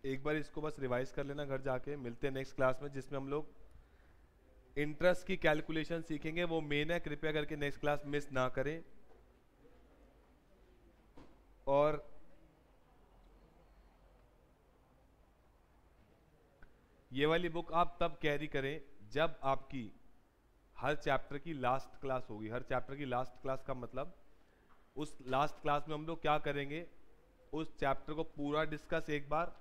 एक बार इसको बस रिवाइज कर लेना घर जाके। मिलते हैं नेक्स्ट क्लास में जिसमें हम लोग इंटरेस्ट की कैलकुलेशन सीखेंगे। वो मेन है, कृपया करके नेक्स्ट क्लास मिस ना करें। और ये वाली बुक आप तब कैरी करें जब आपकी हर चैप्टर की लास्ट क्लास होगी। हर चैप्टर की लास्ट क्लास का मतलब उस लास्ट क्लास में हम लोग क्या करेंगे, उस चैप्टर को पूरा डिस्कस एक बार,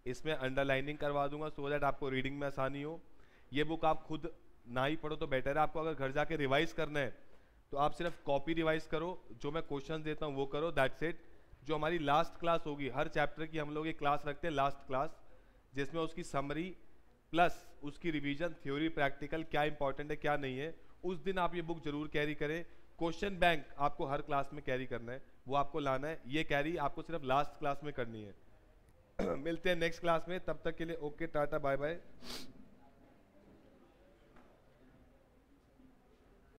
इसमें अंडरलाइनिंग करवा दूंगा सो दैट आपको रीडिंग में आसानी हो। ये बुक आप खुद ना ही पढ़ो तो बेटर है। आपको अगर घर जाके रिवाइज करना है तो आप सिर्फ कॉपी रिवाइज करो, जो मैं क्वेश्चन देता हूँ वो करो, दैट्स इट। जो हमारी लास्ट क्लास होगी, हर चैप्टर की हम लोग एक क्लास रखते हैं लास्ट क्लास, जिसमें उसकी समरी प्लस उसकी रिवीजन, थ्योरी, प्रैक्टिकल, क्या इंपॉर्टेंट है क्या नहीं है, उस दिन आप ये बुक जरूर कैरी करें। क्वेश्चन बैंक आपको हर क्लास में कैरी करना है, वो आपको लाना है। ये कैरी आपको सिर्फ लास्ट क्लास में करनी है। मिलते हैं नेक्स्ट क्लास में, तब तक के लिए ओके, टाटा, बाय बाय।